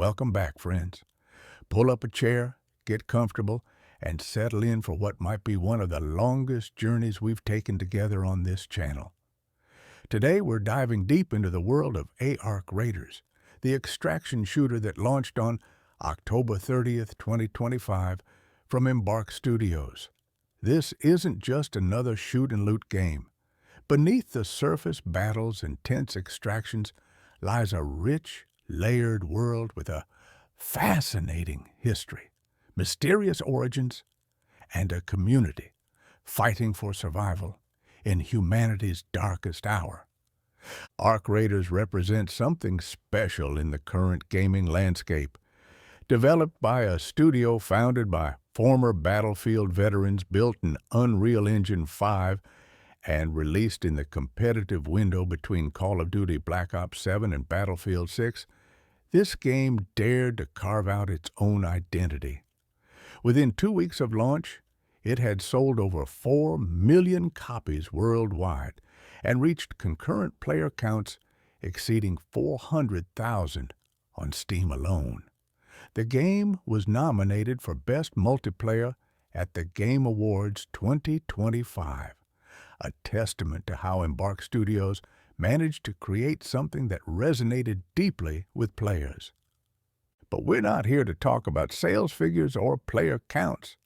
Welcome back, friends. Pull up a chair, get comfortable, and settle in for what might be one of the longest journeys we've taken together on this channel. Today, we're diving deep into the world of ARC Raiders, the extraction shooter that launched on October 30th, 2025 from Embark Studios. This isn't just another shoot-and-loot game. Beneath the surface battles and tense extractions lies a rich, layered world with a fascinating history, mysterious origins, and a community fighting for survival in humanity's darkest hour. Arc Raiders represent something special in the current gaming landscape. Developed by a studio founded by former Battlefield veterans, built in Unreal Engine 5, and released in the competitive window between Call of Duty Black Ops 7 and Battlefield 6, this game dared to carve out its own identity. Within 2 weeks of launch, it had sold over 4 million copies worldwide and reached concurrent player counts exceeding 400,000 on Steam alone. The game was nominated for Best Multiplayer at the Game Awards 2025, a testament to how Embark Studios managed to create something that resonated deeply with players. But we're not here to talk about sales figures or player counts.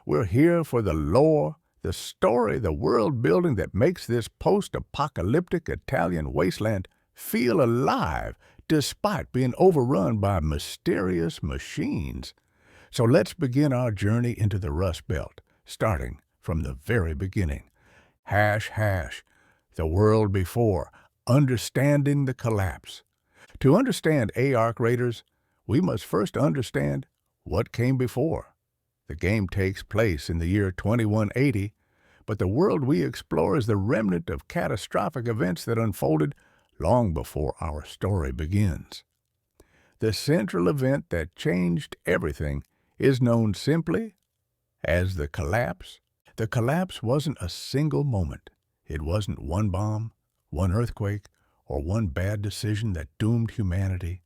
We're here for the lore, the story, the world building that makes this post-apocalyptic Italian wasteland feel alive despite being overrun by mysterious machines. So let's begin our journey into the Rust Belt, starting from the very beginning. The world before, understanding the collapse. To understand ARC Raiders, we must first understand what came before. The game takes place in the year 2180, but the world we explore is the remnant of catastrophic events that unfolded long before our story begins. The central event that changed everything is known simply as the collapse. The collapse wasn't a single moment. It wasn't one bomb, one earthquake, or one bad decision that doomed humanity.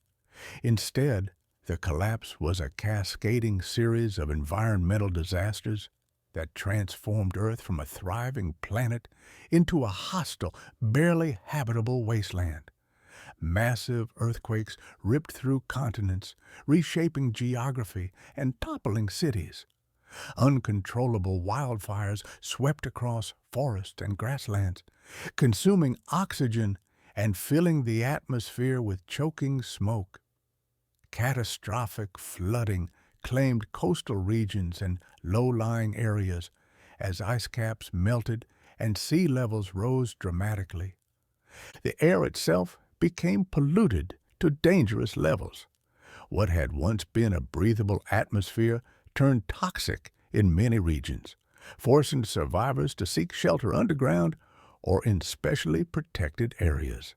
Instead, the collapse was a cascading series of environmental disasters that transformed Earth from a thriving planet into a hostile, barely habitable wasteland. Massive earthquakes ripped through continents, reshaping geography and toppling cities. Uncontrollable wildfires swept across forests and grasslands, consuming oxygen and filling the atmosphere with choking smoke. Catastrophic flooding claimed coastal regions and low-lying areas as ice caps melted and sea levels rose dramatically. The air itself became polluted to dangerous levels. What had once been a breathable atmosphere turned toxic in many regions, forcing survivors to seek shelter underground or in specially protected areas.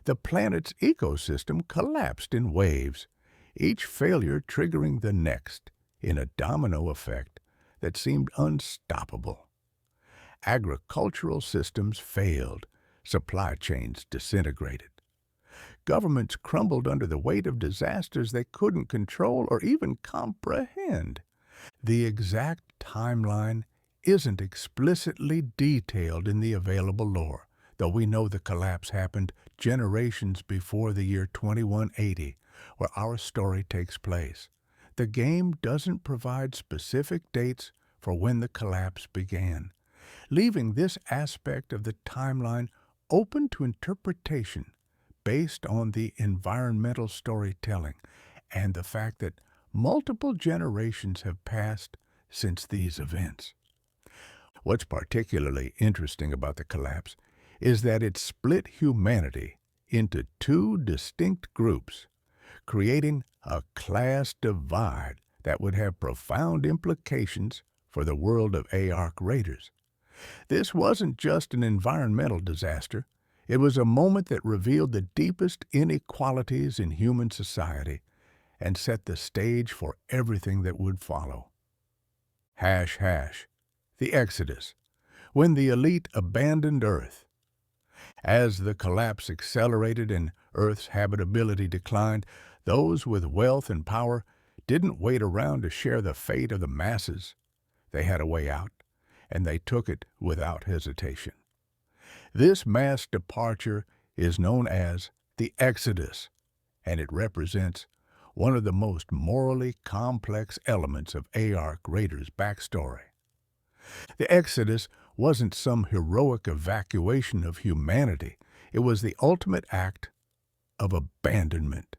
The planet's ecosystem collapsed in waves, each failure triggering the next in a domino effect that seemed unstoppable. Agricultural systems failed, supply chains disintegrated. Governments crumbled under the weight of disasters they couldn't control or even comprehend. The exact timeline isn't explicitly detailed in the available lore, though we know the collapse happened generations before the year 2180, where our story takes place. The game doesn't provide specific dates for when the collapse began, leaving this aspect of the timeline open to interpretation based on the environmental storytelling and the fact that multiple generations have passed since these events. What's particularly interesting about the collapse is that it split humanity into two distinct groups, creating a class divide that would have profound implications for the world of ARC Raiders. This wasn't just an environmental disaster. It was a moment that revealed the deepest inequalities in human society and set the stage for everything that would follow. The Exodus, when the elite abandoned Earth. As the collapse accelerated and Earth's habitability declined, Those with wealth and power didn't wait around to share the fate of the masses. They had a way out, and they took it without hesitation. This mass departure is known as the Exodus, and it represents one of the most morally complex elements of Ark Raiders' backstory. The Exodus wasn't some heroic evacuation of humanity. It was the ultimate act of abandonment.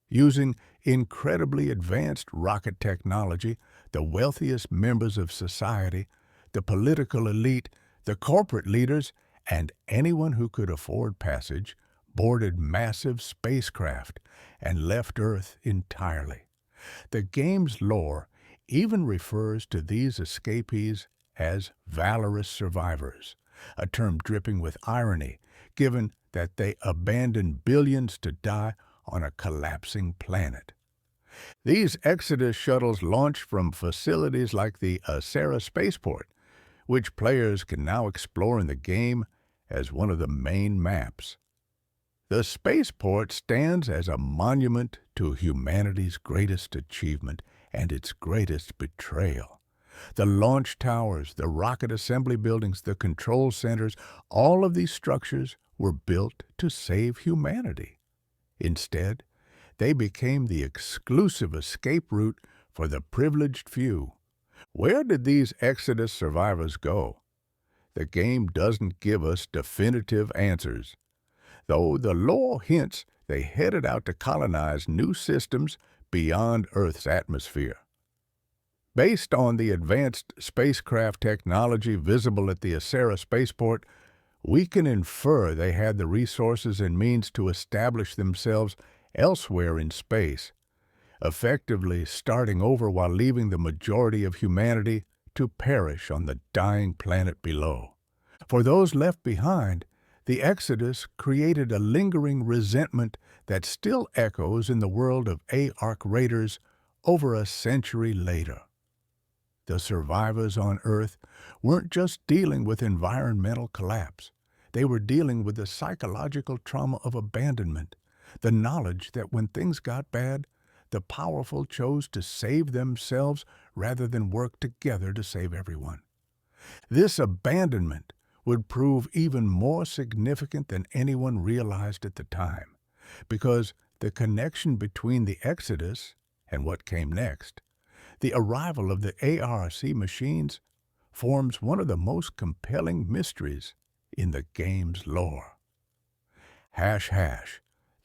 Using incredibly advanced rocket technology, the wealthiest members of society, the political elite, the corporate leaders, and anyone who could afford passage boarded massive spacecraft and left Earth entirely. The game's lore even refers to these escapees as valorous survivors, a term dripping with irony, given that they abandoned billions to die on a collapsing planet. These Exodus shuttles launched from facilities like the Asera spaceport, which players can now explore in the game as one of the main maps. The spaceport stands as a monument to humanity's greatest achievement and its greatest betrayal. The launch towers, the rocket assembly buildings, the control centers, all of these structures were built to save humanity. Instead, they became the exclusive escape route for the privileged few. Where did these Exodus survivors go? The game doesn't give us definitive answers, though the lore hints they headed out to colonize new systems beyond Earth's atmosphere. Based on the advanced spacecraft technology visible at the Asera spaceport, we can infer they had the resources and means to establish themselves elsewhere in space, effectively starting over while leaving the majority of humanity to perish on the dying planet below. For those left behind, the Exodus created a lingering resentment that still echoes in the world of Ark Raiders over a century later. The survivors on Earth weren't just dealing with environmental collapse. They were dealing with the psychological trauma of abandonment, the knowledge that when things got bad, the powerful chose to save themselves rather than work together to save everyone. This abandonment would prove even more significant than anyone realized at the time, because the connection between the Exodus and what came next, the arrival of the ARC machines, forms one of the most compelling mysteries in the game's lore.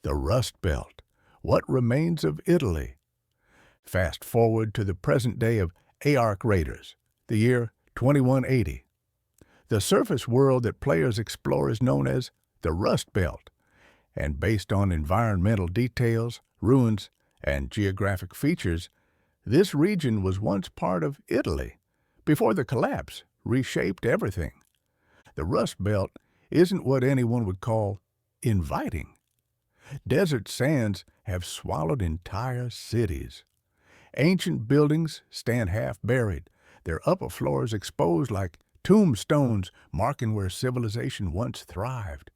The Rust Belt. What remains of Italy? Fast forward to the present day of Ark Raiders, the year 2180. The surface world that players explore is known as the Rust Belt, and based on environmental details, ruins, and geographic features, this region was once part of Italy before the collapse reshaped everything. The Rust Belt isn't what anyone would call inviting. Desert sands have swallowed entire cities. Ancient buildings stand half-buried, their upper floors exposed like tombstones marking where civilization once thrived.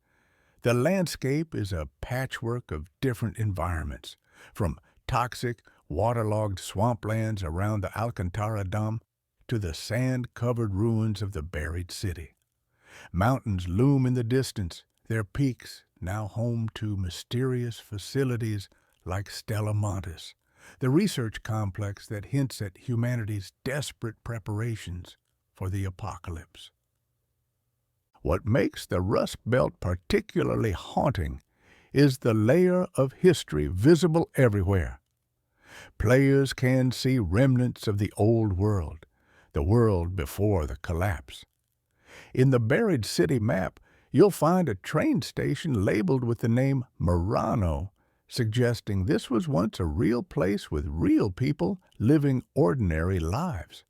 The landscape is a patchwork of different environments, from toxic, waterlogged swamplands around the Alcantara Dam to the sand-covered ruins of the buried city. Mountains loom in the distance, their peaks now home to mysterious facilities like Stella Montis, the research complex that hints at humanity's desperate preparations for the apocalypse. What makes the Rust Belt particularly haunting is the layer of history visible everywhere. Players can see remnants of the old world, the world before the collapse. In the buried city map, you'll find a train station labeled with the name Murano, suggesting this was once a real place with real people living ordinary lives.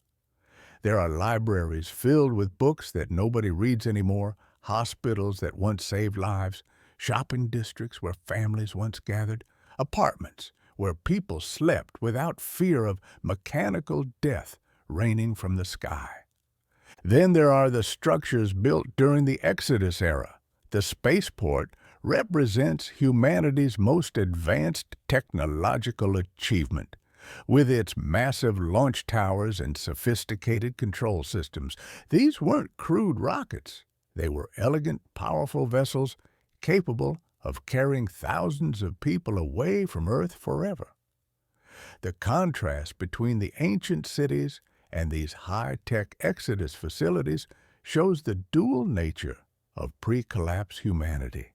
There are libraries filled with books that nobody reads anymore, hospitals that once saved lives, shopping districts where families once gathered, apartments where people slept without fear of mechanical death raining from the sky. Then there are the structures built during the Exodus era. The spaceport represents humanity's most advanced technological achievement. With its massive launch towers and sophisticated control systems, these weren't crude rockets. They were elegant, powerful vessels capable of carrying thousands of people away from Earth forever. The contrast between the ancient cities and these high-tech Exodus facilities shows the dual nature of pre-collapse humanity,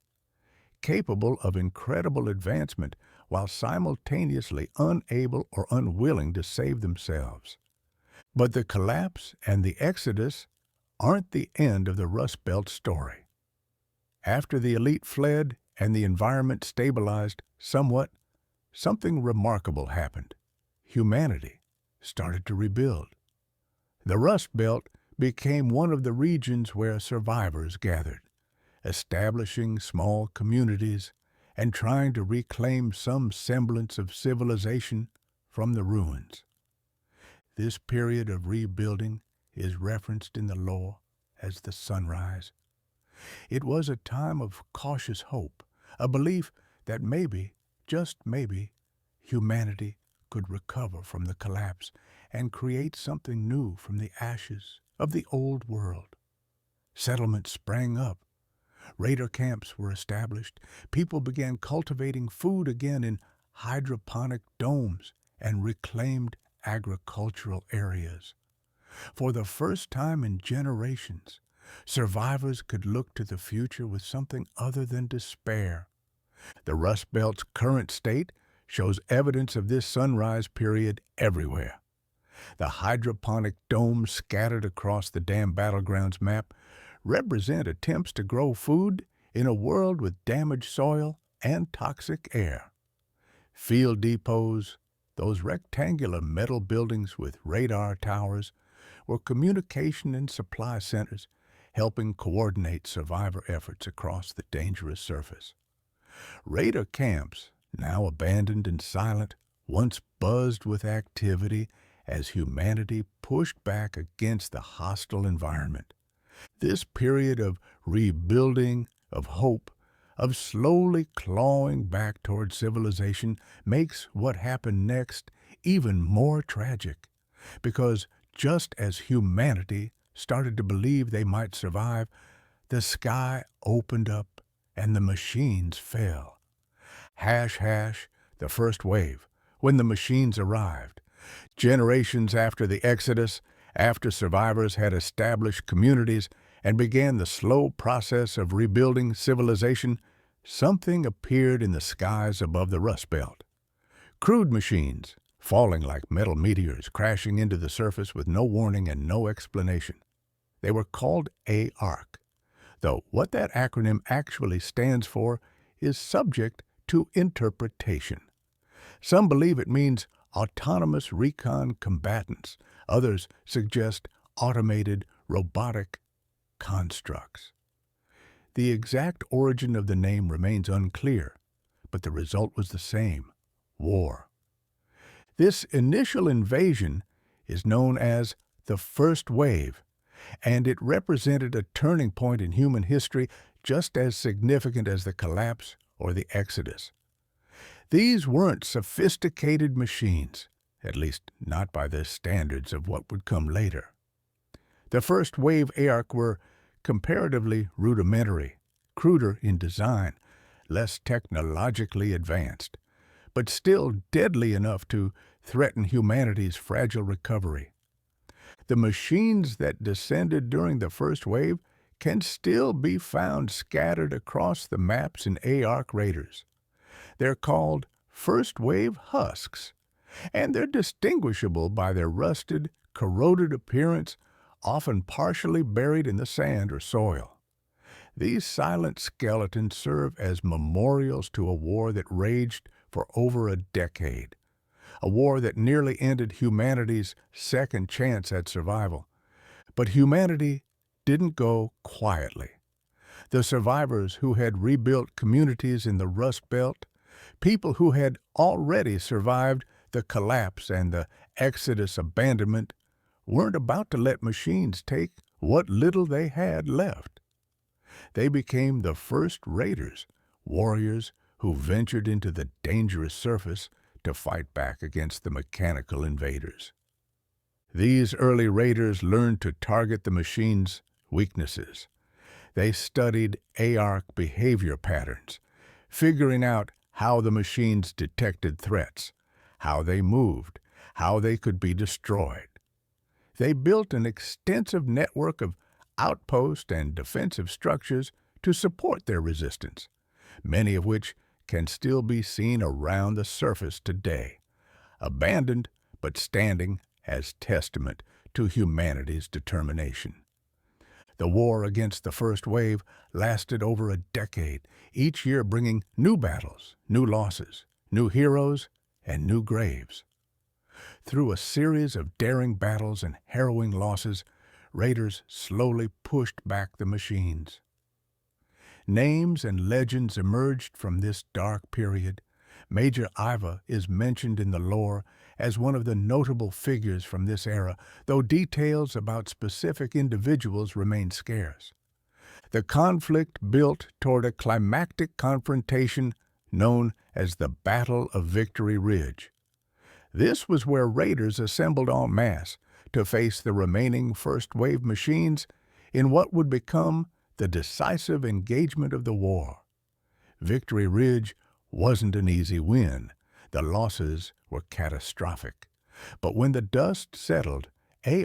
capable of incredible advancement while simultaneously unable or unwilling to save themselves. But the collapse and the Exodus aren't the end of the Rust Belt story. After the elite fled and the environment stabilized somewhat, something remarkable happened. Humanity started to rebuild. The Rust Belt became one of the regions where survivors gathered, establishing small communities and trying to reclaim some semblance of civilization from the ruins. This period of rebuilding is referenced in the lore as the sunrise. It was a time of cautious hope, a belief that maybe, just maybe, humanity could recover from the collapse and create something new from the ashes of the old world. Settlements sprang up. Raider camps were established. People began cultivating food again in hydroponic domes and reclaimed agricultural areas. For the first time in generations, survivors could look to the future with something other than despair. The Rust Belt's current state shows evidence of this sunrise period everywhere. The hydroponic domes scattered across the damn battlegrounds map represent attempts to grow food in a world with damaged soil and toxic air. Field depots, those rectangular metal buildings with radar towers, were communication and supply centers, helping coordinate survivor efforts across the dangerous surface. Raider camps, now abandoned and silent, once buzzed with activity as humanity pushed back against the hostile environment. This period of rebuilding, of hope, of slowly clawing back toward civilization makes what happened next even more tragic, because just as humanity started to believe they might survive, the sky opened up and the machines fell. Hash, the first wave, when the machines arrived. Generations after the Exodus, after survivors had established communities and began the slow process of rebuilding civilization, something appeared in the skies above the Rust Belt. Crude machines, falling like metal meteors, crashing into the surface with no warning and no explanation. They were called ARC, though what that acronym actually stands for is subject to interpretation. Some believe it means autonomous recon combatants. Others suggest automated robotic constructs. The exact origin of the name remains unclear, but the result was the same: war. This initial invasion is known as the First Wave, and it represented a turning point in human history just as significant as the collapse or the Exodus. These weren't sophisticated machines, at least not by the standards of what would come later. The First Wave ARC were comparatively rudimentary, cruder in design, less technologically advanced, but still deadly enough to threaten humanity's fragile recovery. The machines that descended during the First Wave can still be found scattered across the maps in ARC Raiders. They're called First Wave husks, and they're distinguishable by their rusted, corroded appearance, often partially buried in the sand or soil. These silent skeletons serve as memorials to a war that raged for over a decade, a war that nearly ended humanity's second chance at survival. But humanity didn't go quietly. The survivors who had rebuilt communities in the Rust Belt, people who had already survived the collapse and the Exodus abandonment, weren't about to let machines take what little they had left. They became the first raiders, warriors who ventured into the dangerous surface to fight back against the mechanical invaders. These early raiders learned to target the machine's weaknesses. They studied ARC behavior patterns, figuring out how the machines detected threats, how they moved, how they could be destroyed. They built an extensive network of outposts and defensive structures to support their resistance, many of which can still be seen around the surface today, abandoned but standing as testament to humanity's determination. The war against the first wave lasted over a decade, each year bringing new battles, new losses, new heroes, and new graves. Through a series of daring battles and harrowing losses, raiders slowly pushed back the machines. Names and legends emerged from this dark period. Major Iva is mentioned in the lore as one of the notable figures from this era, though details about specific individuals remain scarce. The conflict built toward a climactic confrontation known as the Battle of Victory Ridge. This was where raiders assembled en masse to face the remaining first-wave machines in what would become the decisive engagement of the war. Victory Ridge wasn't an easy win. The losses were catastrophic. But when the dust settled,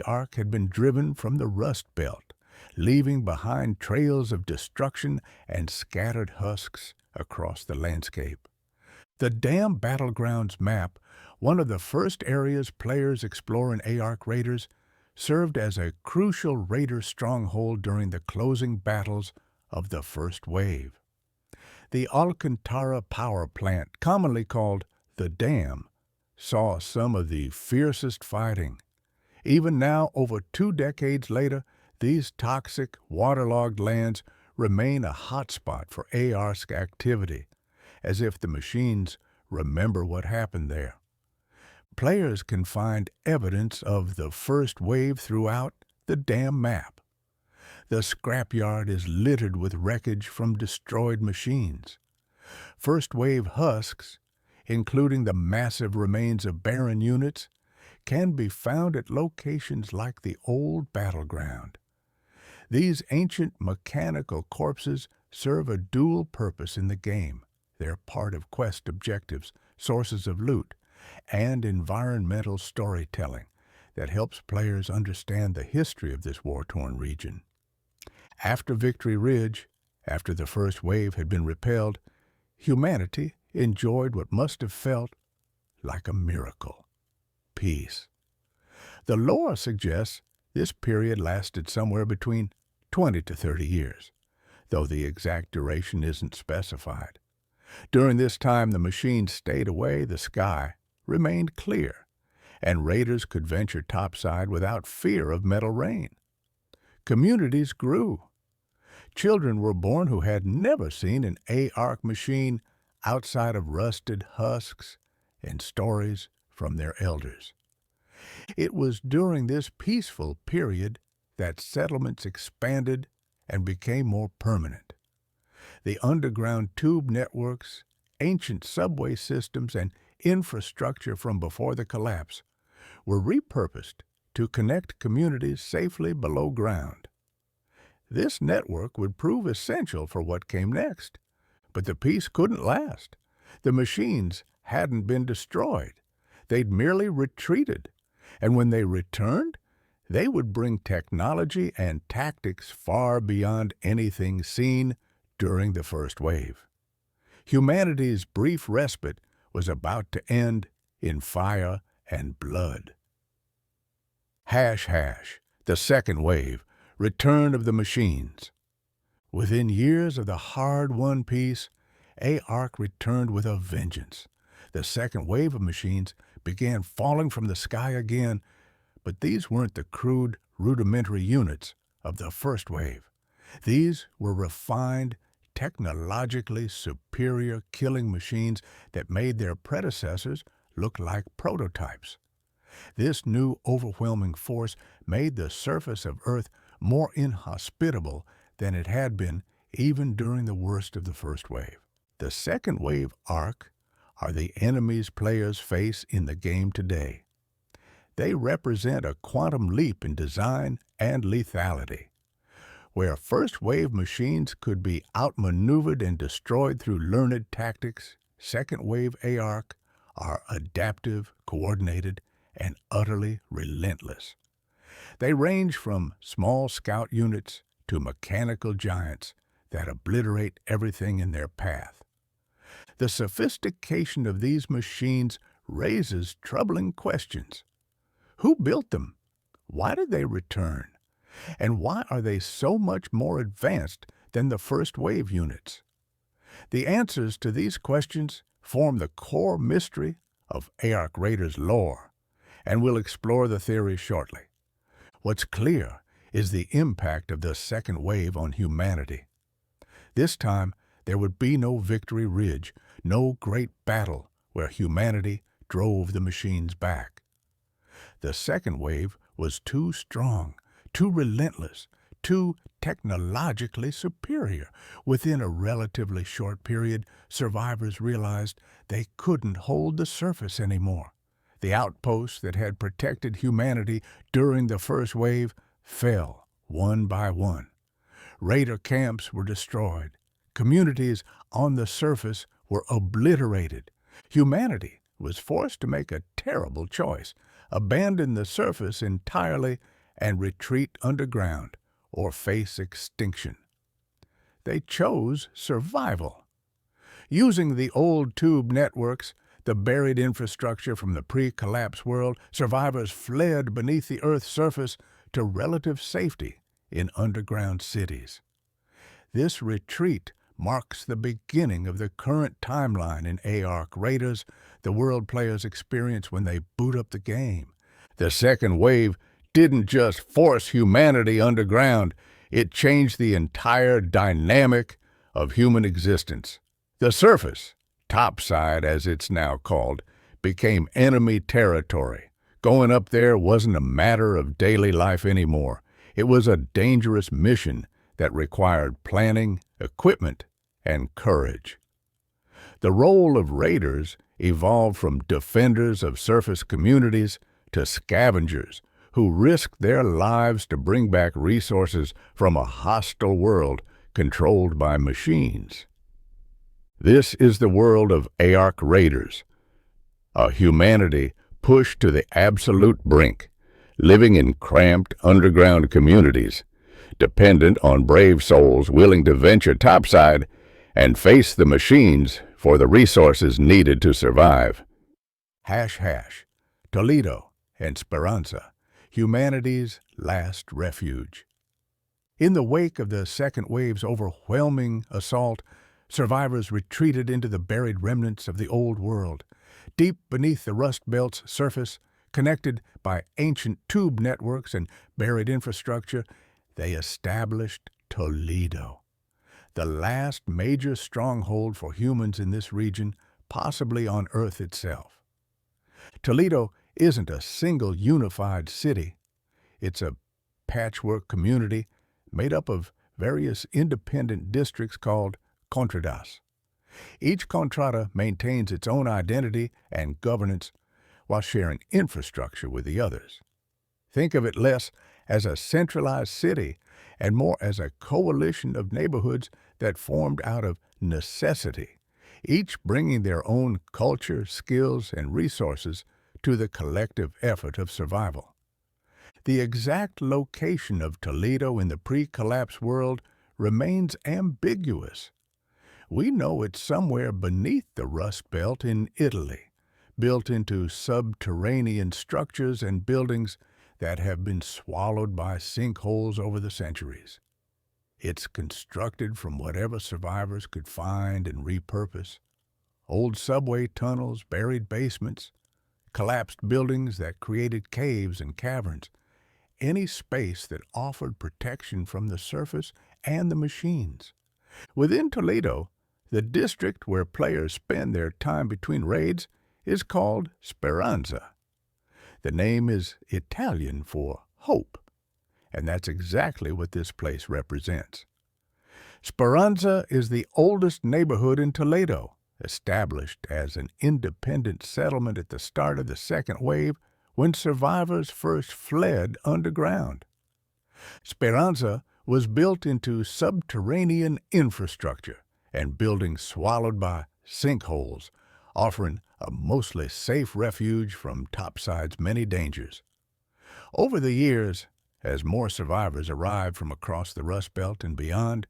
ARC had been driven from the Rust Belt, leaving behind trails of destruction and scattered husks across the landscape. The Dam Battlegrounds map, one of the first areas players explore in ARC Raiders, served as a crucial raider stronghold during the closing battles of the first wave. The Alcantara power plant, commonly called the Dam, saw some of the fiercest fighting. Even now, over 2 decades later, these toxic, waterlogged lands remain a hotspot for ARC activity, as if the machines remember what happened there. Players can find evidence of the first wave throughout the Dam map. The scrapyard is littered with wreckage from destroyed machines. First-wave husks, including the massive remains of barren units, can be found at locations like the old battleground. These ancient mechanical corpses serve a dual purpose in the game. They're part of quest objectives, sources of loot, and environmental storytelling that helps players understand the history of this war-torn region. After Victory Ridge, after the first wave had been repelled, humanity enjoyed what must have felt like a miracle: peace. The lore suggests this period lasted somewhere between 20 to 30 years, though the exact duration isn't specified. During this time, the machines stayed away, the sky remained clear, and raiders could venture topside without fear of metal rain. Communities grew. Children were born who had never seen an ARC machine outside of rusted husks and stories from their elders. It was during this peaceful period that settlements expanded and became more permanent. The underground tube networks, ancient subway systems, and infrastructure from before the collapse were repurposed to connect communities safely below ground. This network would prove essential for what came next, but the peace couldn't last. The machines hadn't been destroyed. They'd merely retreated, and when they returned, they would bring technology and tactics far beyond anything seen during the first wave. Humanity's brief respite was about to end in fire and blood. Hash, the second wave, return of the machines. Within years of the hard-won peace, ARC returned with a vengeance. The second wave of machines began falling from the sky again, but these weren't the crude, rudimentary units of the first wave. These were refined, technologically superior killing machines that made their predecessors look like prototypes. This new overwhelming force made the surface of Earth more inhospitable than it had been even during the worst of the first wave. The second wave arc are the enemies players face in the game today. They represent a quantum leap in design and lethality. Where first-wave machines could be outmaneuvered and destroyed through learned tactics, second-wave ARC are adaptive, coordinated, and utterly relentless. They range from small scout units to mechanical giants that obliterate everything in their path. The sophistication of these machines raises troubling questions. Who built them? Why did they return? And why are they so much more advanced than the first-wave units? The answers to these questions form the core mystery of ARC Raiders lore, and we'll explore the theory shortly. What's clear is the impact of the second wave on humanity. This time, there would be no victory ridge, no great battle where humanity drove the machines back. The second wave was too strong, too relentless, too technologically superior. Within a relatively short period, survivors realized they couldn't hold the surface anymore. The outposts that had protected humanity during the first wave fell one by one. Raider camps were destroyed. Communities on the surface were obliterated. Humanity was forced to make a terrible choice: abandon the surface entirely and retreat underground or face extinction. They chose survival. Using the old tube networks, the buried infrastructure from the pre-collapse world, survivors fled beneath the Earth's surface to relative safety in underground cities. This retreat marks the beginning of the current timeline in ARC Raiders, the world players experience when they boot up the game. The second wave didn't just force humanity underground, it changed the entire dynamic of human existence. The surface, topside as it's now called, became enemy territory. Going up there wasn't a matter of daily life anymore. It was a dangerous mission that required planning, equipment, and courage. The role of raiders evolved from defenders of surface communities to scavengers who risked their lives to bring back resources from a hostile world controlled by machines. This is the world of ARC Raiders, a humanity pushed to the absolute brink, living in cramped underground communities, dependent on brave souls willing to venture topside and face the machines for the resources needed to survive. Toledo and Speranza, humanity's last refuge. In the wake of the second wave's overwhelming assault, survivors retreated into the buried remnants of the old world. Deep beneath the Rust Belt's surface, connected by ancient tube networks and buried infrastructure, they established Toledo, the last major stronghold for humans in this region, possibly on Earth itself. Toledo isn't a single unified city. It's a patchwork community made up of various independent districts called contradas. Each contrada maintains its own identity and governance while sharing infrastructure with the others. Think of it less as a centralized city and more as a coalition of neighborhoods that formed out of necessity, each bringing their own culture, skills, and resources to the collective effort of survival. The exact location of Toledo in the pre-collapse world remains ambiguous. We know it's somewhere beneath the Rust Belt in Italy, built into subterranean structures and buildings that have been swallowed by sinkholes over the centuries. It's constructed from whatever survivors could find and repurpose. Old subway tunnels, buried basements, collapsed buildings that created caves and caverns, any space that offered protection from the surface and the machines. Within Toledo, the district where players spend their time between raids is called Speranza. The name is Italian for hope, and that's exactly what this place represents. Speranza is the oldest neighborhood in Toledo, established as an independent settlement at the start of the second wave when survivors first fled underground. Speranza was built into subterranean infrastructure and buildings swallowed by sinkholes, offering a mostly safe refuge from topside's many dangers. Over the years, as more survivors arrived from across the Rust Belt and beyond,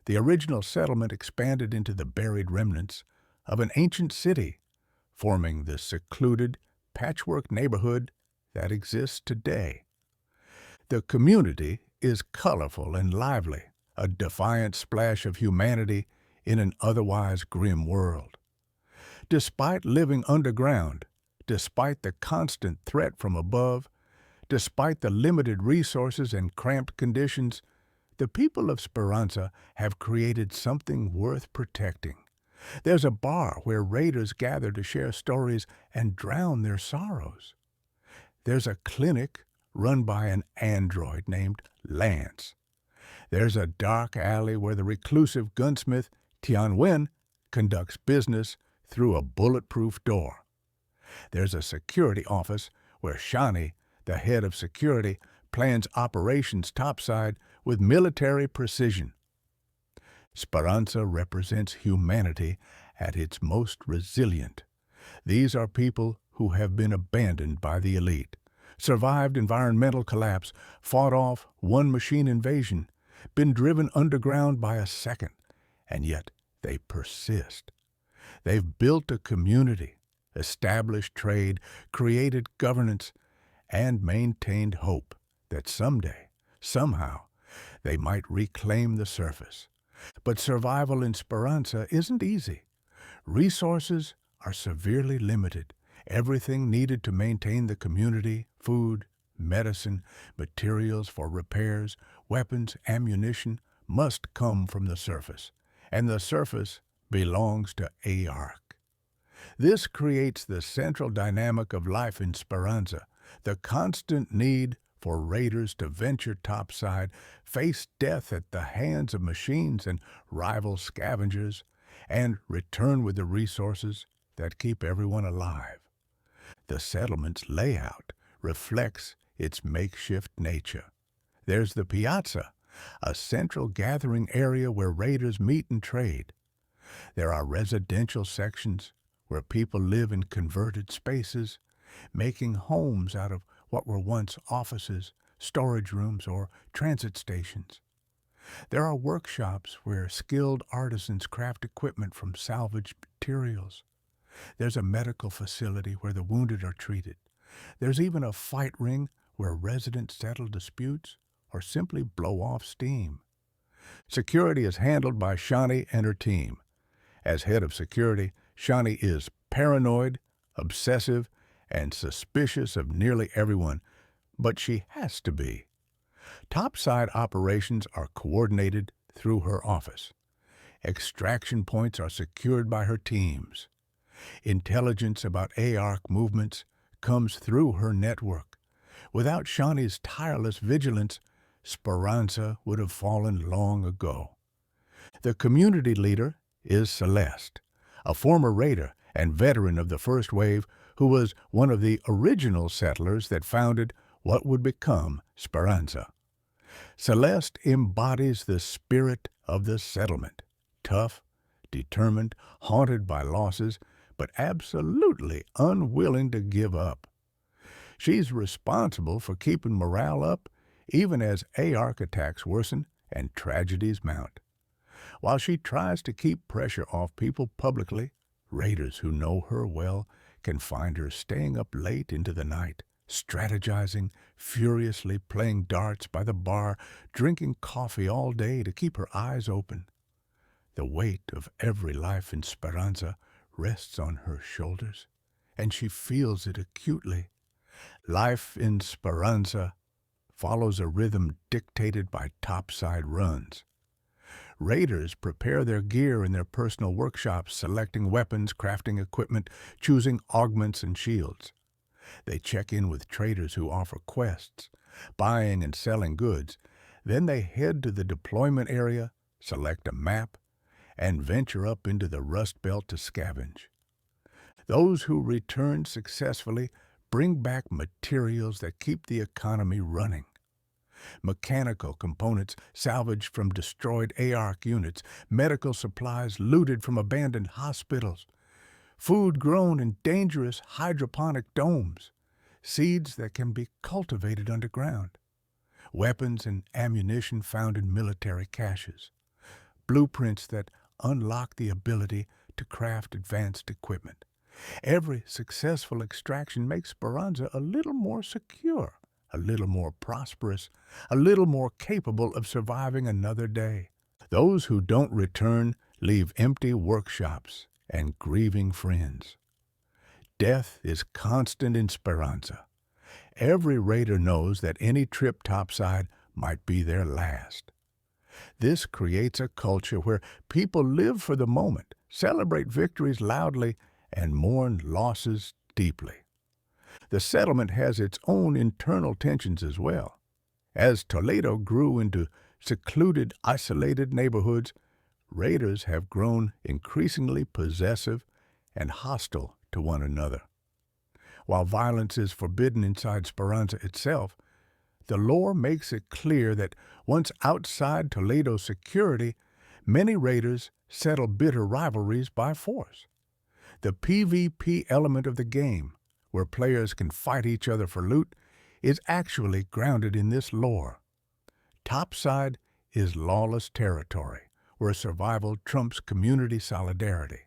the original settlement expanded into the buried remnants of an ancient city, forming the secluded, patchwork neighborhood that exists today. The community is colorful and lively, a defiant splash of humanity in an otherwise grim world. Despite living underground, despite the constant threat from above, despite the limited resources and cramped conditions, the people of Speranza have created something worth protecting. There's a bar where raiders gather to share stories and drown their sorrows. There's a clinic run by an android named Lance. There's a dark alley where the reclusive gunsmith Tianwen conducts business through a bulletproof door. There's a security office where Shani, the head of security, plans operations topside with military precision. Speranza represents humanity at its most resilient. These are people who have been abandoned by the elite, survived environmental collapse, fought off one machine invasion, been driven underground by a second, and yet they persist. They've built a community, established trade, created governance, and maintained hope that someday, somehow, they might reclaim the surface. But survival in Speranza isn't easy. Resources are severely limited. Everything needed to maintain the community, food, medicine, materials for repairs, weapons, ammunition, must come from the surface. And the surface belongs to AARC. This creates the central dynamic of life in Speranza, the constant need for raiders to venture topside, face death at the hands of machines and rival scavengers, and return with the resources that keep everyone alive. The settlement's layout reflects its makeshift nature. There's the piazza, a central gathering area where raiders meet and trade. There are residential sections where people live in converted spaces, making homes out of what were once offices, storage rooms, or transit stations. There are workshops where skilled artisans craft equipment from salvaged materials. There's a medical facility where the wounded are treated. There's even a fight ring where residents settle disputes or simply blow off steam. Security is handled by Shani and her team. As head of security, Shani is paranoid, obsessive, and suspicious of nearly everyone, but she has to be. Topside operations are coordinated through her office. Extraction points are secured by her teams. Intelligence about AARC movements comes through her network. Without Shani's tireless vigilance, Speranza would have fallen long ago. The community leader is Celeste, a former raider and veteran of the first wave who was one of the original settlers that founded what would become Speranza. Celeste embodies the spirit of the settlement, tough, determined, haunted by losses, but absolutely unwilling to give up. She's responsible for keeping morale up even as AARC attacks worsen and tragedies mount. While she tries to keep pressure off people publicly, raiders who know her well can find her staying up late into the night, strategizing, furiously playing darts by the bar, drinking coffee all day to keep her eyes open. The weight of every life in Speranza rests on her shoulders, and she feels it acutely. Life in Speranza follows a rhythm dictated by topside runs. Raiders prepare their gear in their personal workshops, selecting weapons, crafting equipment, choosing augments and shields. They check in with traders who offer quests, buying and selling goods. Then they head to the deployment area select a map, and venture up into the Rust Belt to scavenge. Those who return successfully bring back materials that keep the economy running. Mechanical components salvaged from destroyed ARC units, medical supplies looted from abandoned hospitals, food grown in dangerous hydroponic domes, seeds that can be cultivated underground, weapons and ammunition found in military caches, blueprints that unlock the ability to craft advanced equipment. Every successful extraction makes Speranza a little more secure, a little more prosperous, a little more capable of surviving another day. Those who don't return leave empty workshops and grieving friends. Death is constant in Speranza. Every raider knows that any trip topside might be their last. This creates a culture where people live for the moment, celebrate victories loudly, and mourn losses deeply. The settlement has its own internal tensions as well. As Toledo grew into secluded, isolated neighborhoods, raiders have grown increasingly possessive and hostile to one another. While violence is forbidden inside Speranza itself, the lore makes it clear that once outside Toledo's security, many raiders settle bitter rivalries by force. The PvP element of the game, where players can fight each other for loot, is actually grounded in this lore. Topside is lawless territory, where survival trumps community solidarity.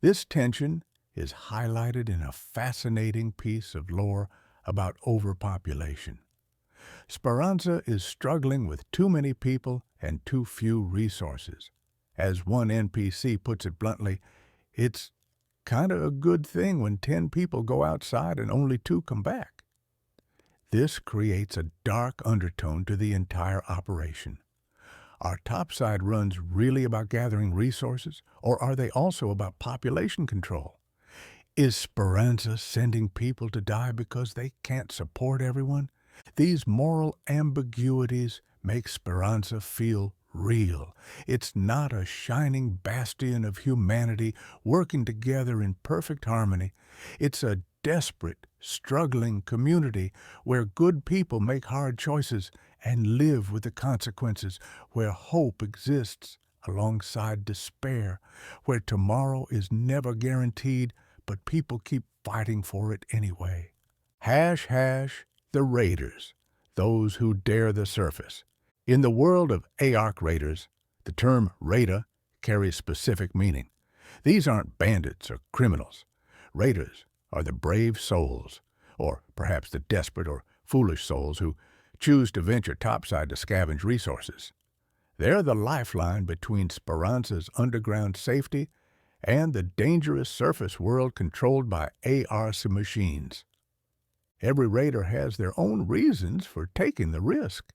This tension is highlighted in a fascinating piece of lore about overpopulation. Speranza is struggling with too many people and too few resources. As one NPC puts it bluntly, it's kind of a good thing when 10 people go outside and only 2 come back. This creates a dark undertone to the entire operation. Are topside runs really about gathering resources, or are they also about population control? Is Speranza sending people to die because they can't support everyone? These moral ambiguities make Speranza feel real. It's not a shining bastion of humanity working together in perfect harmony. It's a desperate, struggling community where good people make hard choices and live with the consequences, where hope exists alongside despair, where tomorrow is never guaranteed, but people keep fighting for it anyway. Hash, the raiders, those who dare the surface. In the world of ARC raiders, the term raider carries specific meaning. These aren't bandits or criminals. Raiders are the brave souls, or perhaps the desperate or foolish souls who choose to venture topside to scavenge resources. They're the lifeline between Speranza's underground safety and the dangerous surface world controlled by ARC machines. Every raider has their own reasons for taking the risk.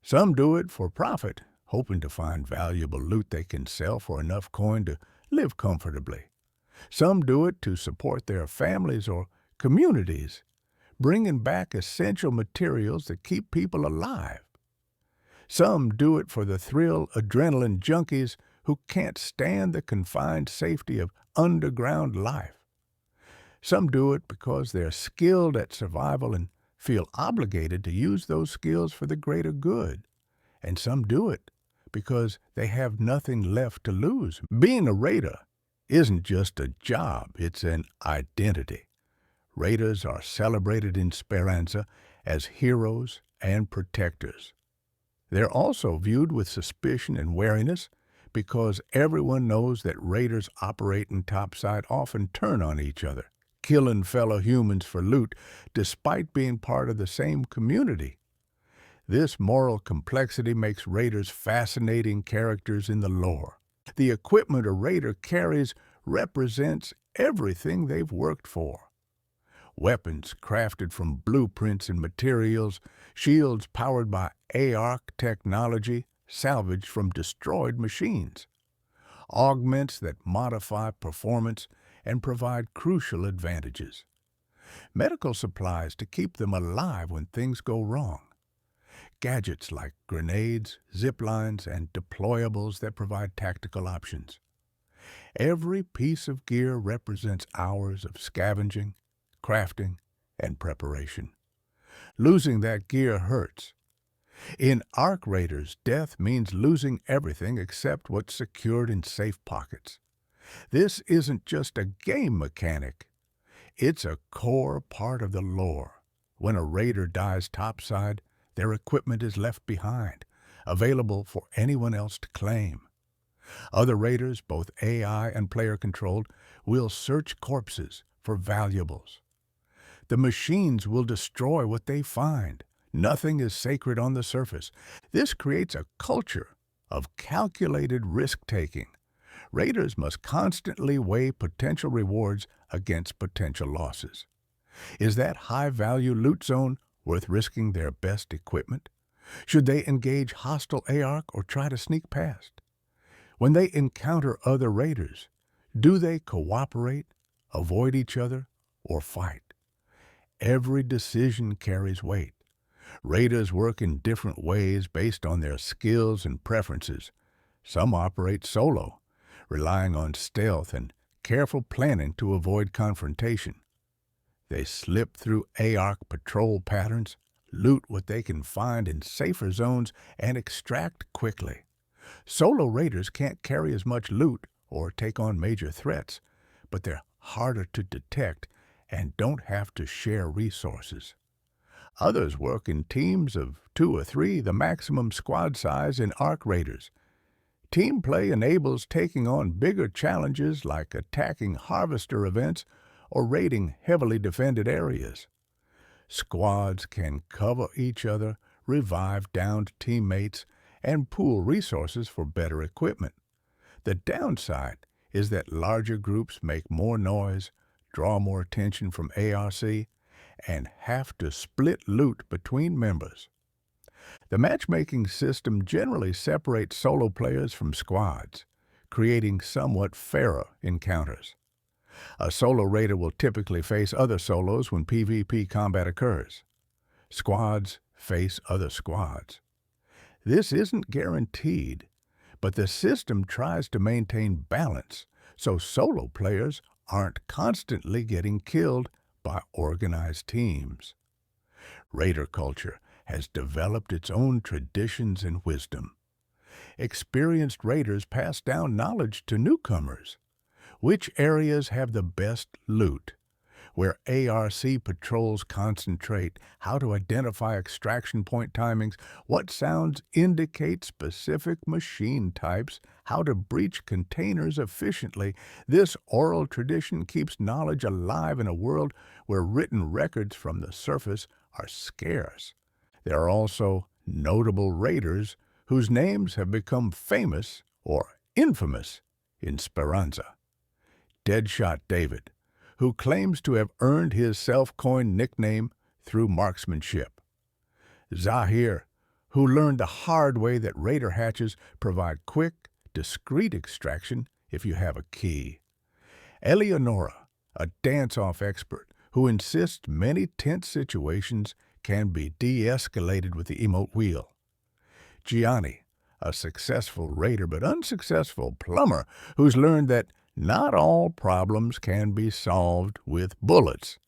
Some do it for profit, hoping to find valuable loot they can sell for enough coin to live comfortably. Some do it to support their families or communities, bringing back essential materials that keep people alive. Some do it for the thrill adrenaline junkies who can't stand the confined safety of underground life. Some do it because they're skilled at survival and feel obligated to use those skills for the greater good. And some do it because they have nothing left to lose. Being a raider isn't just a job, it's an identity. Raiders are celebrated in Speranza as heroes and protectors. They're also viewed with suspicion and wariness because everyone knows that raiders operating topside often turn on each other, killing fellow humans for loot despite being part of the same community. This moral complexity makes raiders fascinating characters in the lore. The equipment a raider carries represents everything they've worked for. Weapons crafted from blueprints and materials, shields powered by ARC technology salvaged from destroyed machines, augments that modify performance and provide crucial advantages, medical supplies to keep them alive when things go wrong. Gadgets like grenades, zip lines, and deployables that provide tactical options. Every piece of gear represents hours of scavenging, crafting, and preparation. Losing that gear hurts. In Arc Raiders, death means losing everything except what's secured in safe pockets. This isn't just a game mechanic. It's a core part of the lore. When a raider dies topside, their equipment is left behind, available for anyone else to claim. Other raiders, both AI and player-controlled, will search corpses for valuables. The machines will destroy what they find. Nothing is sacred on the surface. This creates a culture of calculated risk-taking. Raiders must constantly weigh potential rewards against potential losses. Is that high-value loot zone worth risking their best equipment? Should they engage hostile ARC or try to sneak past? When they encounter other raiders, do they cooperate, avoid each other, or fight? Every decision carries weight. Raiders work in different ways based on their skills and preferences. Some operate solo, relying on stealth and careful planning to avoid confrontation. They slip through ARC patrol patterns, loot what they can find in safer zones, and extract quickly. Solo raiders can't carry as much loot or take on major threats, but they're harder to detect and don't have to share resources. Others work in teams of 2 or 3, the maximum squad size in Arc Raiders. Team play enables taking on bigger challenges like attacking harvester events or raiding heavily defended areas. Squads can cover each other, revive downed teammates, and pool resources for better equipment. The downside is that larger groups make more noise, draw more attention from ARC, and have to split loot between members. The matchmaking system generally separates solo players from squads, creating somewhat fairer encounters. A solo raider will typically face other solos when PvP combat occurs. Squads face other squads. This isn't guaranteed, but the system tries to maintain balance so solo players aren't constantly getting killed by organized teams. Raider culture has developed its own traditions and wisdom. Experienced raiders pass down knowledge to newcomers. Which areas have the best loot? Where ARC patrols concentrate, how to identify extraction point timings, what sounds indicate specific machine types, how to breach containers efficiently. This oral tradition keeps knowledge alive in a world where written records from the surface are scarce. There are also notable raiders whose names have become famous or infamous in Speranza. Deadshot David, who claims to have earned his self-coined nickname through marksmanship. Zahir, who learned the hard way that raider hatches provide quick, discreet extraction if you have a key. Eleonora, a dance-off expert who insists many tense situations can be de-escalated with the emote wheel. Gianni, a successful raider but unsuccessful plumber who's learned that not all problems can be solved with bullets.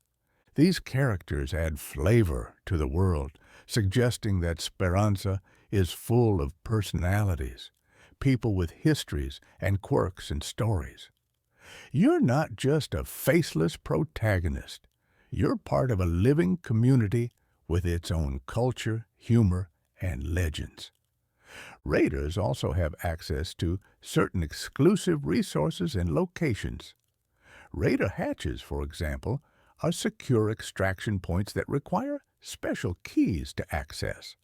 These characters add flavor to the world, suggesting that Speranza is full of personalities, people with histories and quirks and stories. You're not just a faceless protagonist. You're part of a living community with its own culture, humor, and legends. Raiders also have access to certain exclusive resources and locations. Raider hatches, for example, are secure extraction points that require special keys to access.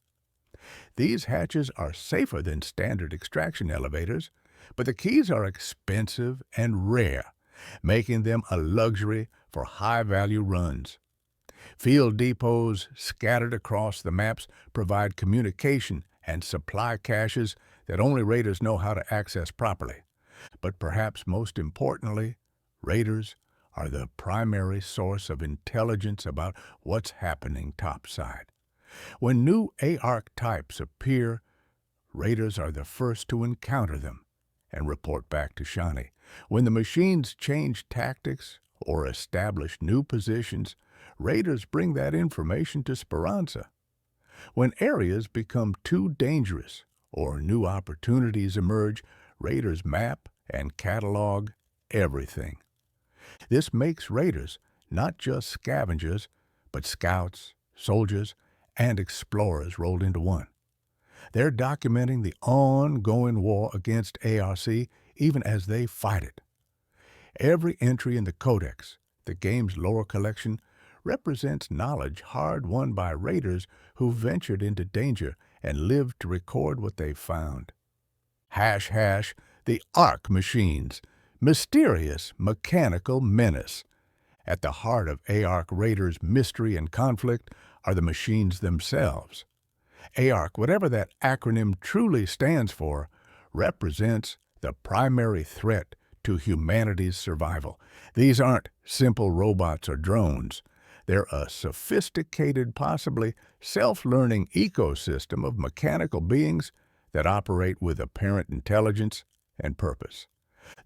These hatches are safer than standard extraction elevators, but the keys are expensive and rare, making them a luxury for high-value runs. Field depots scattered across the maps provide communication and supply caches that only raiders know how to access properly. But perhaps most importantly, raiders are the primary source of intelligence about what's happening topside. When new ARC types appear, raiders are the first to encounter them and report back to Shani. When the machines change tactics or establish new positions, raiders bring that information to Speranza. When areas become too dangerous or new opportunities emerge, raiders map and catalog everything. This makes raiders not just scavengers, but scouts, soldiers, and explorers rolled into one. They're documenting the ongoing war against ARC even as they fight it. Every entry in the Codex, the game's lore collection, represents knowledge hard-won by raiders who ventured into danger and lived to record what they found. ##, the ARC machines, mysterious mechanical menace. At the heart of ARC raiders' mystery and conflict are the machines themselves. ARC, whatever that acronym truly stands for, represents the primary threat to humanity's survival. These aren't simple robots or drones. They're a sophisticated, possibly self-learning ecosystem of mechanical beings that operate with apparent intelligence and purpose.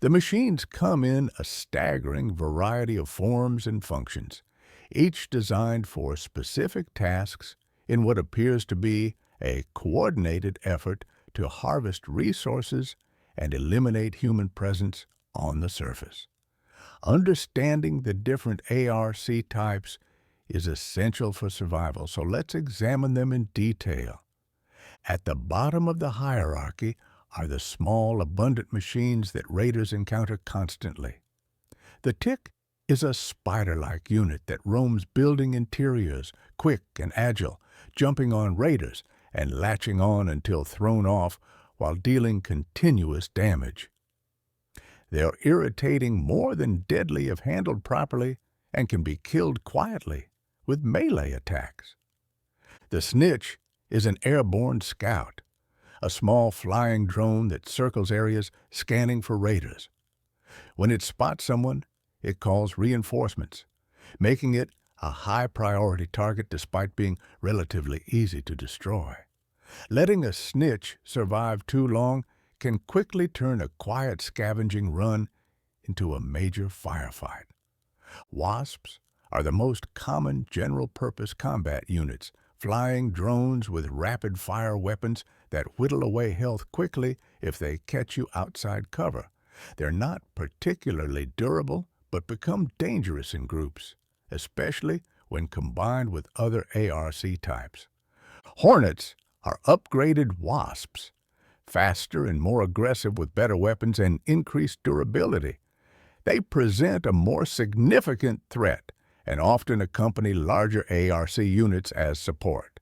The machines come in a staggering variety of forms and functions, each designed for specific tasks in what appears to be a coordinated effort to harvest resources and eliminate human presence on the surface. Understanding the different ARC types is essential for survival, so let's examine them in detail. At the bottom of the hierarchy are the small, abundant machines that raiders encounter constantly. The Tick is a spider-like unit that roams building interiors, quick and agile, jumping on raiders and latching on until thrown off while dealing continuous damage. They're irritating more than deadly if handled properly and can be killed quietly with melee attacks. The Snitch is an airborne scout, a small flying drone that circles areas scanning for raiders. When it spots someone, it calls reinforcements, making it a high-priority target despite being relatively easy to destroy. Letting a Snitch survive too long can quickly turn a quiet scavenging run into a major firefight. Wasps are the most common general-purpose combat units, flying drones with rapid-fire weapons that whittle away health quickly if they catch you outside cover. They're not particularly durable, but become dangerous in groups, especially when combined with other ARC types. Hornets are upgraded wasps, faster and more aggressive with better weapons and increased durability. They present a more significant threat and often accompany larger ARC units as support.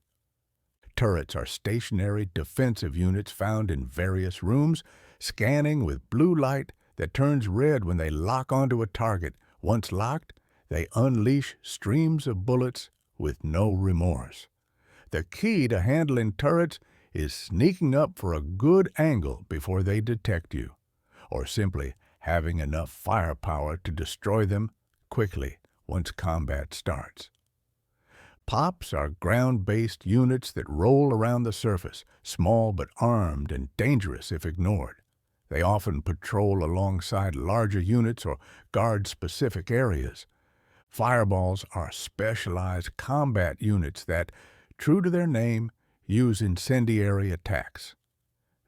Turrets are stationary defensive units found in various rooms, scanning with blue light that turns red when they lock onto a target. Once locked, they unleash streams of bullets with no remorse. The key to handling turrets is sneaking up for a good angle before they detect you, or simply having enough firepower to destroy them quickly once combat starts. Pops are ground-based units that roll around the surface, small but armed and dangerous if ignored. They often patrol alongside larger units or guard specific areas. Fireballs are specialized combat units that, true to their name, use incendiary attacks.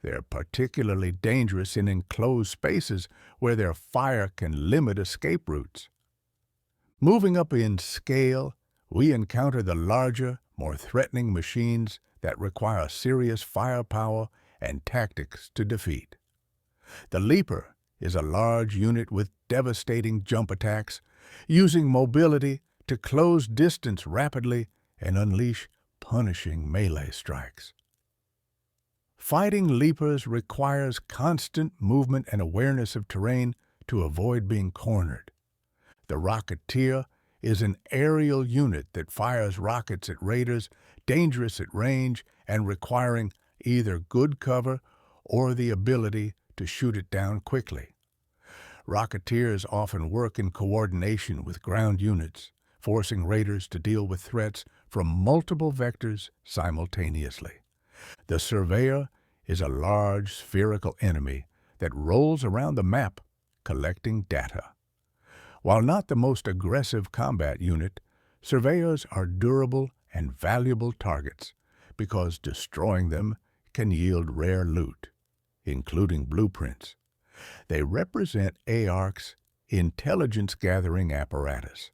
They're particularly dangerous in enclosed spaces where their fire can limit escape routes. Moving up in scale, we encounter the larger, more threatening machines that require serious firepower and tactics to defeat. The Leaper is a large unit with devastating jump attacks, using mobility to close distance rapidly and unleash punishing melee strikes. Fighting Leapers requires constant movement and awareness of terrain to avoid being cornered. The Rocketeer is an aerial unit that fires rockets at raiders, dangerous at range and requiring either good cover or the ability to shoot it down quickly. Rocketeers often work in coordination with ground units, forcing raiders to deal with threats from multiple vectors simultaneously. The Surveyor is a large spherical enemy that rolls around the map, collecting data. While not the most aggressive combat unit, Surveyors are durable and valuable targets because destroying them can yield rare loot, including blueprints. They represent ARC's intelligence-gathering apparatus.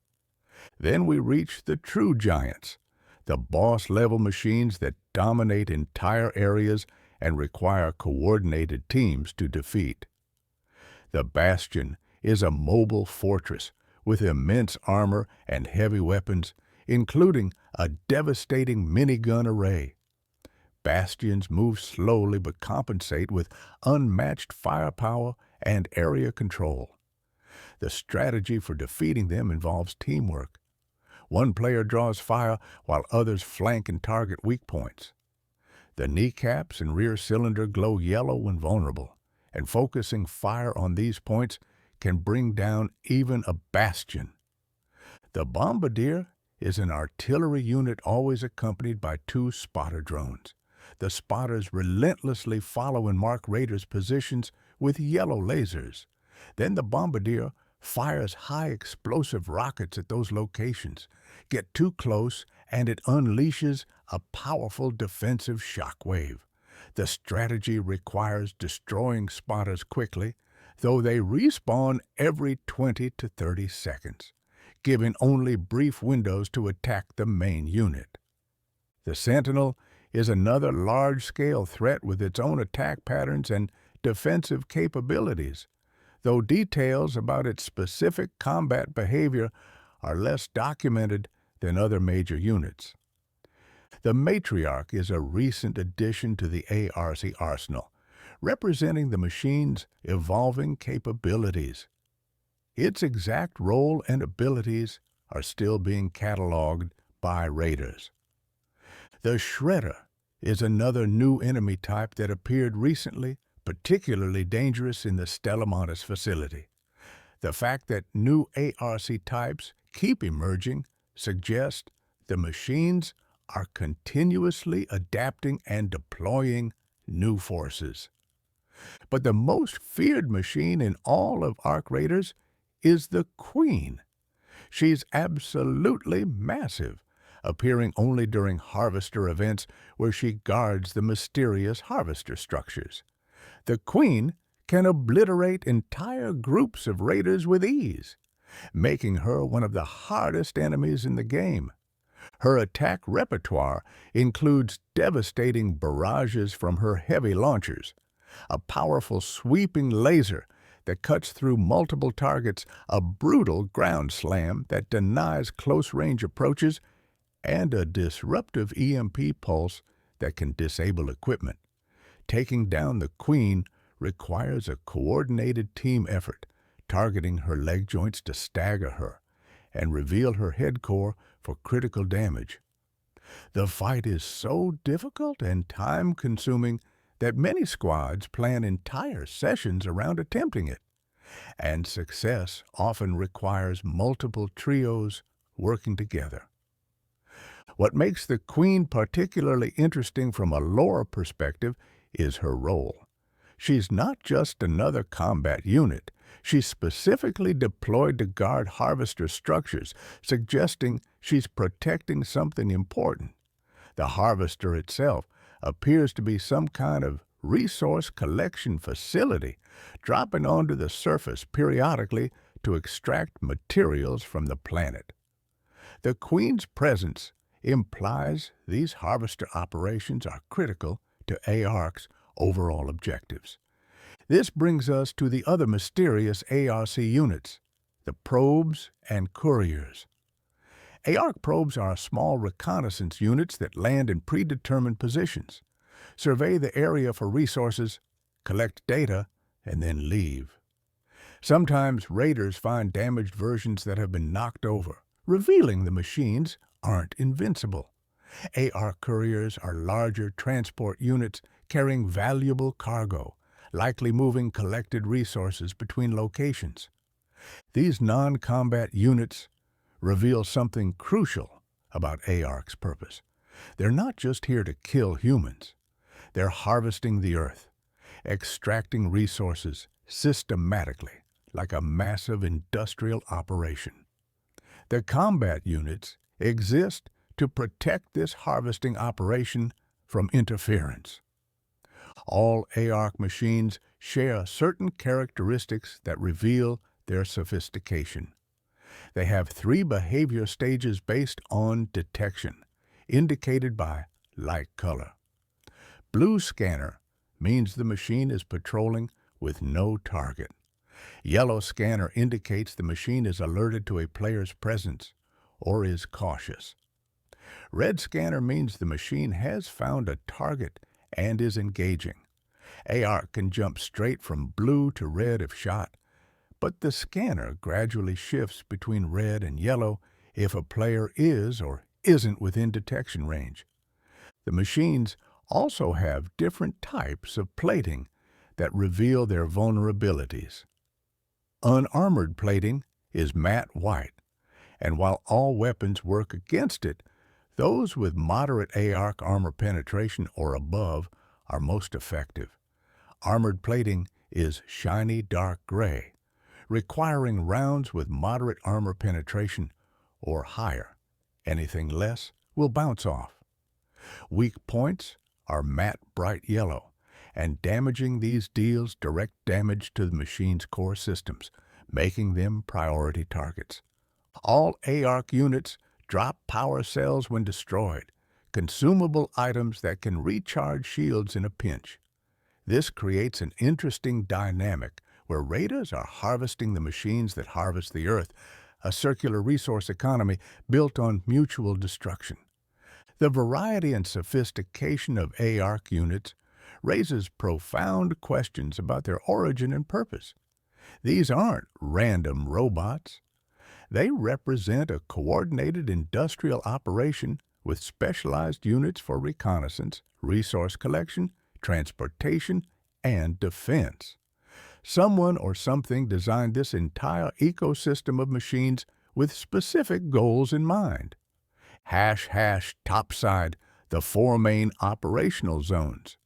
Then we reach the true giants, the boss-level machines that dominate entire areas and require coordinated teams to defeat. The Bastion is a mobile fortress with immense armor and heavy weapons, including a devastating minigun array. Bastions move slowly but compensate with unmatched firepower and area control. The strategy for defeating them involves teamwork. One player draws fire while others flank and target weak points. The kneecaps and rear cylinder glow yellow when vulnerable, and focusing fire on these points can bring down even a bastion. The Bombardier is an artillery unit always accompanied by 2 spotter drones. The spotters relentlessly follow and mark raiders' positions with yellow lasers. Then the Bombardier fires high explosive rockets at those locations. Get too close and it unleashes a powerful defensive shockwave. The strategy requires destroying spotters quickly, though they respawn every 20 to 30 seconds, giving only brief windows to attack the main unit. The Sentinel is another large-scale threat with its own attack patterns and defensive capabilities, though details about its specific combat behavior are less documented than other major units. The Matriarch is a recent addition to the ARC arsenal, representing the machine's evolving capabilities. Its exact role and abilities are still being cataloged by raiders. The Shredder is another new enemy type that appeared recently, particularly dangerous in the Stellamontis facility. The fact that new ARC types keep emerging suggests the machines are continuously adapting and deploying new forces. But the most feared machine in all of Arc Raiders is the Queen. She's absolutely massive, appearing only during Harvester events where she guards the mysterious Harvester structures. The Queen can obliterate entire groups of raiders with ease, making her one of the hardest enemies in the game. Her attack repertoire includes devastating barrages from her heavy launchers, a powerful sweeping laser that cuts through multiple targets, a brutal ground slam that denies close-range approaches, and a disruptive EMP pulse that can disable equipment. Taking down the Queen requires a coordinated team effort, targeting her leg joints to stagger her and reveal her head core for critical damage. The fight is so difficult and time-consuming that many squads plan entire sessions around attempting it, and success often requires multiple trios working together. What makes the Queen particularly interesting from a lore perspective is her role. She's not just another combat unit. She's specifically deployed to guard Harvester structures, suggesting she's protecting something important. The Harvester itself appears to be some kind of resource collection facility, dropping onto the surface periodically to extract materials from the planet. The Queen's presence implies these Harvester operations are critical to ARC's overall objectives. This brings us to the other mysterious ARC units, the Probes and Couriers. ARC probes are small reconnaissance units that land in predetermined positions, survey the area for resources, collect data, and then leave. Sometimes raiders find damaged versions that have been knocked over, revealing the machines aren't invincible. ARC couriers are larger transport units carrying valuable cargo, likely moving collected resources between locations. These non-combat units reveals something crucial about ARC's purpose. They're not just here to kill humans. They're harvesting the earth, extracting resources systematically, like a massive industrial operation. The combat units exist to protect this harvesting operation from interference. All ARC machines share certain characteristics that reveal their sophistication. They have 3 behavior stages based on detection, indicated by light color. Blue scanner means the machine is patrolling with no target. Yellow scanner indicates the machine is alerted to a player's presence or is cautious. Red scanner means the machine has found a target and is engaging. ARC can jump straight from blue to red if shot, but the scanner gradually shifts between red and yellow if a player is or isn't within detection range. The machines also have different types of plating that reveal their vulnerabilities. Unarmored plating is matte white, and while all weapons work against it, those with moderate ARC armor penetration or above are most effective. Armored plating is shiny dark gray, requiring rounds with moderate armor penetration or higher. Anything less will bounce off. Weak points are matte bright yellow, and damaging these deals direct damage to the machine's core systems, making them priority targets. All ARC units drop power cells when destroyed, consumable items that can recharge shields in a pinch. This creates an interesting dynamic where raiders are harvesting the machines that harvest the earth, a circular resource economy built on mutual destruction. The variety and sophistication of ARC units raises profound questions about their origin and purpose. These aren't random robots. They represent a coordinated industrial operation with specialized units for reconnaissance, resource collection, transportation, and defense. Someone or something designed this entire ecosystem of machines with specific goals in mind. Topside, the 4 main operational zones.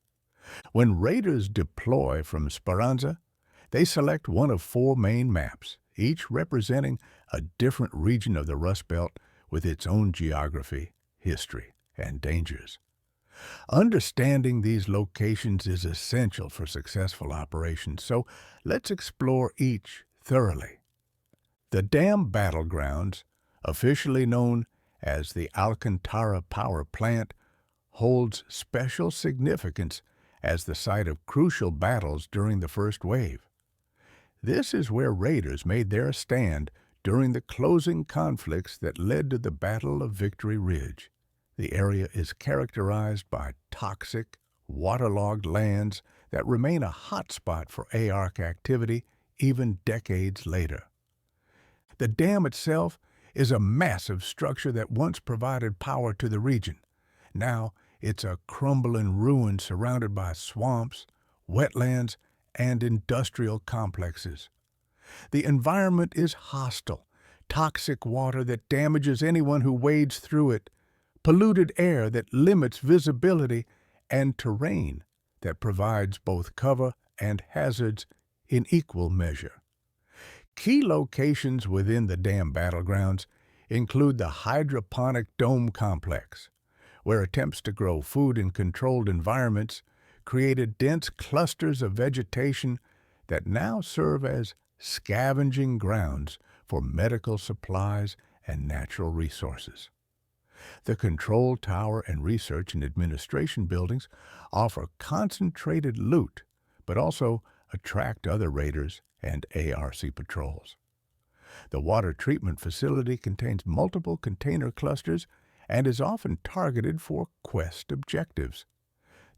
When raiders deploy from Speranza, they select one of 4 main maps, each representing a different region of the Rust Belt with its own geography, history, and dangers. Understanding these locations is essential for successful operations, so let's explore each thoroughly. The Dam Battlegrounds, officially known as the Alcantara Power Plant, holds special significance as the site of crucial battles during the first wave. This is where raiders made their stand during the closing conflicts that led to the Battle of Victory Ridge. The area is characterized by toxic, waterlogged lands that remain a hotspot for ARC activity even decades later. The dam itself is a massive structure that once provided power to the region. Now it's a crumbling ruin surrounded by swamps, wetlands, and industrial complexes. The environment is hostile, toxic water that damages anyone who wades through it, polluted air that limits visibility, and terrain that provides both cover and hazards in equal measure. Key locations within the dam battlegrounds include the hydroponic dome complex, where attempts to grow food in controlled environments created dense clusters of vegetation that now serve as scavenging grounds for medical supplies and natural resources. The control tower and research and administration buildings offer concentrated loot, but also attract other raiders and ARC patrols. The water treatment facility contains multiple container clusters and is often targeted for quest objectives.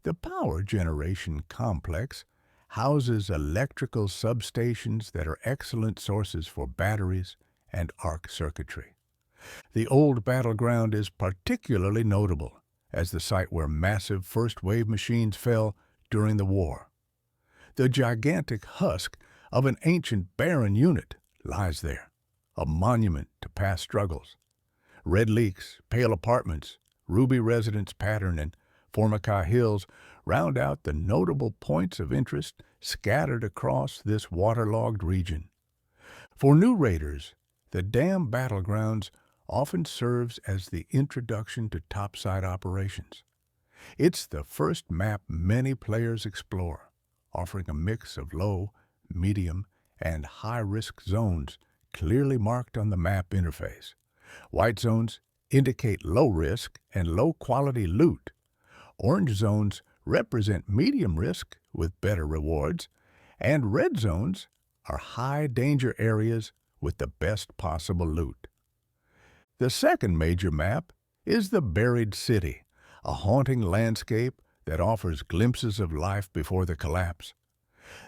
The power generation complex houses electrical substations that are excellent sources for batteries and arc circuitry. The old battleground is particularly notable as the site where massive first-wave machines fell during the war. The gigantic husk of an ancient Baron unit lies there, a monument to past struggles. Red Leaks, Pale Apartments, Ruby Residence Pattern, and Formica Hills round out the notable points of interest scattered across this waterlogged region. For new raiders, the Dam Battlegrounds often serves as the introduction to topside operations. It's the first map many players explore, offering a mix of low, medium, and high-risk zones clearly marked on the map interface. White zones indicate low risk and low-quality loot. Orange zones represent medium risk with better rewards, and red zones are high-danger areas with the best possible loot. The second major map is the Buried City, a haunting landscape that offers glimpses of life before the collapse.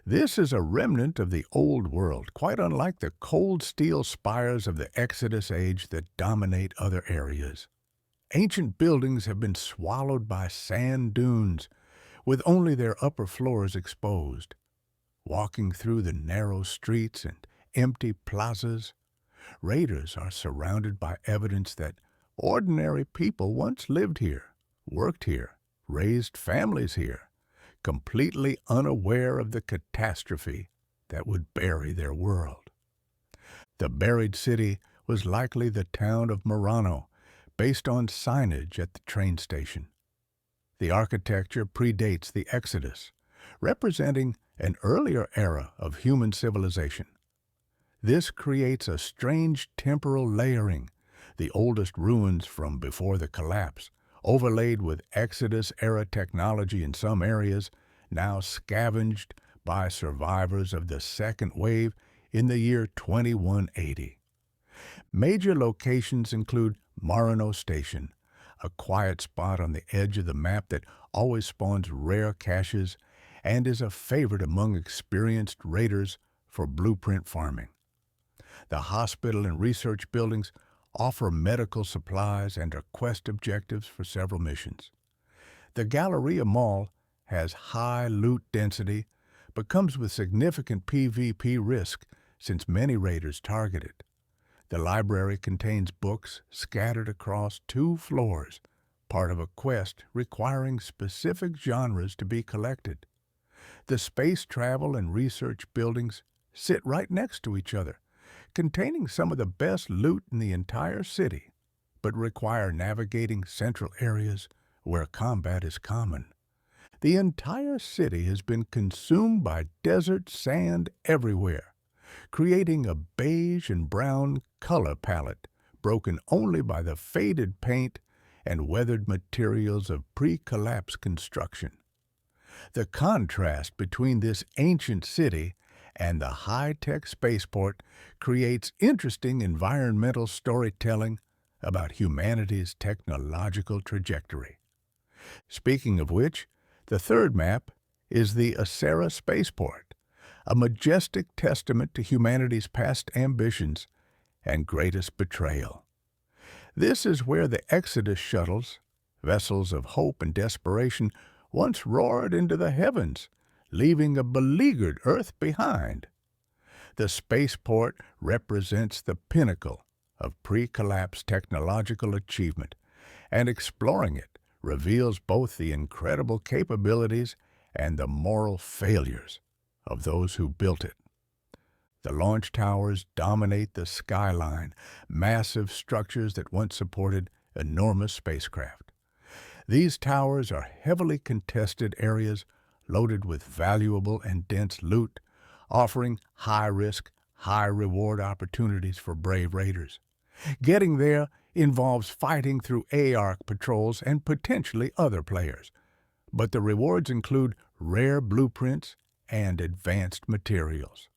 This is a remnant of the old world, quite unlike the cold steel spires of the Exodus age that dominate other areas. Ancient buildings have been swallowed by sand dunes, with only their upper floors exposed. Walking through the narrow streets and empty plazas, raiders are surrounded by evidence that ordinary people once lived here, worked here, raised families here, completely unaware of the catastrophe that would bury their world. The Buried City was likely the town of Murano, based on signage at the train station. The architecture predates the Exodus, representing an earlier era of human civilization. This creates a strange temporal layering, the oldest ruins from before the collapse, overlaid with Exodus-era technology in some areas, now scavenged by survivors of the second wave in the year 2180. Major locations include Marano Station, a quiet spot on the edge of the map that always spawns rare caches and is a favorite among experienced raiders for blueprint farming. The hospital and research buildings offer medical supplies and are quest objectives for several missions. The Galleria Mall has high loot density, but comes with significant PvP risk since many raiders target it. The library contains books scattered across 2 floors, part of a quest requiring specific genres to be collected. The space travel and research buildings sit right next to each other, containing some of the best loot in the entire city, but require navigating central areas where combat is common. The entire city has been consumed by desert sand everywhere, creating a beige and brown color palette broken only by the faded paint and weathered materials of pre-collapse construction. The contrast between this ancient city and the high-tech spaceport creates interesting environmental storytelling about humanity's technological trajectory. Speaking of which, the third map is the Acera Spaceport, a majestic testament to humanity's past ambitions and greatest betrayal. This is where the Exodus shuttles, vessels of hope and desperation, once roared into the heavens, leaving a beleaguered Earth behind. The spaceport represents the pinnacle of pre-collapse technological achievement, and exploring it reveals both the incredible capabilities and the moral failures of those who built it. The launch towers dominate the skyline, massive structures that once supported enormous spacecraft. These towers are heavily contested areas loaded with valuable and dense loot, offering high-risk, high-reward opportunities for brave raiders. Getting there involves fighting through ARC patrols and potentially other players, but the rewards include rare blueprints and advanced materials.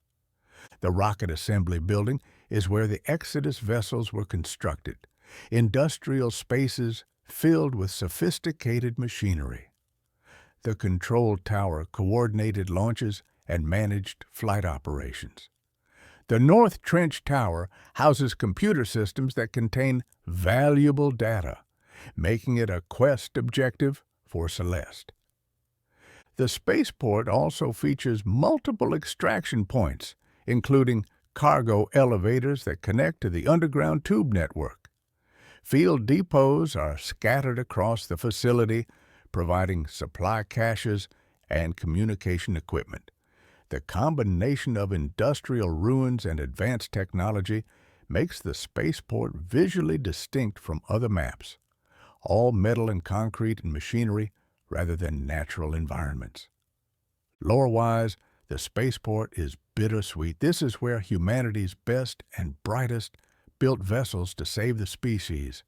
The Rocket Assembly Building is where the Exodus vessels were constructed, industrial spaces filled with sophisticated machinery. The control tower coordinated launches and managed flight operations. The North Trench Tower houses computer systems that contain valuable data, making it a quest objective for Celeste. The spaceport also features multiple extraction points, including cargo elevators that connect to the underground tube network. Field depots are scattered across the facility, providing supply caches and communication equipment. The combination of industrial ruins and advanced technology makes the spaceport visually distinct from other maps, all metal and concrete and machinery rather than natural environments. Lore-wise, the spaceport is bittersweet. This is where humanity's best and brightest built vessels to save the species.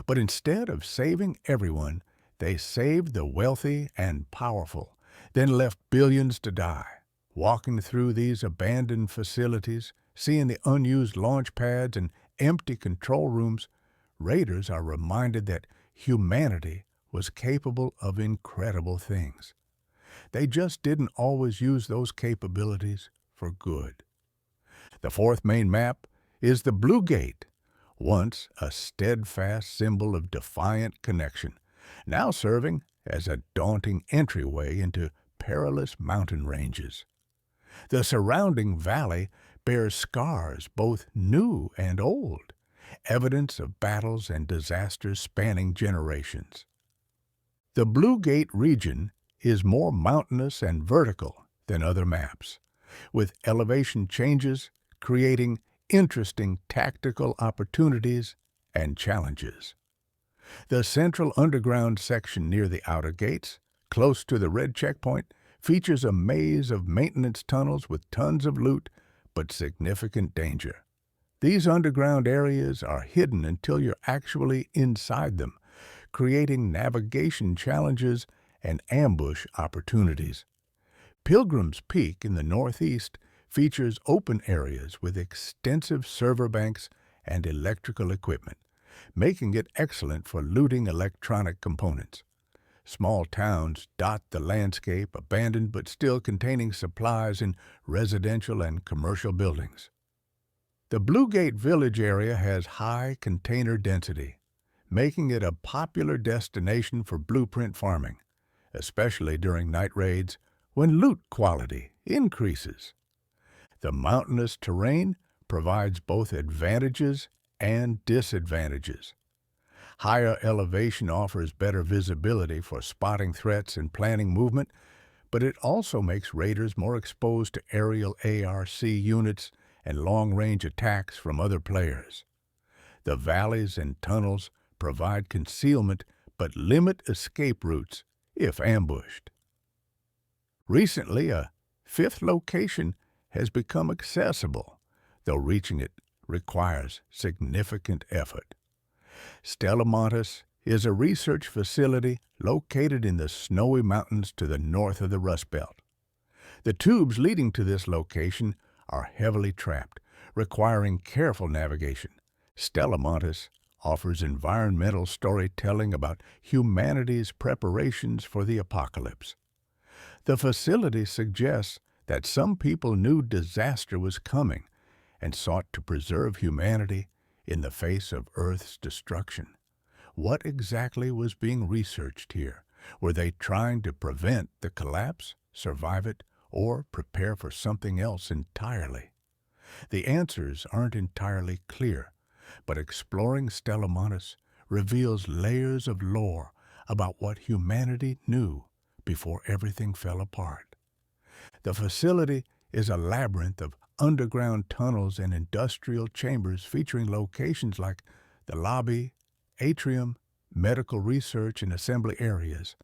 But instead of saving everyone, they saved the wealthy and powerful, then left billions to die. Walking through these abandoned facilities, seeing the unused launch pads and empty control rooms, raiders are reminded that humanity was capable of incredible things. They just didn't always use those capabilities for good. The fourth main map is the Blue Gate, once a steadfast symbol of defiant connection, now serving as a daunting entryway into perilous mountain ranges. The surrounding valley bears scars both new and old, evidence of battles and disasters spanning generations. The Blue Gate region is more mountainous and vertical than other maps, with elevation changes creating interesting tactical opportunities and challenges. The central underground section near the outer gates, close to the red checkpoint, features a maze of maintenance tunnels with tons of loot but significant danger. These underground areas are hidden until you're actually inside them, creating navigation challenges and ambush opportunities. Pilgrim's Peak in the northeast features open areas with extensive server banks and electrical equipment, making it excellent for looting electronic components. Small towns dot the landscape, abandoned but still containing supplies in residential and commercial buildings. The Blue Gate Village area has high container density, making it a popular destination for blueprint farming, especially during night raids when loot quality increases. The mountainous terrain provides both advantages and disadvantages. Higher elevation offers better visibility for spotting threats and planning movement, but it also makes raiders more exposed to aerial ARC units and long-range attacks from other players. The valleys and tunnels provide concealment but limit escape routes if ambushed. Recently, a fifth location has become accessible, though reaching it requires significant effort. Stellamontis is a research facility located in the snowy mountains to the north of the Rust Belt. The tubes leading to this location are heavily trapped, requiring careful navigation. Stellamontis offers environmental storytelling about humanity's preparations for the apocalypse. The facility suggests that some people knew disaster was coming and sought to preserve humanity in the face of Earth's destruction. What exactly was being researched here? Were they trying to prevent the collapse, survive it, or prepare for something else entirely? The answers aren't entirely clear, but exploring Stellamontis reveals layers of lore about what humanity knew before everything fell apart. The facility is a labyrinth of underground tunnels and industrial chambers featuring locations like the lobby, atrium, medical research, and assembly areas.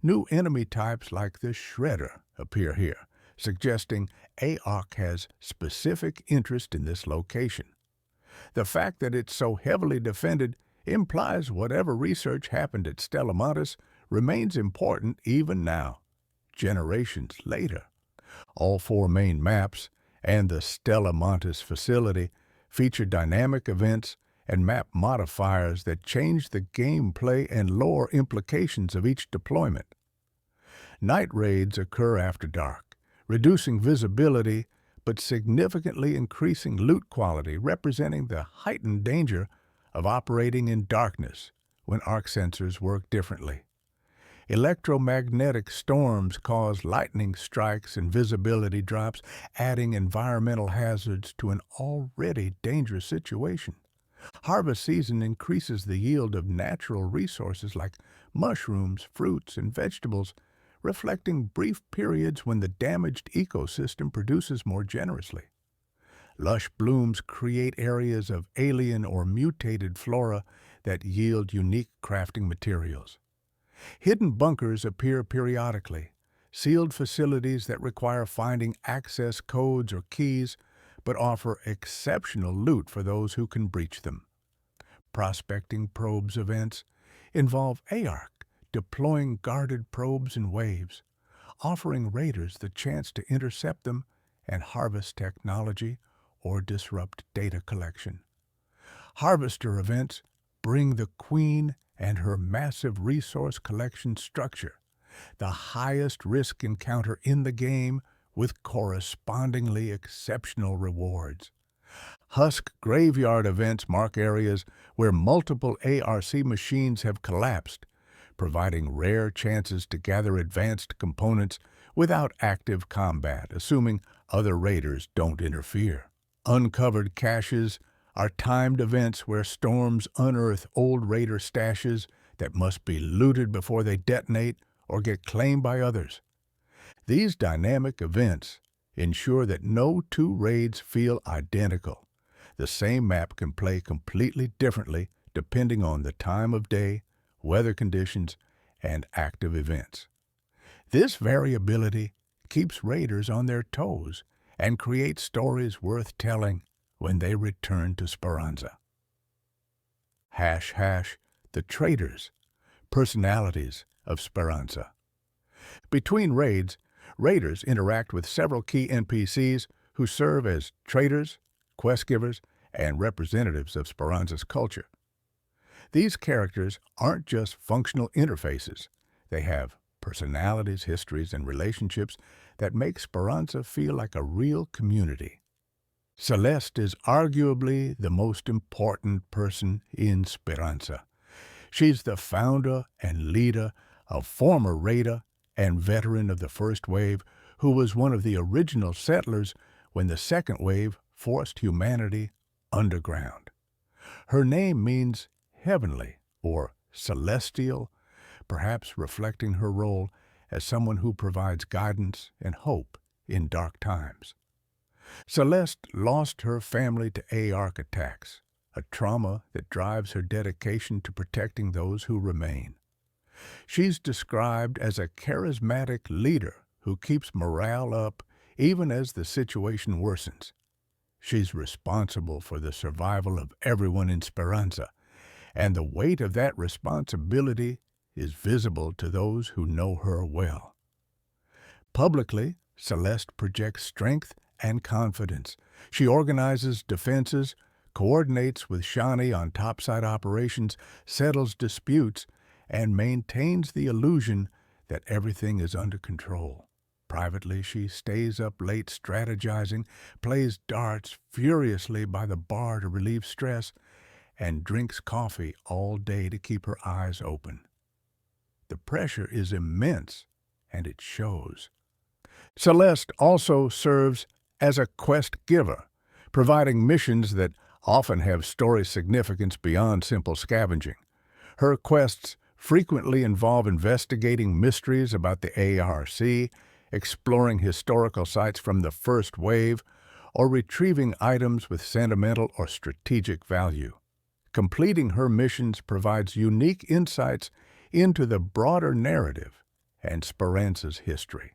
New enemy types like the Shredder appear here, suggesting ARC has specific interest in this location. The fact that it's so heavily defended implies whatever research happened at Stellamontis remains important even now, generations later. All four main maps and the Stellamontis facility feature dynamic events and map modifiers that change the gameplay and lore implications of each deployment. Night raids occur after dark, reducing visibility but significantly increasing loot quality, representing the heightened danger of operating in darkness when ARC sensors work differently. Electromagnetic storms cause lightning strikes and visibility drops, adding environmental hazards to an already dangerous situation. Harvest season increases the yield of natural resources like mushrooms, fruits, and vegetables, reflecting brief periods when the damaged ecosystem produces more generously. Lush blooms create areas of alien or mutated flora that yield unique crafting materials. Hidden bunkers appear periodically, sealed facilities that require finding access codes or keys, but offer exceptional loot for those who can breach them. Prospecting probes events involve ARC deploying guarded probes in waves, offering raiders the chance to intercept them and harvest technology or disrupt data collection. Harvester events bring the Queen and her massive resource collection structure, the highest risk encounter in the game with correspondingly exceptional rewards. Husk Graveyard events mark areas where multiple ARC machines have collapsed, providing rare chances to gather advanced components without active combat, assuming other raiders don't interfere. Uncovered caches are timed events where storms unearth old raider stashes that must be looted before they detonate or get claimed by others. These dynamic events ensure that no two raids feel identical. The same map can play completely differently depending on the time of day, weather conditions, and active events. This variability keeps raiders on their toes and creates stories worth telling when they return to Speranza. The Traders, Personalities of Speranza. Between raids, raiders interact with several key NPCs who serve as traders, quest givers, and representatives of Speranza's culture. These characters aren't just functional interfaces. They have personalities, histories, and relationships that make Speranza feel like a real community. Celeste is arguably the most important person in Speranza. She's the founder and leader, a former raider and veteran of the first wave, who was one of the original settlers when the second wave forced humanity underground. Her name means heavenly or celestial, perhaps reflecting her role as someone who provides guidance and hope in dark times. Celeste lost her family to ARC attacks, a trauma that drives her dedication to protecting those who remain. She's described as a charismatic leader who keeps morale up even as the situation worsens. She's responsible for the survival of everyone in Speranza, and the weight of that responsibility is visible to those who know her well. Publicly, Celeste projects strength and confidence. She organizes defenses, coordinates with Shani on topside operations, settles disputes, and maintains the illusion that everything is under control. Privately, she stays up late strategizing, plays darts furiously by the bar to relieve stress, and drinks coffee all day to keep her eyes open. The pressure is immense, and it shows. Celeste also serves as a quest giver, providing missions that often have story significance beyond simple scavenging. Her quests frequently involve investigating mysteries about the ARC, exploring historical sites from the first wave, or retrieving items with sentimental or strategic value. Completing her missions provides unique insights into the broader narrative and Speranza's history.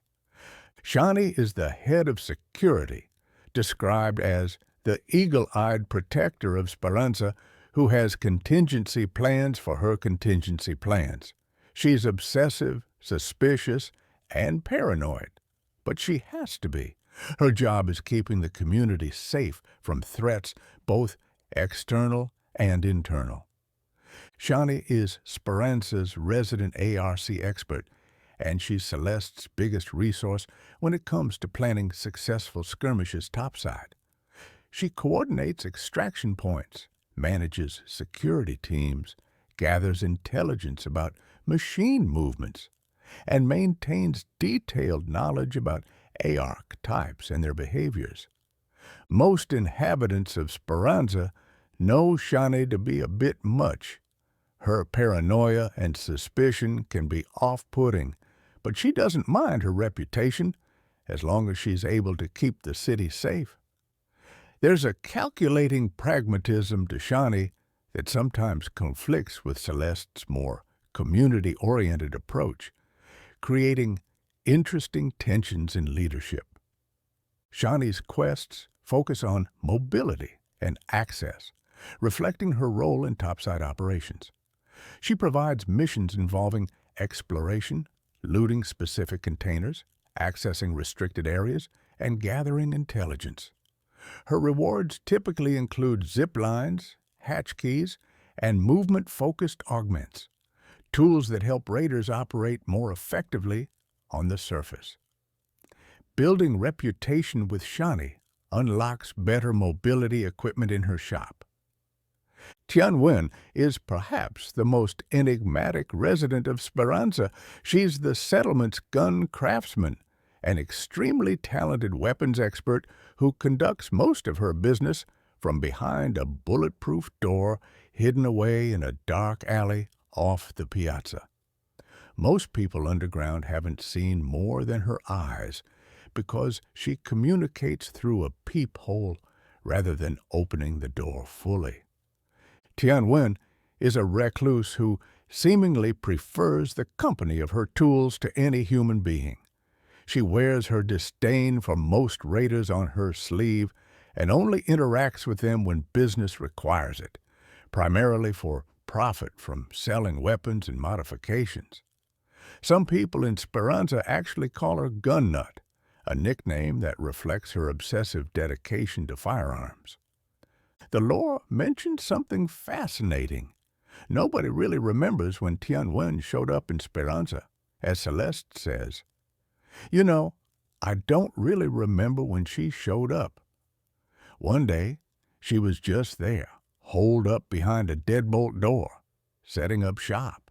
Shani is the head of security, described as the eagle-eyed protector of Speranza who has contingency plans for her contingency plans. She's obsessive, suspicious, and paranoid, but she has to be. Her job is keeping the community safe from threats, both external and internal. Shani is Speranza's resident ARC expert, and she's Celeste's biggest resource when it comes to planning successful skirmishes topside. She coordinates extraction points, manages security teams, gathers intelligence about machine movements, and maintains detailed knowledge about ARC types and their behaviors. Most inhabitants of Speranza know Shani to be a bit much. Her paranoia and suspicion can be off-putting, but she doesn't mind her reputation as long as she's able to keep the city safe. There's a calculating pragmatism to Shani that sometimes conflicts with Celeste's more community-oriented approach, creating interesting tensions in leadership. Shani's quests focus on mobility and access, reflecting her role in topside operations. She provides missions involving exploration, looting specific containers, accessing restricted areas, and gathering intelligence. Her rewards typically include zip lines, hatch keys, and movement-focused augments, tools that help raiders operate more effectively on the surface. Building reputation with Shani unlocks better mobility equipment in her shop. Tianwen is perhaps the most enigmatic resident of Speranza. She's the settlement's gun craftsman, an extremely talented weapons expert who conducts most of her business from behind a bulletproof door hidden away in a dark alley off the piazza. Most people underground haven't seen more than her eyes because she communicates through a peephole rather than opening the door fully. Tianwen is a recluse who seemingly prefers the company of her tools to any human being. She wears her disdain for most raiders on her sleeve and only interacts with them when business requires it, primarily for profit from selling weapons and modifications. Some people in Speranza actually call her Gun Nut, a nickname that reflects her obsessive dedication to firearms. The lore mentions something fascinating. Nobody really remembers when Tianwen showed up in Speranza, as Celeste says. You know, I don't really remember when she showed up. One day, she was just there, holed up behind a deadbolt door, setting up shop.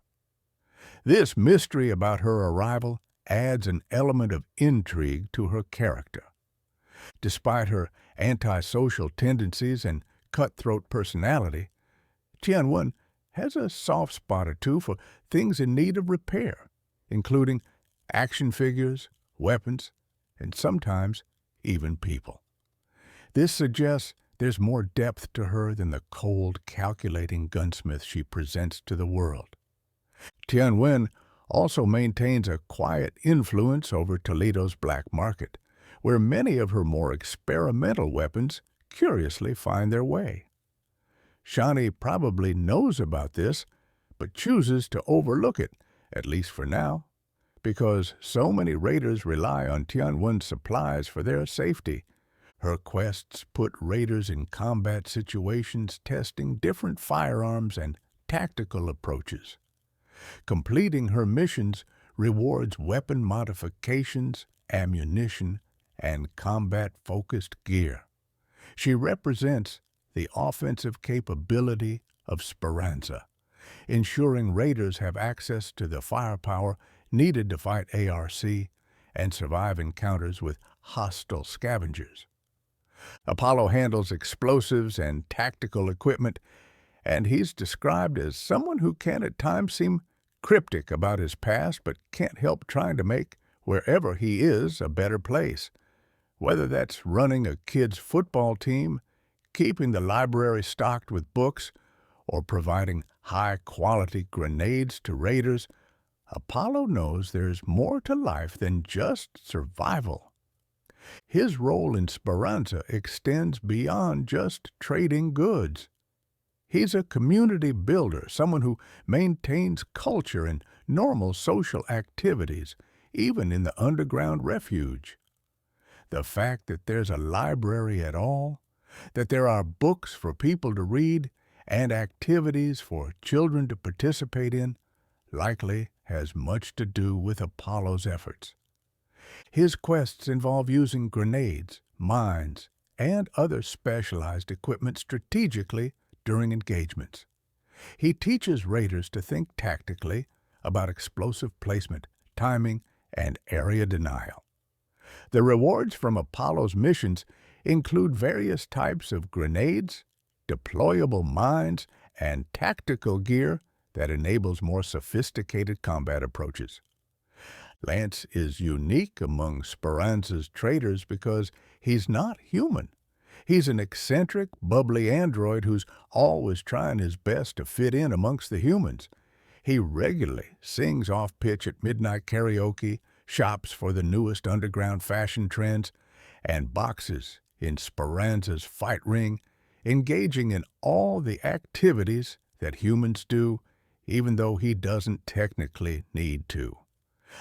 This mystery about her arrival adds an element of intrigue to her character. Despite her antisocial tendencies and cutthroat personality, Tianwen has a soft spot or two for things in need of repair, including action figures, weapons, and sometimes even people. This suggests there's more depth to her than the cold, calculating gunsmith she presents to the world. Tianwen also maintains a quiet influence over Toledo's black market, where many of her more experimental weapons curiously find their way. Shani probably knows about this, but chooses to overlook it, at least for now, because so many raiders rely on Tianwen's supplies for their safety. Her quests put raiders in combat situations testing different firearms and tactical approaches. Completing her missions rewards weapon modifications, ammunition, and combat-focused gear. She represents the offensive capability of Speranza, ensuring raiders have access to the firepower needed to fight ARC and survive encounters with hostile scavengers. Apollo handles explosives and tactical equipment, and he's described as someone who can at times seem cryptic about his past but can't help trying to make wherever he is a better place. Whether that's running a kids' football team, keeping the library stocked with books, or providing high-quality grenades to raiders, Apollo knows there's more to life than just survival. His role in Speranza extends beyond just trading goods. He's a community builder, someone who maintains culture and normal social activities, even in the underground refuge. The fact that there's a library at all, that there are books for people to read, and activities for children to participate in, likely has much to do with Apollo's efforts. His quests involve using grenades, mines, and other specialized equipment strategically during engagements. He teaches raiders to think tactically about explosive placement, timing and area denial. The rewards from Apollo's missions include various types of grenades, deployable mines, and tactical gear that enables more sophisticated combat approaches. Lance is unique among Speranza's traders because he's not human. He's an eccentric, bubbly android who's always trying his best to fit in amongst the humans. He regularly sings off-pitch at midnight karaoke, shops for the newest underground fashion trends, and boxes in Speranza's fight ring, engaging in all the activities that humans do, even though he doesn't technically need to.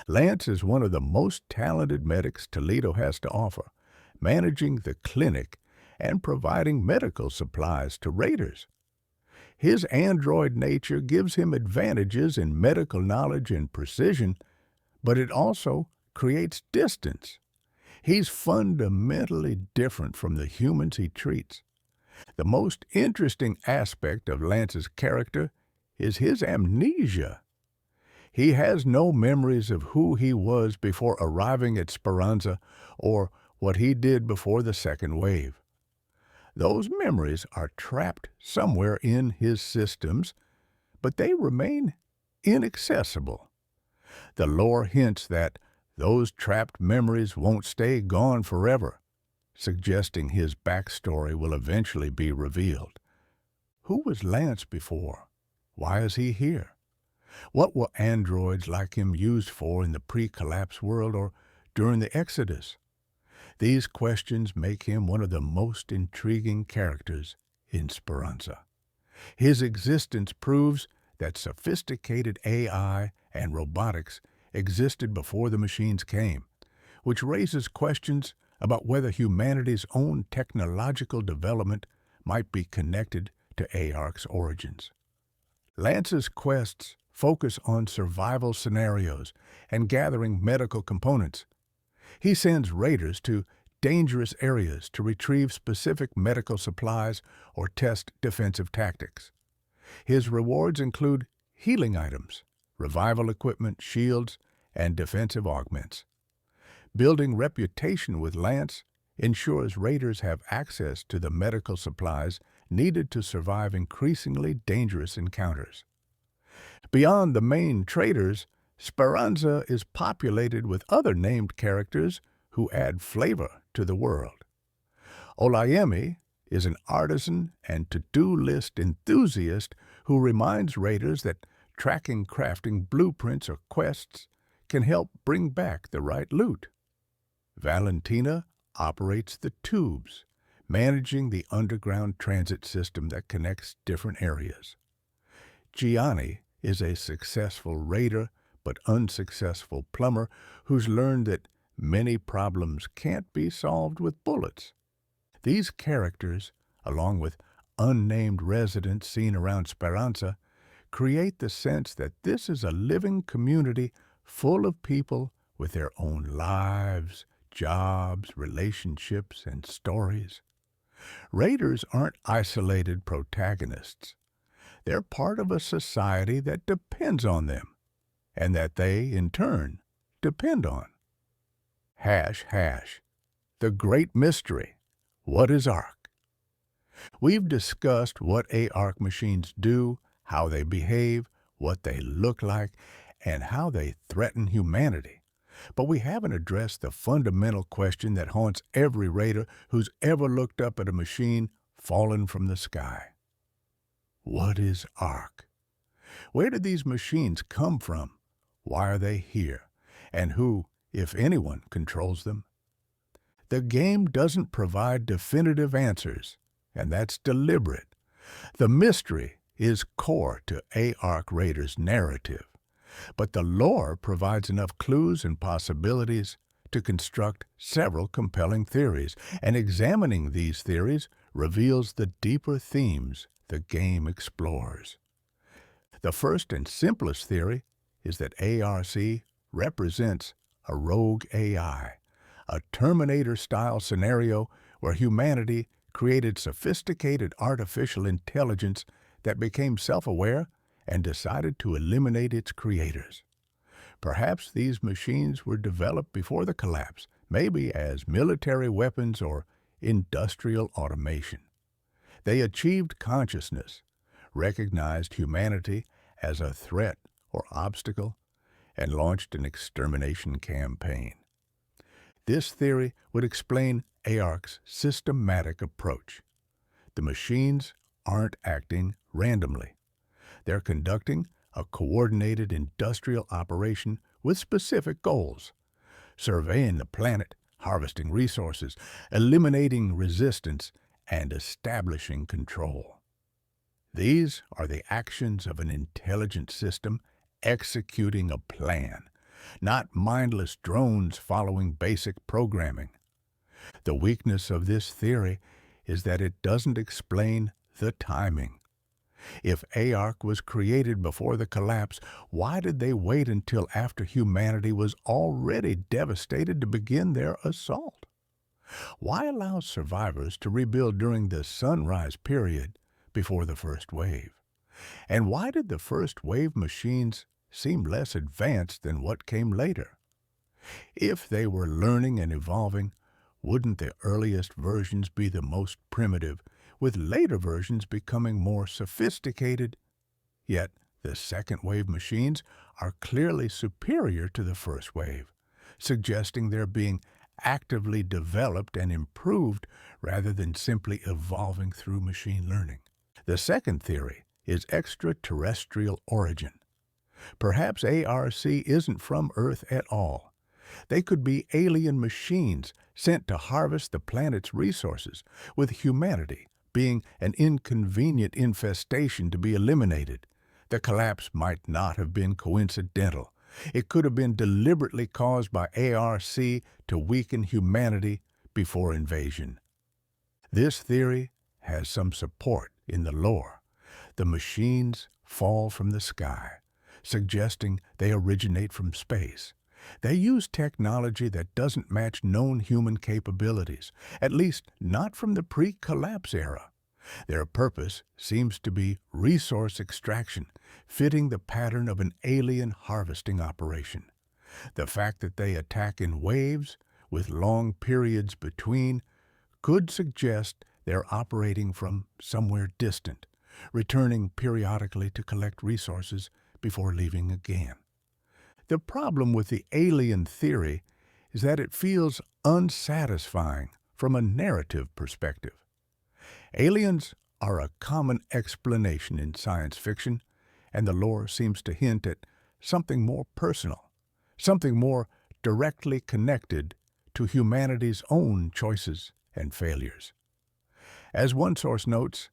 Lance is one of the most talented medics Toledo has to offer, managing the clinic and providing medical supplies to raiders. His android nature gives him advantages in medical knowledge and precision, but it also creates distance. He's fundamentally different from the humans he treats. The most interesting aspect of Lance's character is his amnesia. He has no memories of who he was before arriving at Speranza or what he did before the second wave. Those memories are trapped somewhere in his systems, but they remain inaccessible. The lore hints that those trapped memories won't stay gone forever, suggesting his backstory will eventually be revealed. Who was Lance before? Why is he here? What were androids like him used for in the pre-collapse world or during the Exodus? These questions make him one of the most intriguing characters in Speranza. His existence proves that sophisticated AI and robotics existed before the machines came, which raises questions about whether humanity's own technological development might be connected to AARC's origins. Lance's quests focus on survival scenarios and gathering medical components. He sends raiders to dangerous areas to retrieve specific medical supplies or test defensive tactics. His rewards include healing items, revival equipment, shields, and defensive augments. Building reputation with Lance ensures raiders have access to the medical supplies needed to survive increasingly dangerous encounters. Beyond the main traders, Speranza is populated with other named characters who add flavor to the world. Olayemi is an artisan and to-do list enthusiast who reminds raiders that tracking crafting blueprints or quests can help bring back the right loot. Valentina operates the tubes, managing the underground transit system that connects different areas. Gianni is a successful raider but unsuccessful plumber who's learned that many problems can't be solved with bullets. These characters, along with unnamed residents seen around Speranza, create the sense that this is a living community full of people with their own lives, jobs, relationships, and stories. Raiders aren't isolated protagonists. They're part of a society that depends on them, and that they, in turn, depend on. The great mystery. What is ARC? We've discussed what ARC machines do, how they behave, what they look like, and how they threaten humanity. But we haven't addressed the fundamental question that haunts every raider who's ever looked up at a machine fallen from the sky. What is ARC? Where did these machines come from? Why are they here? And who, if anyone, controls them? The game doesn't provide definitive answers, and that's deliberate. The mystery is core to ARC Raiders' narrative, but the lore provides enough clues and possibilities to construct several compelling theories, and examining these theories reveals the deeper themes the game explores. The first and simplest theory is that ARC represents a rogue AI, a Terminator-style scenario where humanity created sophisticated artificial intelligence that became self-aware and decided to eliminate its creators. Perhaps these machines were developed before the collapse, maybe as military weapons or industrial automation. They achieved consciousness, recognized humanity as a threat or obstacle, and launched an extermination campaign. This theory would explain ARC's systematic approach. The machines aren't acting randomly. They're conducting a coordinated industrial operation with specific goals, surveying the planet, harvesting resources, eliminating resistance, and establishing control. These are the actions of an intelligent system executing a plan, not mindless drones following basic programming. The weakness of this theory is that it doesn't explain the timing. If ARC was created before the collapse, why did they wait until after humanity was already devastated to begin their assault? Why allow survivors to rebuild during the sunrise period before the first wave? And why did the first wave machines seem less advanced than what came later? If they were learning and evolving, wouldn't the earliest versions be the most primitive, with later versions becoming more sophisticated? Yet the second wave machines are clearly superior to the first wave, suggesting they're being actively developed and improved rather than simply evolving through machine learning. The second theory is extraterrestrial origin. Perhaps ARC isn't from Earth at all. They could be alien machines sent to harvest the planet's resources, with humanity being an inconvenient infestation to be eliminated. The collapse might not have been coincidental. It could have been deliberately caused by ARC to weaken humanity before invasion. This theory has some support in the lore. The machines fall from the sky, suggesting they originate from space. They use technology that doesn't match known human capabilities, at least not from the pre-collapse era. Their purpose seems to be resource extraction, fitting the pattern of an alien harvesting operation. The fact that they attack in waves, with long periods between, could suggest they're operating from somewhere distant, returning periodically to collect resources before leaving again. The problem with the alien theory is that it feels unsatisfying from a narrative perspective. Aliens are a common explanation in science fiction, and the lore seems to hint at something more personal, something more directly connected to humanity's own choices and failures. As one source notes,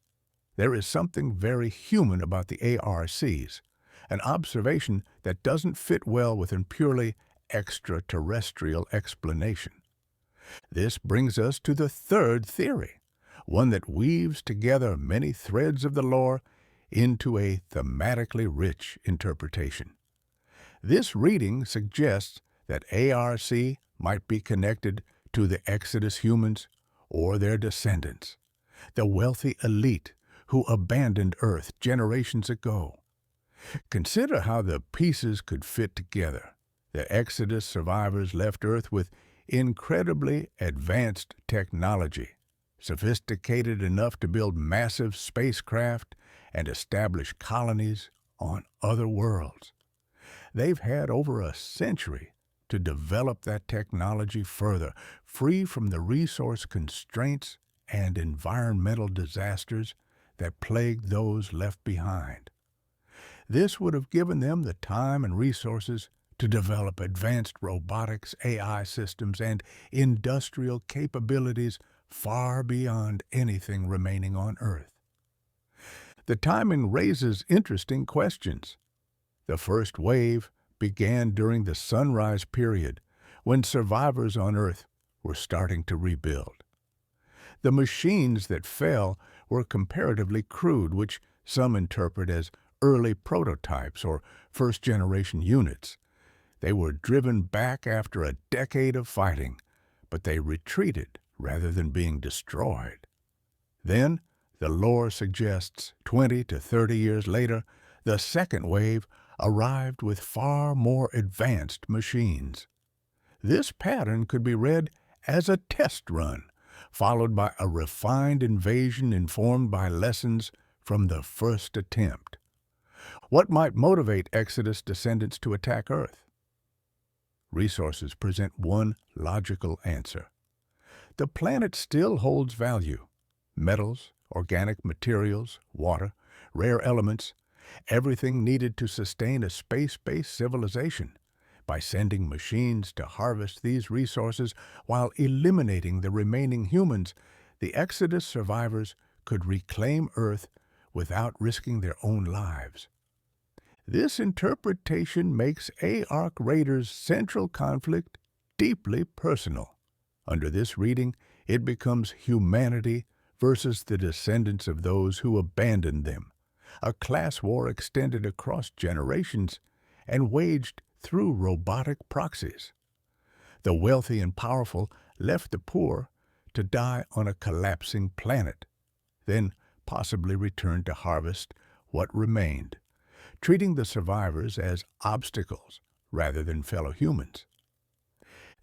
there is something very human about the ARCs, an observation that doesn't fit well with a purely extraterrestrial explanation. This brings us to the third theory, one that weaves together many threads of the lore into a thematically rich interpretation. This reading suggests that ARC might be connected to the Exodus humans or their descendants, the wealthy elite who abandoned Earth generations ago. Consider how the pieces could fit together. The Exodus survivors left Earth with incredibly advanced technology, sophisticated enough to build massive spacecraft and establish colonies on other worlds. They've had over a century to develop that technology further, free from the resource constraints and environmental disasters that plagued those left behind. This would have given them the time and resources to develop advanced robotics, AI systems, and industrial capabilities far beyond anything remaining on Earth. The timing raises interesting questions. The first wave began during the sunrise period, when survivors on Earth were starting to rebuild. The machines that fell were comparatively crude, which some interpret as early prototypes or first-generation units. They were driven back after a decade of fighting, but they retreated rather than being destroyed. Then, the lore suggests 20 to 30 years later, the second wave, arrived with far more advanced machines. This pattern could be read as a test run, followed by a refined invasion informed by lessons from the first attempt. What might motivate Exodus descendants to attack Earth? Resources present one logical answer. The planet still holds value. Metals, organic materials, water, rare elements, everything needed to sustain a space-based civilization. By sending machines to harvest these resources while eliminating the remaining humans, the Exodus survivors could reclaim Earth without risking their own lives. This interpretation makes Ark Raiders' central conflict deeply personal. Under this reading, it becomes humanity versus the descendants of those who abandoned them, a class war extended across generations and waged through robotic proxies. The wealthy and powerful left the poor to die on a collapsing planet, then possibly returned to harvest what remained, treating the survivors as obstacles rather than fellow humans.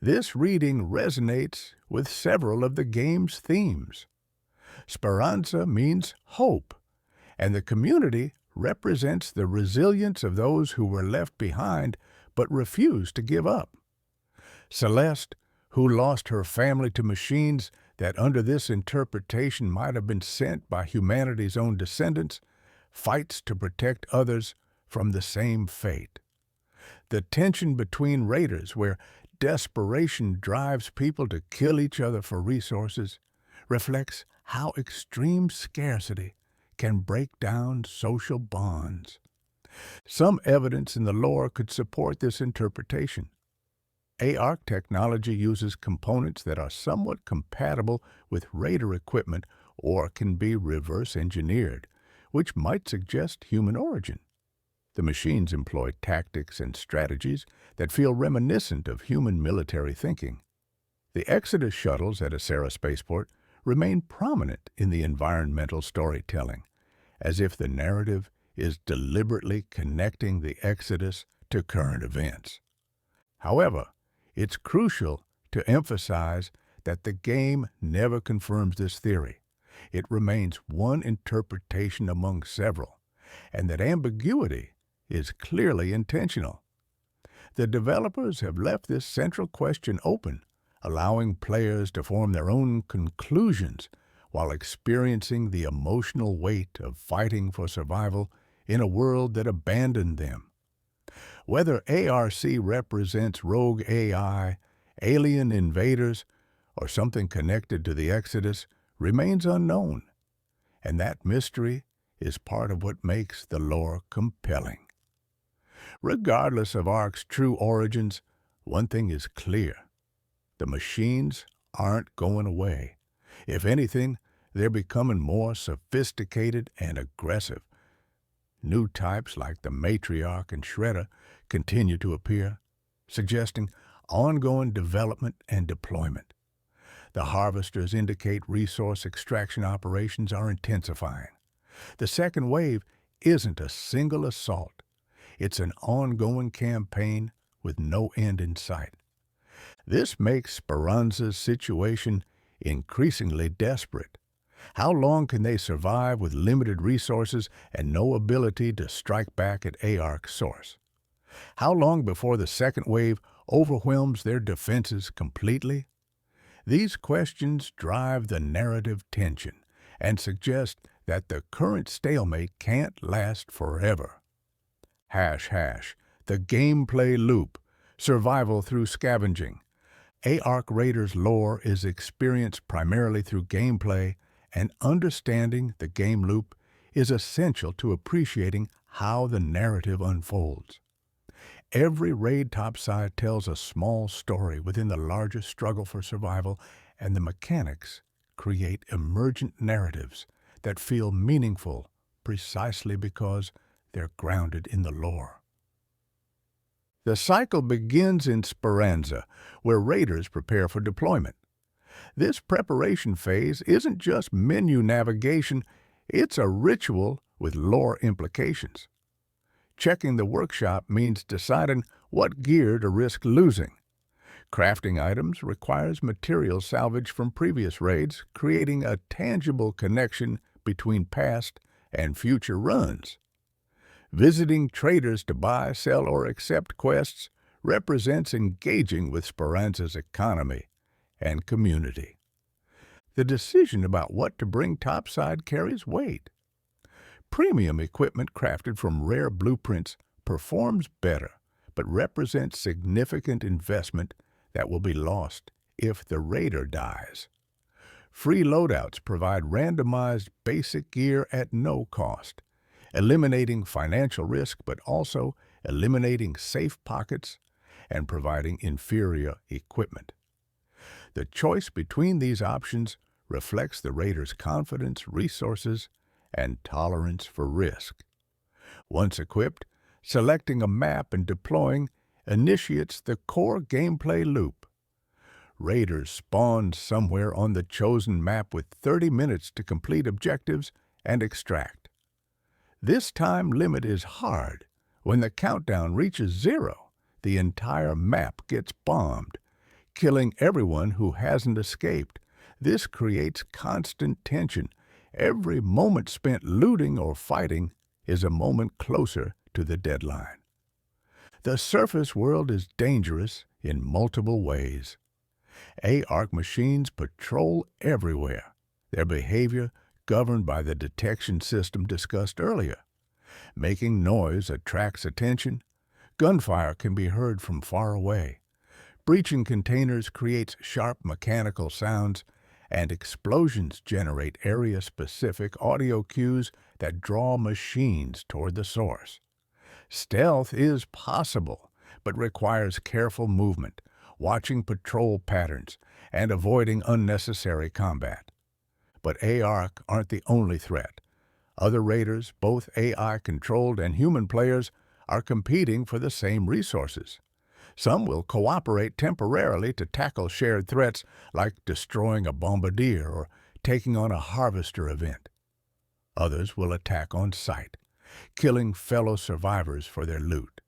This reading resonates with several of the game's themes. Speranza means hope, and the community represents the resilience of those who were left behind but refused to give up. Celeste, who lost her family to machines that under this interpretation might have been sent by humanity's own descendants, fights to protect others from the same fate. The tension between raiders, where desperation drives people to kill each other for resources, reflects how extreme scarcity can break down social bonds. Some evidence in the lore could support this interpretation. Ark technology uses components that are somewhat compatible with Raider equipment or can be reverse engineered, which might suggest human origin. The machines employ tactics and strategies that feel reminiscent of human military thinking. The Exodus shuttles at Asera Spaceport remain prominent in the environmental storytelling, as if the narrative is deliberately connecting the Exodus to current events. However, it's crucial to emphasize that the game never confirms this theory. It remains one interpretation among several, and that ambiguity is clearly intentional. The developers have left this central question open, allowing players to form their own conclusions while experiencing the emotional weight of fighting for survival in a world that abandoned them. Whether ARC represents rogue AI, alien invaders, or something connected to the Exodus remains unknown, and that mystery is part of what makes the lore compelling. Regardless of Ark's true origins, one thing is clear. The machines aren't going away. If anything, they're becoming more sophisticated and aggressive. New types like the Matriarch and Shredder continue to appear, suggesting ongoing development and deployment. The harvesters indicate resource extraction operations are intensifying. The second wave isn't a single assault. It's an ongoing campaign with no end in sight. This makes Speranza's situation increasingly desperate. How long can they survive with limited resources and no ability to strike back at Ark's source? How long before the second wave overwhelms their defenses completely? These questions drive the narrative tension and suggest that the current stalemate can't last forever. ## The gameplay loop, survival through scavenging. Ark Raiders lore is experienced primarily through gameplay, and understanding the game loop is essential to appreciating how the narrative unfolds. Every raid topside tells a small story within the larger struggle for survival, and the mechanics create emergent narratives that feel meaningful precisely because they're grounded in the lore. The cycle begins in Speranza, where raiders prepare for deployment. This preparation phase isn't just menu navigation, it's a ritual with lore implications. Checking the workshop means deciding what gear to risk losing. Crafting items requires material salvage from previous raids, creating a tangible connection between past and future runs. Visiting traders to buy, sell, or accept quests represents engaging with Speranza's economy and community. The decision about what to bring topside carries weight. Premium equipment crafted from rare blueprints performs better, but represents significant investment that will be lost if the raider dies. Free loadouts provide randomized basic gear at no cost, eliminating financial risk but also eliminating safe pockets and providing inferior equipment. The choice between these options reflects the raider's confidence, resources, and tolerance for risk. Once equipped, selecting a map and deploying initiates the core gameplay loop. Raiders spawn somewhere on the chosen map with 30 minutes to complete objectives and extract. This time limit is hard. When the countdown reaches 0, the entire map gets bombed, killing everyone who hasn't escaped. This creates constant tension. Every moment spent looting or fighting is a moment closer to the deadline. The surface world is dangerous in multiple ways. ARC machines patrol everywhere, their behavior governed by the detection system discussed earlier. Making noise attracts attention. Gunfire can be heard from far away. Breaching containers creates sharp mechanical sounds, and explosions generate area-specific audio cues that draw machines toward the source. Stealth is possible, but requires careful movement, watching patrol patterns, and avoiding unnecessary combat. But ARC aren't the only threat. Other raiders, both AI-controlled and human players, are competing for the same resources. Some will cooperate temporarily to tackle shared threats like destroying a bombardier or taking on a harvester event. Others will attack on sight, killing fellow survivors for their loot.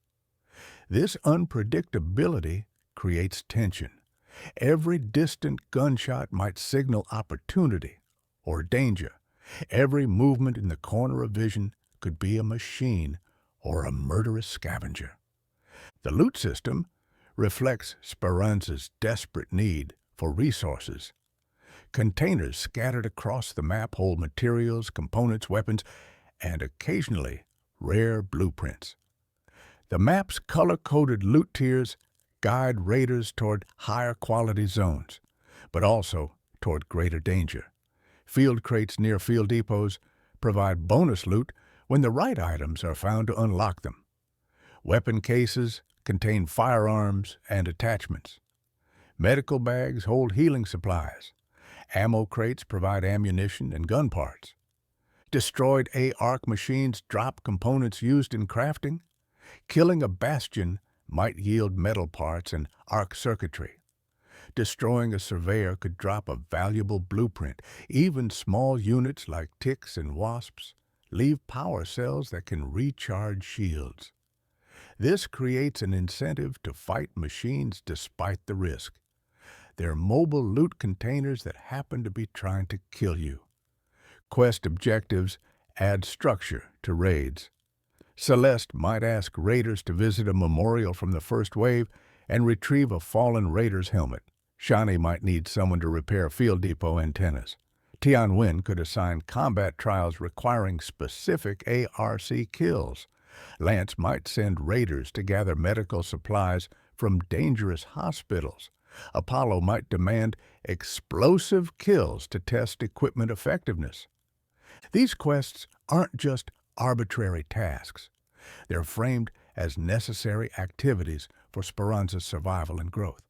This unpredictability creates tension. Every distant gunshot might signal opportunity or danger. Every movement in the corner of vision could be a machine or a murderous scavenger. The loot system reflects Speranza's desperate need for resources. Containers scattered across the map hold materials, components, weapons, and occasionally rare blueprints. The map's color-coded loot tiers guide raiders toward higher quality zones, but also toward greater danger. Field crates near field depots provide bonus loot when the right items are found to unlock them. Weapon cases contain firearms and attachments. Medical bags hold healing supplies. Ammo crates provide ammunition and gun parts. Destroyed ARC machines drop components used in crafting. Killing a bastion might yield metal parts and arc circuitry. Destroying a surveyor could drop a valuable blueprint. Even small units like ticks and wasps leave power cells that can recharge shields. This creates an incentive to fight machines despite the risk. They're mobile loot containers that happen to be trying to kill you. Quest objectives add structure to raids. Celeste might ask raiders to visit a memorial from the first wave and retrieve a fallen raider's helmet. Shani might need someone to repair field depot antennas. Tianwen could assign combat trials requiring specific ARC kills. Lance might send raiders to gather medical supplies from dangerous hospitals. Apollo might demand explosive kills to test equipment effectiveness. These quests aren't just arbitrary tasks. They're framed as necessary activities for Speranza's survival and growth.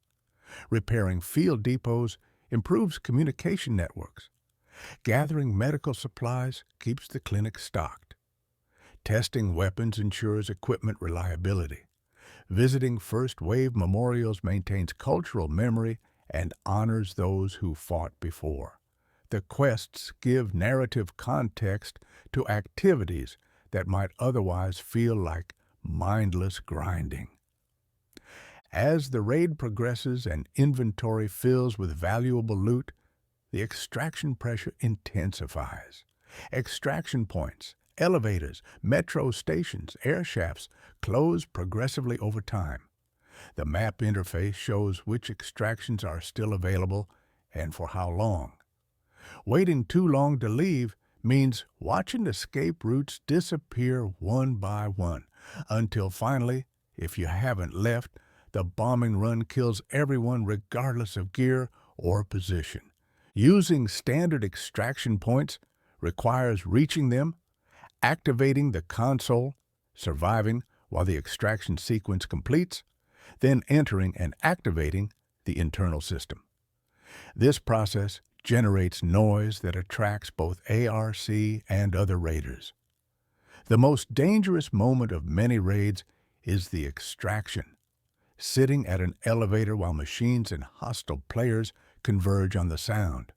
Repairing field depots improves communication networks. Gathering medical supplies keeps the clinic stocked. Testing weapons ensures equipment reliability. Visiting first-wave memorials maintains cultural memory and honors those who fought before. The quests give narrative context to activities that might otherwise feel like mindless grinding. As the raid progresses and inventory fills with valuable loot, the extraction pressure intensifies. Extraction points, elevators, metro stations, air shafts close progressively over time. The map interface shows which extractions are still available and for how long. Waiting too long to leave means watching escape routes disappear one by one, until finally, if you haven't left, the bombing run kills everyone regardless of gear or position. Using standard extraction points requires reaching them, activating the console, surviving while the extraction sequence completes, then entering and activating the internal system. This process generates noise that attracts both ARC and other raiders. The most dangerous moment of many raids is the extraction. Sitting at an elevator while machines and hostile players converge on the sound.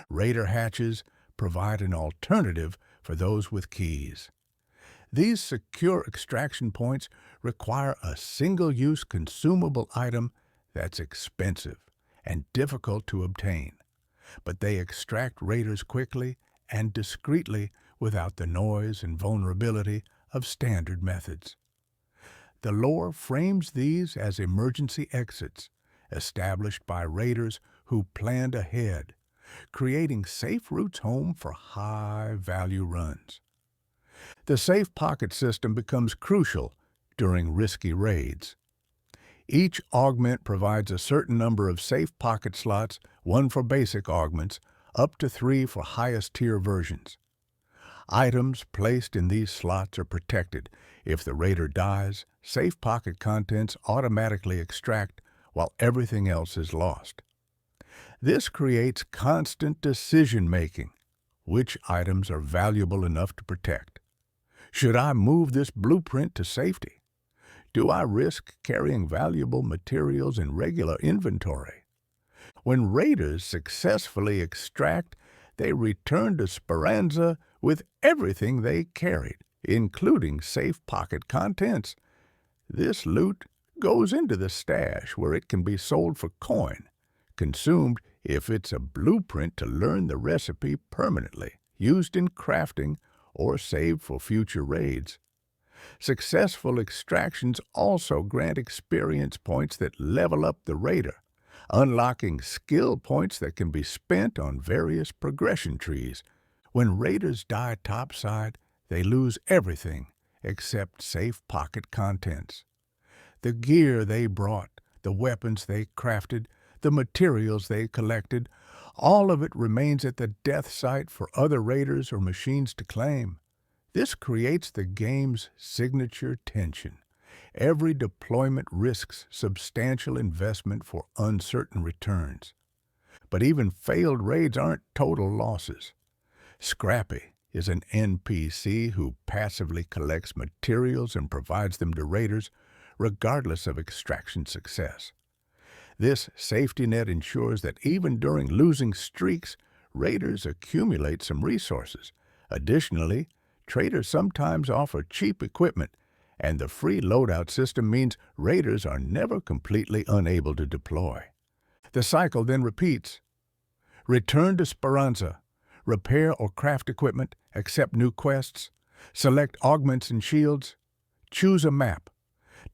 Raider hatches provide an alternative for those with keys. These secure extraction points require a single-use consumable item that's expensive and difficult to obtain, but they extract raiders quickly and discreetly without the noise and vulnerability of standard methods. The lore frames these as emergency exits, established by raiders who planned ahead, creating safe routes home for high-value runs. The safe pocket system becomes crucial during risky raids. Each augment provides a certain number of safe pocket slots, one for basic augments, up to 3 for highest tier versions. Items placed in these slots are protected. If the raider dies, safe pocket contents automatically extract while everything else is lost. This creates constant decision-making. Which items are valuable enough to protect? Should I move this blueprint to safety? Do I risk carrying valuable materials in regular inventory? When raiders successfully extract, they return to Speranza with everything they carried, including safe pocket contents. This loot goes into the stash where it can be sold for coin, consumed if it's a blueprint to learn the recipe permanently, used in crafting, or saved for future raids. Successful extractions also grant experience points that level up the raider, unlocking skill points that can be spent on various progression trees. When raiders die topside, they lose everything except safe pocket contents. The gear they brought, the weapons they crafted, the materials they collected, all of it remains at the death site for other raiders or machines to claim. This creates the game's signature tension. Every deployment risks substantial investment for uncertain returns. But even failed raids aren't total losses. Scrappy is an NPC who passively collects materials and provides them to raiders, regardless of extraction success. This safety net ensures that even during losing streaks, raiders accumulate some resources. Additionally, traders sometimes offer cheap equipment, and the free loadout system means raiders are never completely unable to deploy. The cycle then repeats. Return to Speranza. Repair or craft equipment, accept new quests, select augments and shields, choose a map,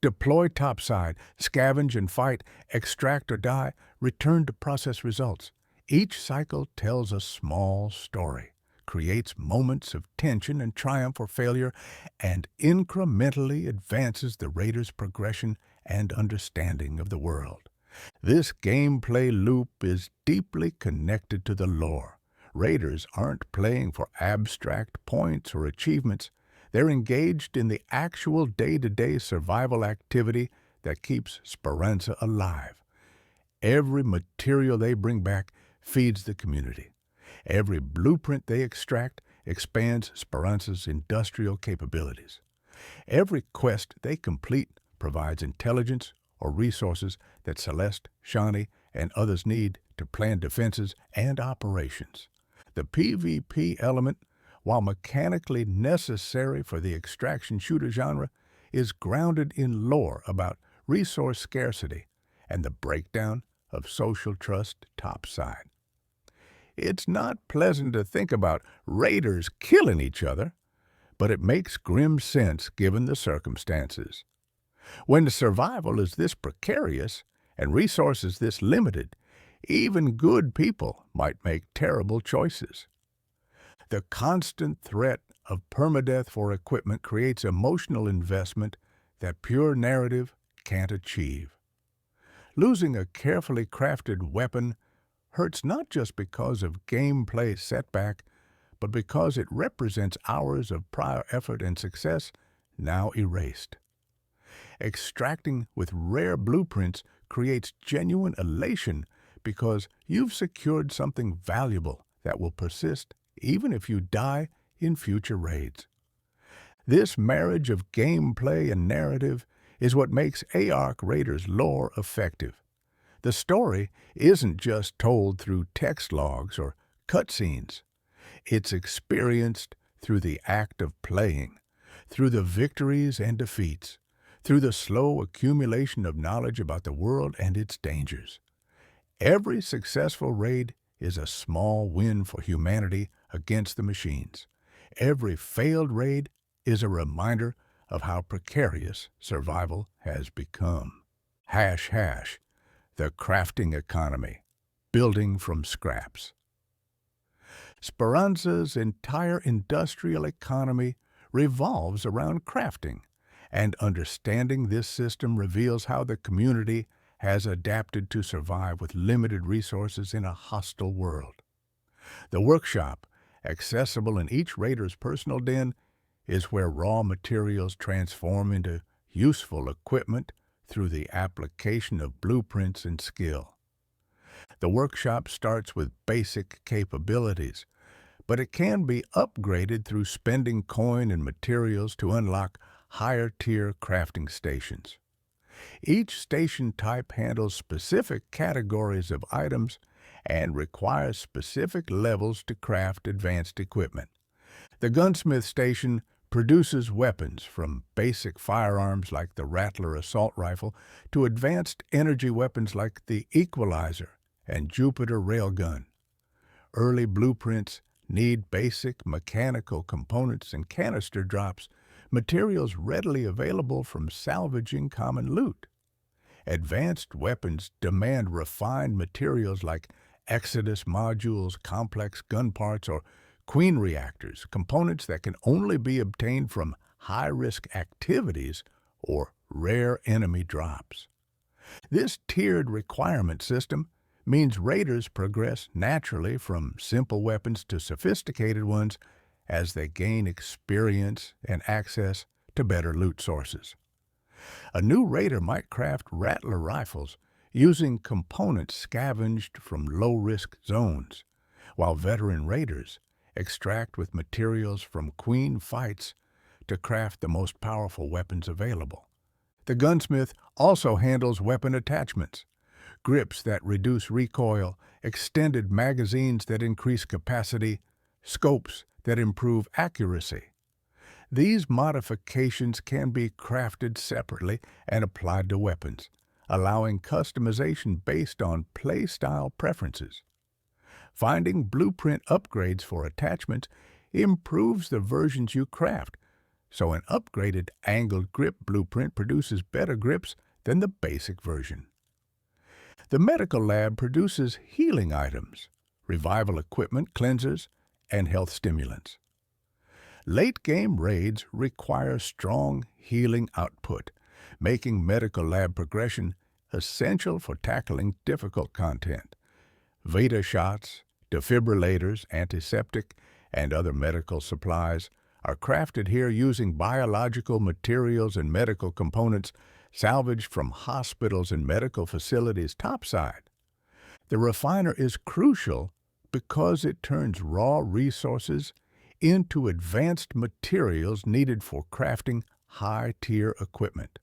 deploy topside, scavenge and fight, extract or die, return to process results. Each cycle tells a small story, creates moments of tension and triumph or failure, and incrementally advances the raider's progression and understanding of the world. This gameplay loop is deeply connected to the lore. Raiders aren't playing for abstract points or achievements. They're engaged in the actual day-to-day survival activity that keeps Speranza alive. Every material they bring back feeds the community. Every blueprint they extract expands Speranza's industrial capabilities. Every quest they complete provides intelligence or resources that Celeste, Shani, and others need to plan defenses and operations. The PvP element, while mechanically necessary for the extraction shooter genre, is grounded in lore about resource scarcity and the breakdown of social trust topside. It's not pleasant to think about raiders killing each other, but it makes grim sense given the circumstances. When the survival is this precarious and resources this limited, even good people might make terrible choices. The constant threat of permadeath for equipment creates emotional investment that pure narrative can't achieve. Losing a carefully crafted weapon hurts not just because of gameplay setback, but because it represents hours of prior effort and success now erased. Extracting with rare blueprints creates genuine elation because you've secured something valuable that will persist even if you die in future raids. This marriage of gameplay and narrative is what makes ARC Raiders lore effective. The story isn't just told through text logs or cutscenes. It's experienced through the act of playing, through the victories and defeats, through the slow accumulation of knowledge about the world and its dangers. Every successful raid is a small win for humanity against the machines. Every failed raid is a reminder of how precarious survival has become. Hash hash, the crafting economy, building from scraps. Speranza's entire industrial economy revolves around crafting, and understanding this system reveals how the community has adapted to survive with limited resources in a hostile world. The workshop, accessible in each raider's personal den, is where raw materials transform into useful equipment through the application of blueprints and skill. The workshop starts with basic capabilities, but it can be upgraded through spending coin and materials to unlock higher-tier crafting stations. Each station type handles specific categories of items and requires specific levels to craft advanced equipment. The gunsmith station produces weapons from basic firearms like the Rattler assault rifle to advanced energy weapons like the Equalizer and Jupiter railgun. Early blueprints need basic mechanical components and canister drops, materials readily available from salvaging common loot. Advanced weapons demand refined materials like Exodus modules, complex gun parts, or Queen reactors, components that can only be obtained from high-risk activities or rare enemy drops. This tiered requirement system means raiders progress naturally from simple weapons to sophisticated ones as they gain experience and access to better loot sources. A new raider might craft Rattler rifles using components scavenged from low-risk zones, while veteran raiders extract with materials from Queen fights to craft the most powerful weapons available. The gunsmith also handles weapon attachments, grips that reduce recoil, extended magazines that increase capacity, scopes that improve accuracy. These modifications can be crafted separately and applied to weapons, allowing customization based on playstyle preferences. Finding blueprint upgrades for attachments improves the versions you craft, so an upgraded angled grip blueprint produces better grips than the basic version. The medical lab produces healing items, revival equipment, cleansers, and health stimulants. Late-game raids require strong healing output, making medical lab progression essential for tackling difficult content. Vita shots, defibrillators, antiseptic, and other medical supplies are crafted here using biological materials and medical components salvaged from hospitals and medical facilities topside. The refiner is crucial because it turns raw resources into advanced materials needed for crafting high-tier equipment.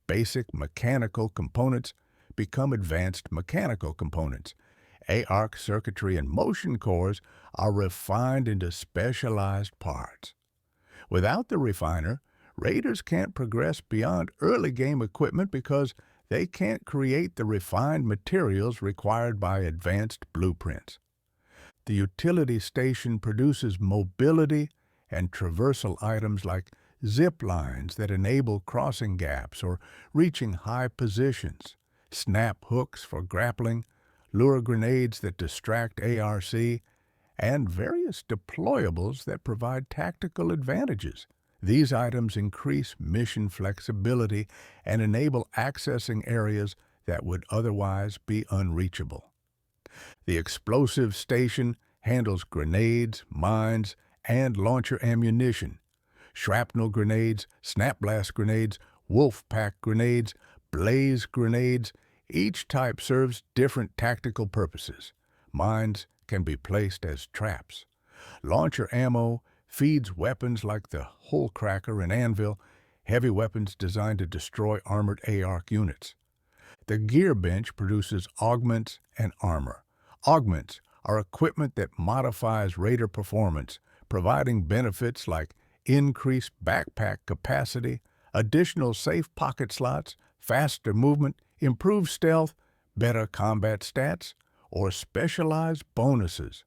Basic mechanical components become advanced mechanical components. ARC circuitry and motion cores are refined into specialized parts. Without the refiner, Raiders can't progress beyond early game equipment because they can't create the refined materials required by advanced blueprints. The utility station produces mobility and traversal items like zip lines that enable crossing gaps or reaching high positions, snap hooks for grappling, lure grenades that distract ARC, and various deployables that provide tactical advantages. These items increase mission flexibility and enable accessing areas that would otherwise be unreachable. The explosive station handles grenades, mines, and launcher ammunition, shrapnel grenades, snap blast grenades, wolf pack grenades, blaze grenades. Each type serves different tactical purposes. Mines can be placed as traps. Launcher ammo feeds weapons like the Hole Cracker and Anvil, heavy weapons designed to destroy armored ARC units. The gear bench produces augments and armor. Augments are equipment that modifies Raider performance, providing benefits like increased backpack capacity, additional safe pocket slots, faster movement, improved stealth, better combat stats, or specialized bonuses.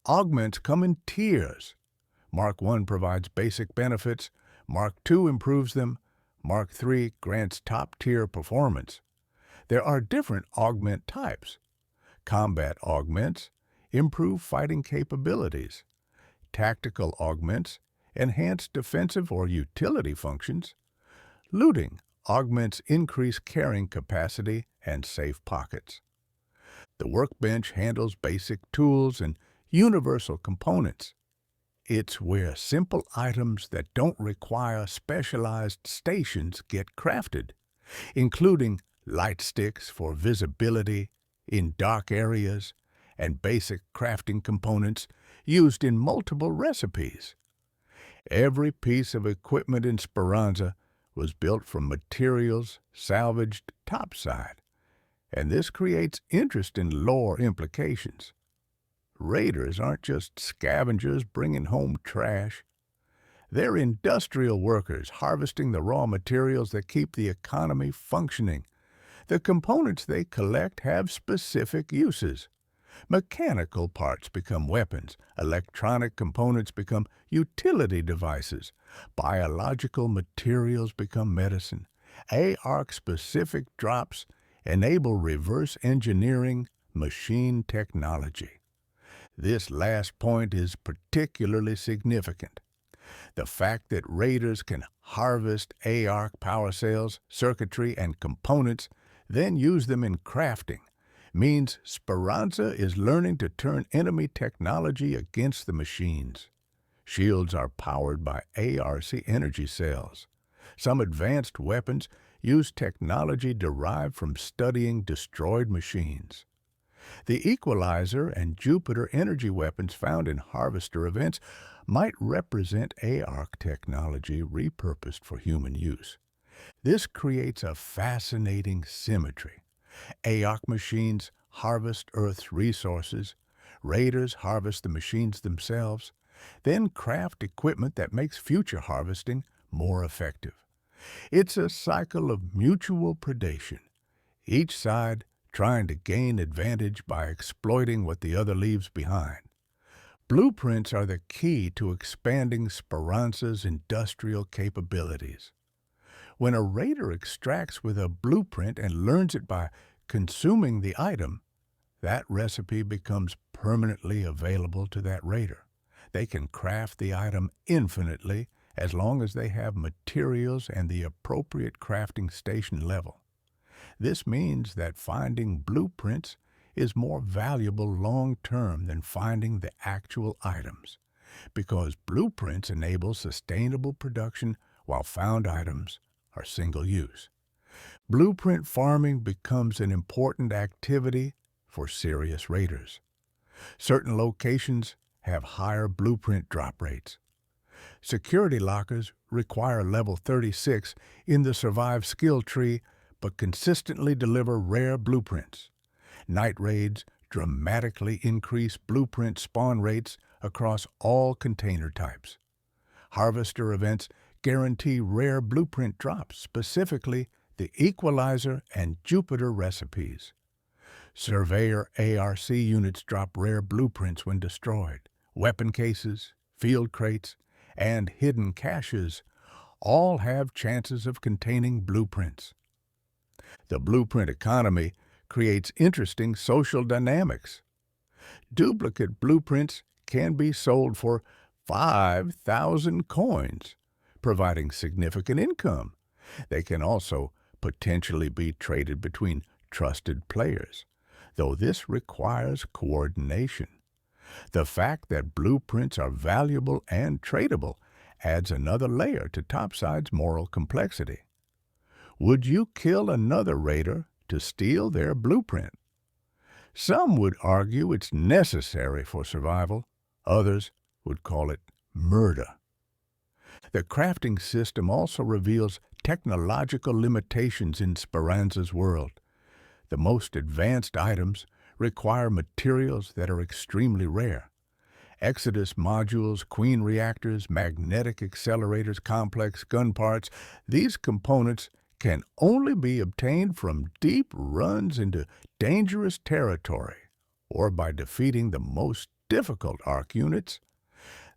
Augments come in tiers. Mark I provides basic benefits, Mark II improves them, Mark III grants top-tier performance. There are different augment types. Combat augments improve fighting capabilities. Tactical augments enhance defensive or utility functions. Looting augments increase carrying capacity and safe pockets. The workbench handles basic tools and universal components. It's where simple items that don't require specialized stations get crafted, including light sticks for visibility in dark areas and basic crafting components used in multiple recipes. Every piece of equipment in Speranza was built from materials salvaged topside, and this creates interesting lore implications. Raiders aren't just scavengers bringing home trash. They're industrial workers harvesting the raw materials that keep the economy functioning. The components they collect have specific uses. Mechanical parts become weapons, electronic components become utility devices, biological materials become medicine. ARC-specific drops enable reverse engineering machine technology. This last point is particularly significant. The fact that Raiders can harvest ARC power cells, circuitry, and components, then use them in crafting, means Speranza is learning to turn enemy technology against the machines. Shields are powered by ARC energy cells. Some advanced weapons use technology derived from studying destroyed machines. The Equalizer and Jupiter energy weapons found in Harvester events might represent ARC technology repurposed for human use. This creates a fascinating symmetry. ARC machines harvest Earth's resources, Raiders harvest the machines themselves, then craft equipment that makes future harvesting more effective. It's a cycle of mutual predation, each side trying to gain advantage by exploiting what the other leaves behind. Blueprints are the key to expanding Speranza's industrial capabilities. When a Raider extracts with a blueprint and learns it by consuming the item, that recipe becomes permanently available to that Raider. They can craft the item infinitely as long as they have materials and the appropriate crafting station level. This means that finding blueprints is more valuable long-term than finding the actual items, because blueprints enable sustainable production while found items are single-use. Blueprint farming becomes an important activity for serious Raiders. Certain locations have higher blueprint drop rates. Security lockers require level 36 in the Survive skill tree but consistently deliver rare blueprints. Night raids dramatically increase blueprint spawn rates across all container types. Harvester events guarantee rare blueprint drops, specifically the Equalizer and Jupiter recipes. Surveyor ARC units drop rare blueprints when destroyed. Weapon cases, field crates, and hidden caches all have chances of containing blueprints. The blueprint economy creates interesting social dynamics. Duplicate blueprints can be sold for 5,000 coins, providing significant income. They can also potentially be traded between trusted players, though this requires coordination. The fact that blueprints are valuable and tradable adds another layer to Topside's moral complexity. Would you kill another raider to steal their blueprint? Some would argue it's necessary for survival. Others would call it murder. The crafting system also reveals technological limitations in Speranza's world. The most advanced items require materials that are extremely rare. Exodus modules, Queen reactors, magnetic accelerators, complex gun parts, these components can only be obtained from deep runs into dangerous territory or by defeating the most difficult ARC units.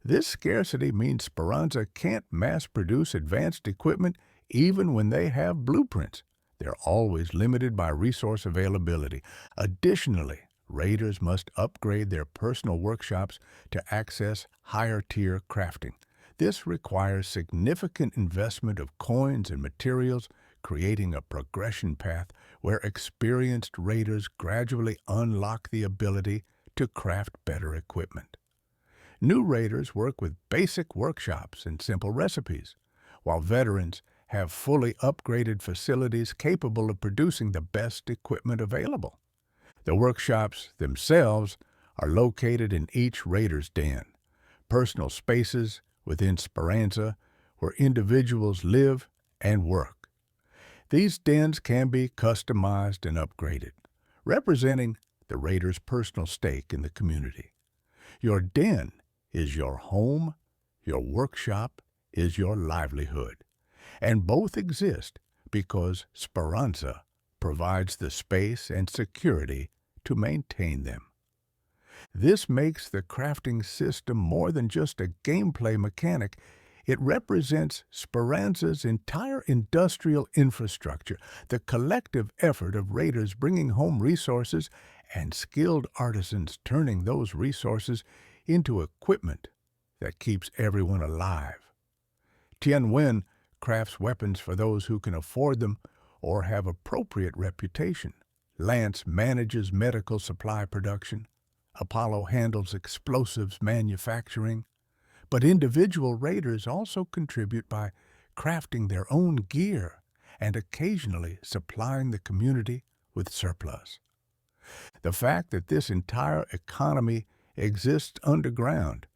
This scarcity means Speranza can't mass-produce advanced equipment even when they have blueprints. They're always limited by resource availability. Additionally, raiders must upgrade their personal workshops to access higher-tier crafting. This requires significant investment of coins and materials, creating a progression path where experienced raiders gradually unlock the ability to craft better equipment. New raiders work with basic workshops and simple recipes, while veterans have fully upgraded facilities capable of producing the best equipment available. The workshops themselves are located in each raider's den, personal spaces within Speranza where individuals live and work. These dens can be customized and upgraded, representing the raider's personal stake in the community. Your den is your home, your workshop is your livelihood, and both exist because Speranza provides the space and security to maintain them. This makes the crafting system more than just a gameplay mechanic. It represents Speranza's entire industrial infrastructure, the collective effort of raiders bringing home resources and skilled artisans turning those resources into equipment that keeps everyone alive. Tien Wen crafts weapons for those who can afford them or have appropriate reputation. Lance manages medical supply production. Apollo handles explosives manufacturing. But individual raiders also contribute by crafting their own gear and occasionally supplying the community with surplus. The fact that this entire economy exists underground,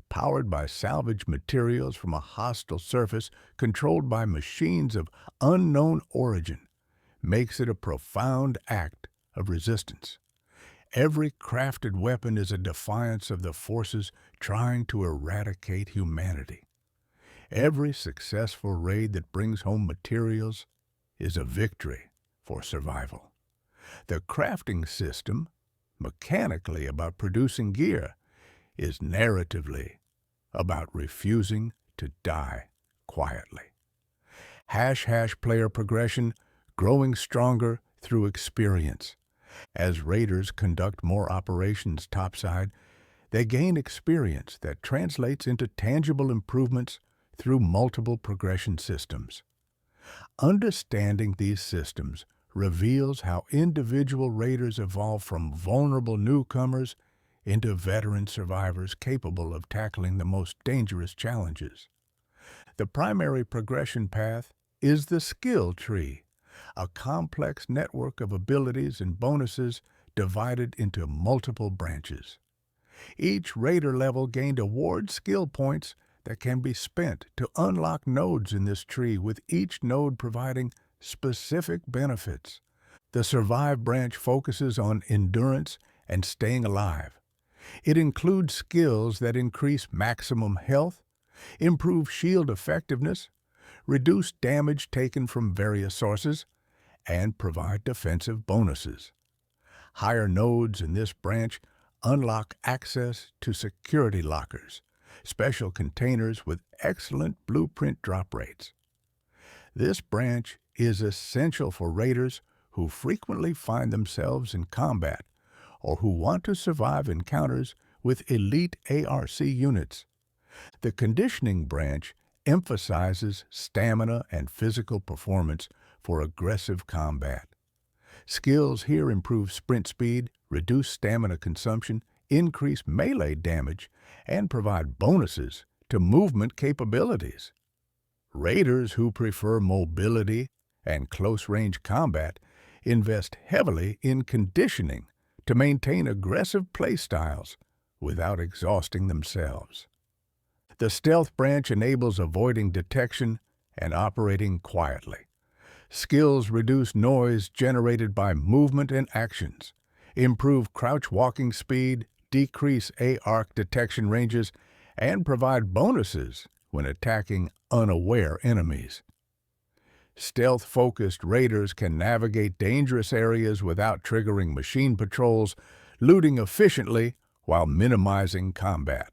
powered by salvage materials from a hostile surface controlled by machines of unknown origin, makes it a profound act of resistance. Every crafted weapon is a defiance of the forces trying to eradicate humanity. Every successful raid that brings home materials is a victory for survival. The crafting system, mechanically about producing gear, is narratively about refusing to die quietly. # player progression, growing stronger through experience. As raiders conduct more operations topside, they gain experience that translates into tangible improvements through multiple progression systems. Understanding these systems reveals how individual raiders evolve from vulnerable newcomers into veteran survivors capable of tackling the most dangerous challenges. The primary progression path is the skill tree, a complex network of abilities and bonuses divided into multiple branches. Each raider level gained award skill points that can be spent to unlock nodes in this tree, with each node providing specific benefits. The Survive branch focuses on endurance and staying alive. It includes skills that increase maximum health, improve shield effectiveness, reduce damage taken from various sources, and provide defensive bonuses. Higher nodes in this branch unlock access to security lockers, special containers with excellent blueprint drop rates. This branch is essential for raiders who frequently find themselves in combat or who want to survive encounters with elite ARC units. The conditioning branch emphasizes stamina and physical performance for aggressive combat. Skills here improve sprint speed, reduce stamina consumption, increase melee damage, and provide bonuses to movement capabilities. Raiders who prefer mobility and close-range combat invest heavily in conditioning to maintain aggressive playstyles without exhausting themselves. The stealth branch enables avoiding detection and operating quietly. Skills reduce noise generated by movement and actions, improve crouch walking speed, decrease ARC detection ranges, and provide bonuses when attacking unaware enemies. Stealth-focused raiders can navigate dangerous areas without triggering machine patrols, looting efficiently while minimizing combat.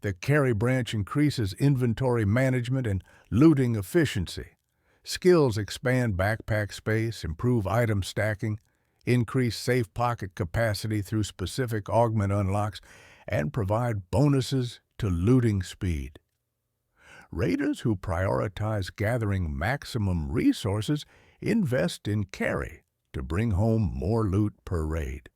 The carry branch increases inventory management and looting efficiency. Skills expand backpack space, improve item stacking, increase safe pocket capacity through specific augment unlocks, and provide bonuses to looting speed. Raiders who prioritize gathering maximum resources invest in carry to bring home more loot per raid.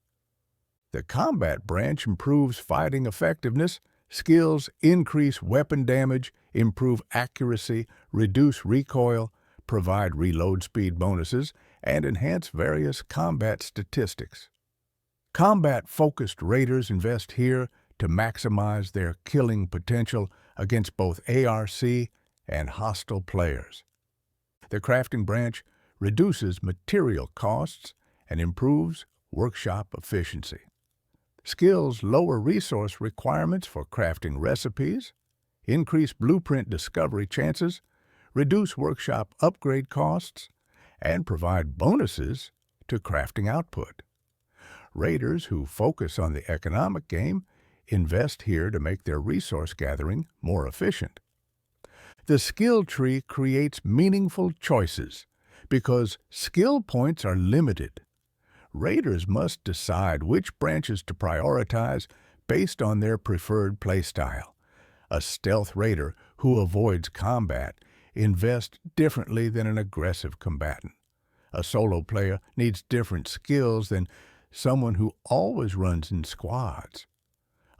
The combat branch improves fighting effectiveness. Skills increase weapon damage, improve accuracy, reduce recoil, provide reload speed bonuses, and enhance various combat statistics. Combat-focused raiders invest here to maximize their killing potential against both ARC and hostile players. The crafting branch reduces material costs and improves workshop efficiency. Skills lower resource requirements for crafting recipes, increase blueprint discovery chances, reduce workshop upgrade costs, and provide bonuses to crafting output. Raiders who focus on the economic game invest here to make their resource gathering more efficient. The skill tree creates meaningful choices because skill points are limited. Raiders must decide which branches to prioritize based on their preferred playstyle. A stealth raider who avoids combat invests differently than an aggressive combatant. A solo player needs different skills than someone who always runs in squads.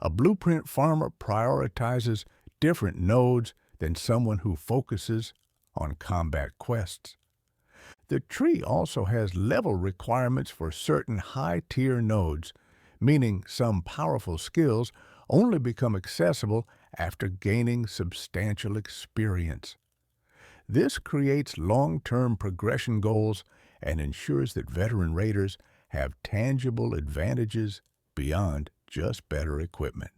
A blueprint farmer prioritizes different nodes than someone who focuses on combat quests. The tree also has level requirements for certain high-tier nodes, meaning some powerful skills only become accessible after gaining substantial experience. This creates long-term progression goals and ensures that veteran raiders have tangible advantages beyond just better equipment.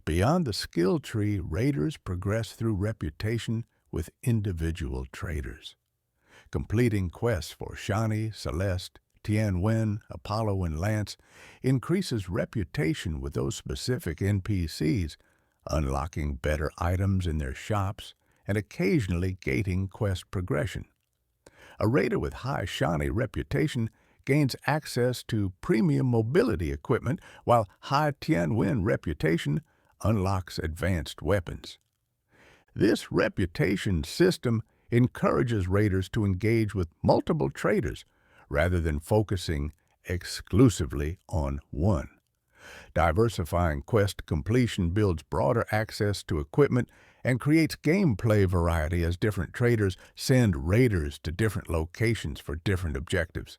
Beyond the skill tree, raiders progress through reputation with individual traders. Completing quests for Shani, Celeste, Tien Wen, Apollo, and Lance increases reputation with those specific NPCs, unlocking better items in their shops and occasionally gating quest progression. A raider with high Shani reputation gains access to premium mobility equipment, while high Tien Wen reputation unlocks advanced weapons. This reputation system encourages raiders to engage with multiple traders rather than focusing exclusively on one. Diversifying quest completion builds broader access to equipment and creates gameplay variety as different traders send raiders to different locations for different objectives.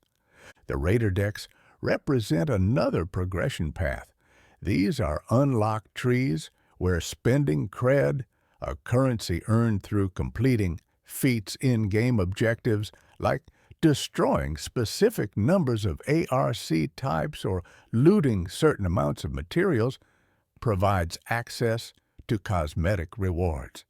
The raider decks represent another progression path. These are unlocked trees where spending cred, a currency earned through completing feats in-game objectives like destroying specific numbers of ARC types or looting certain amounts of materials, provides access to cosmetic rewards.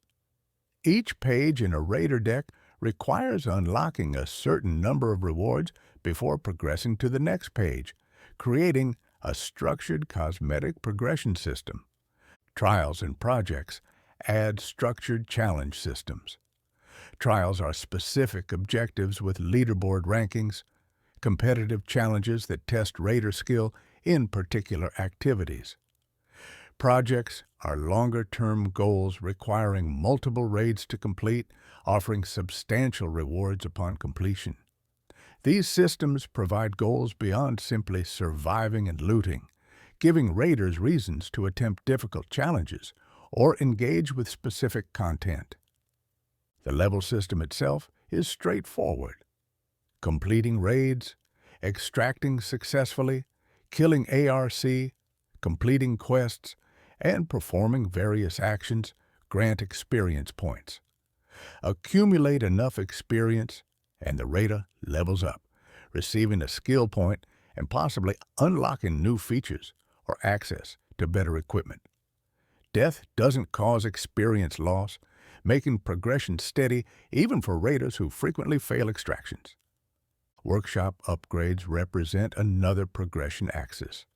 Each page in a Raider deck requires unlocking a certain number of rewards before progressing to the next page, creating a structured cosmetic progression system. Trials and projects add structured challenge systems. Trials are specific objectives with leaderboard rankings, competitive challenges that test Raider skill in particular activities. Projects are longer-term goals requiring multiple raids to complete, offering substantial rewards upon completion. These systems provide goals beyond simply surviving and looting, giving raiders reasons to attempt difficult challenges or engage with specific content. The level system itself is straightforward. Completing raids, extracting successfully, killing ARC, completing quests, and performing various actions grant experience points. Accumulate enough experience, and the Raider levels up, receiving a skill point and possibly unlocking new features or access to better equipment. Death doesn't cause experience loss, making progression steady even for raiders who frequently fail extractions. Workshop upgrades represent another progression axis.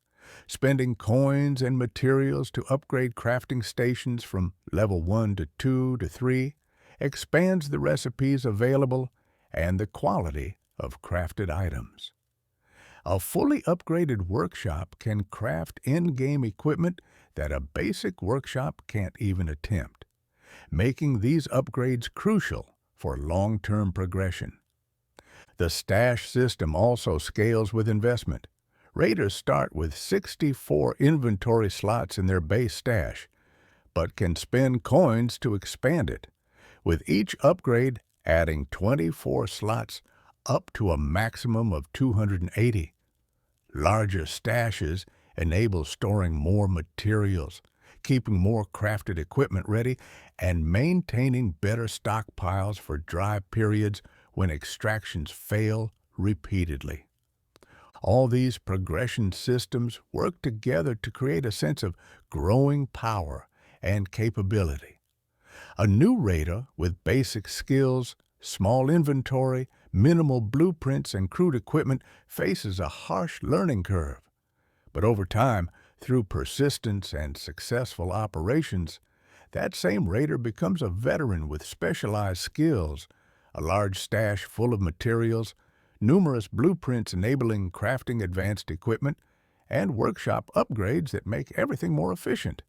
Spending coins and materials to upgrade crafting stations from level 1 to 2 to 3 expands the recipes available and the quality of crafted items. A fully upgraded workshop can craft in-game equipment that a basic workshop can't even attempt, making these upgrades crucial for long-term progression. The stash system also scales with investment. Raiders start with 64 inventory slots in their base stash, but can spend coins to expand it, with each upgrade adding 24 slots up to a maximum of 280. Larger stashes enable storing more materials, keeping more crafted equipment ready, and maintaining better stockpiles for dry periods when extractions fail repeatedly. All these progression systems work together to create a sense of growing power and capability. A new raider with basic skills, small inventory, minimal blueprints, and crude equipment faces a harsh learning curve. But over time, through persistence and successful operations, that same raider becomes a veteran with specialized skills, a large stash full of materials, numerous blueprints enabling crafting advanced equipment, and workshop upgrades that make everything more efficient.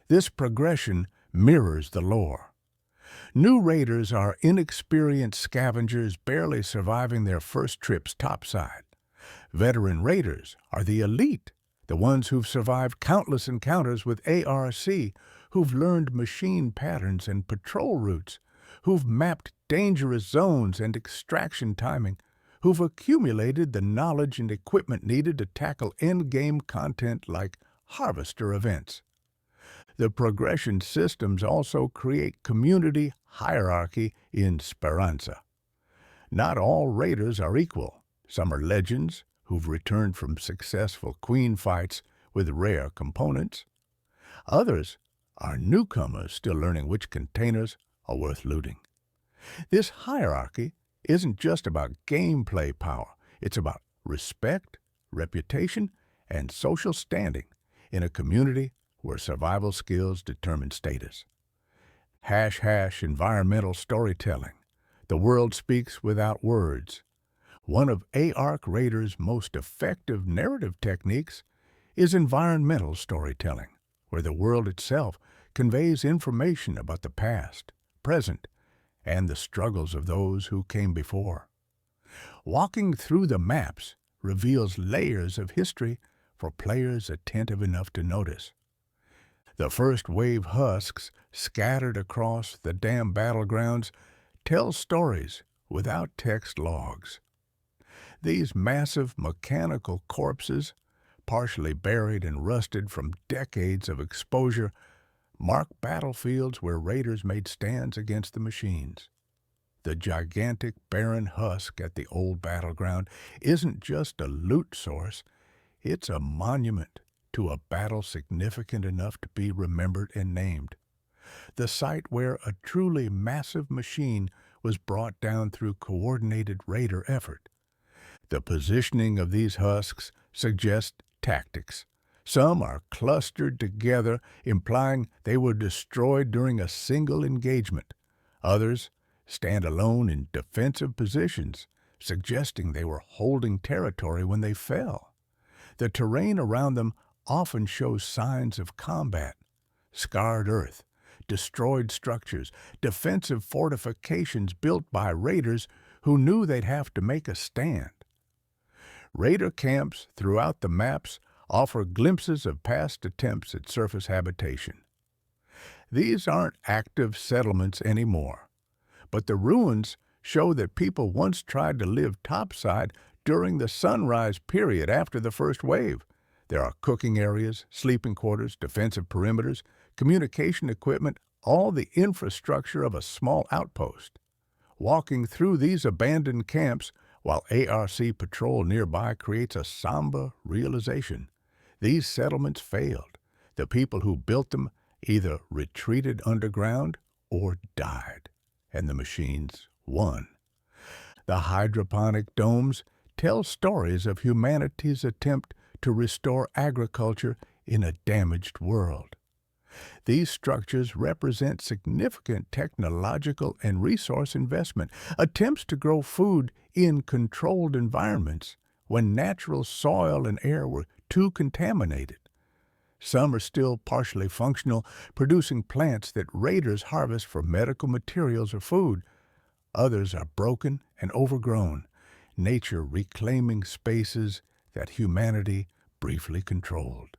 This progression mirrors the lore. New raiders are inexperienced scavengers barely surviving their first trips topside. Veteran raiders are the elite, the ones who've survived countless encounters with ARC, who've learned machine patterns and patrol routes, who've mapped dangerous zones and extraction timing, who've accumulated the knowledge and equipment needed to tackle end-game content like harvester events. The progression systems also create community hierarchy in Speranza. Not all raiders are equal. Some are legends who've returned from successful queen fights with rare components. Others are newcomers still learning which containers are worth looting. This hierarchy isn't just about gameplay power. It's about respect, reputation, and social standing in a community where survival skills determine status. Environmental storytelling. The world speaks without words. One of ARC Raider's most effective narrative techniques is environmental storytelling, where the world itself conveys information about the past, present, and the struggles of those who came before. Walking through the maps reveals layers of history for players attentive enough to notice. The first wave husks scattered across the damn battlegrounds tell stories without text logs. These massive mechanical corpses, partially buried and rusted from decades of exposure, mark battlefields where raiders made stands against the machines. The gigantic barren husk at the old battleground isn't just a loot source, it's a monument to a battle significant enough to be remembered and named. the site where a truly massive machine was brought down through coordinated raider effort. The positioning of these husks suggests tactics. Some are clustered together, implying they were destroyed during a single engagement. Others stand alone in defensive positions, suggesting they were holding territory when they fell. The terrain around them often shows signs of combat: scarred earth, destroyed structures, defensive fortifications built by raiders who knew they'd have to make a stand. Raider camps throughout the maps offer glimpses of past attempts at surface habitation. These aren't active settlements anymore, but the ruins show that people once tried to live topside during the sunrise period after the first wave. There are cooking areas, sleeping quarters, defensive perimeters, communication equipment, all the infrastructure of a small outpost. Walking through these abandoned camps while ARC patrol nearby creates a somber realization. These settlements failed. The people who built them either retreated underground or died, and the machines won. The hydroponic domes tell stories of humanity's attempt to restore agriculture in a damaged world. These structures represent significant technological and resource investment, attempts to grow food in controlled environments when natural soil and air were too contaminated. Some are still partially functional, producing plants that raiders harvest for medical materials or food. Others are broken and overgrown, nature reclaiming spaces that humanity briefly controlled.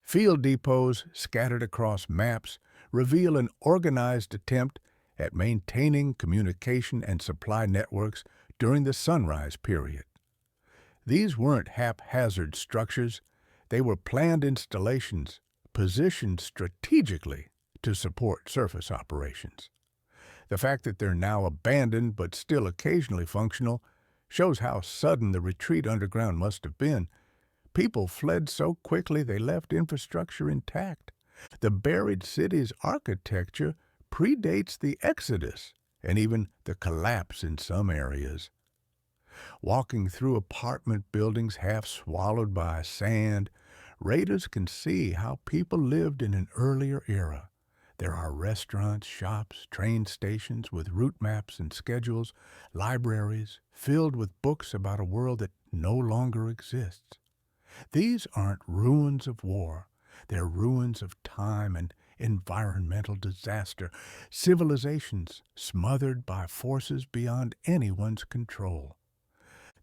Field depots scattered across maps reveal an organized attempt at maintaining communication and supply networks during the sunrise period. These weren't haphazard structures. They were planned installations positioned strategically to support surface operations. The fact that they're now abandoned but still occasionally functional shows how sudden the retreat underground must have been. People fled so quickly they left infrastructure intact. The buried city's architecture predates the Exodus and even the collapse in some areas. Walking through apartment buildings half swallowed by sand, raiders can see how people lived in an earlier era. There are restaurants, shops, train stations with route maps and schedules, libraries filled with books about a world that no longer exists. These aren't ruins of war. They're ruins of time and environmental disaster, civilizations smothered by forces beyond anyone's control.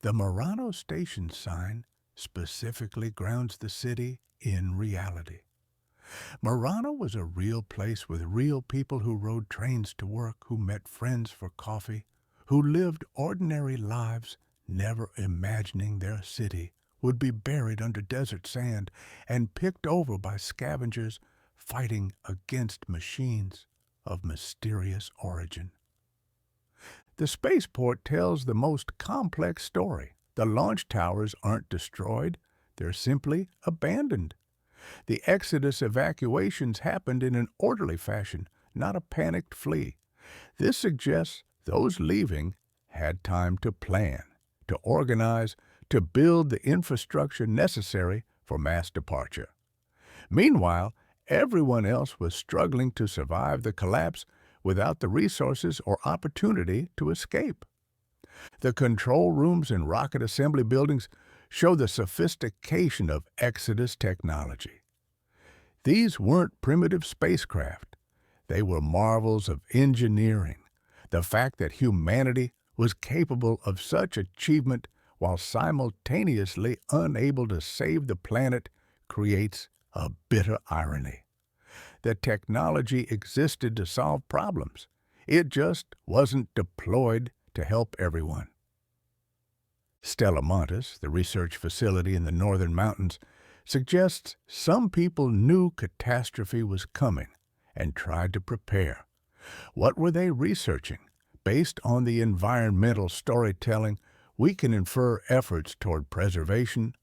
The Murano Station sign specifically grounds the city in reality. Murano was a real place with real people who rode trains to work, who met friends for coffee, who lived ordinary lives, never imagining their city would be buried under desert sand and picked over by scavengers fighting against machines of mysterious origin. The spaceport tells the most complex story. The launch towers aren't destroyed, they're simply abandoned. The Exodus evacuations happened in an orderly fashion, not a panicked flee. This suggests those leaving had time to plan, to organize, to build the infrastructure necessary for mass departure. Meanwhile, everyone else was struggling to survive the collapse without the resources or opportunity to escape. The control rooms and rocket assembly buildings show the sophistication of Exodus technology. These weren't primitive spacecraft. They were marvels of engineering. The fact that humanity was capable of such achievement while simultaneously unable to save the planet creates a bitter irony. The technology existed to solve problems. It just wasn't deployed to help everyone. Stella Montes, the research facility in the northern mountains, suggests some people knew catastrophe was coming and tried to prepare. What were they researching? Based on the environmental storytelling, we can infer efforts toward preservation,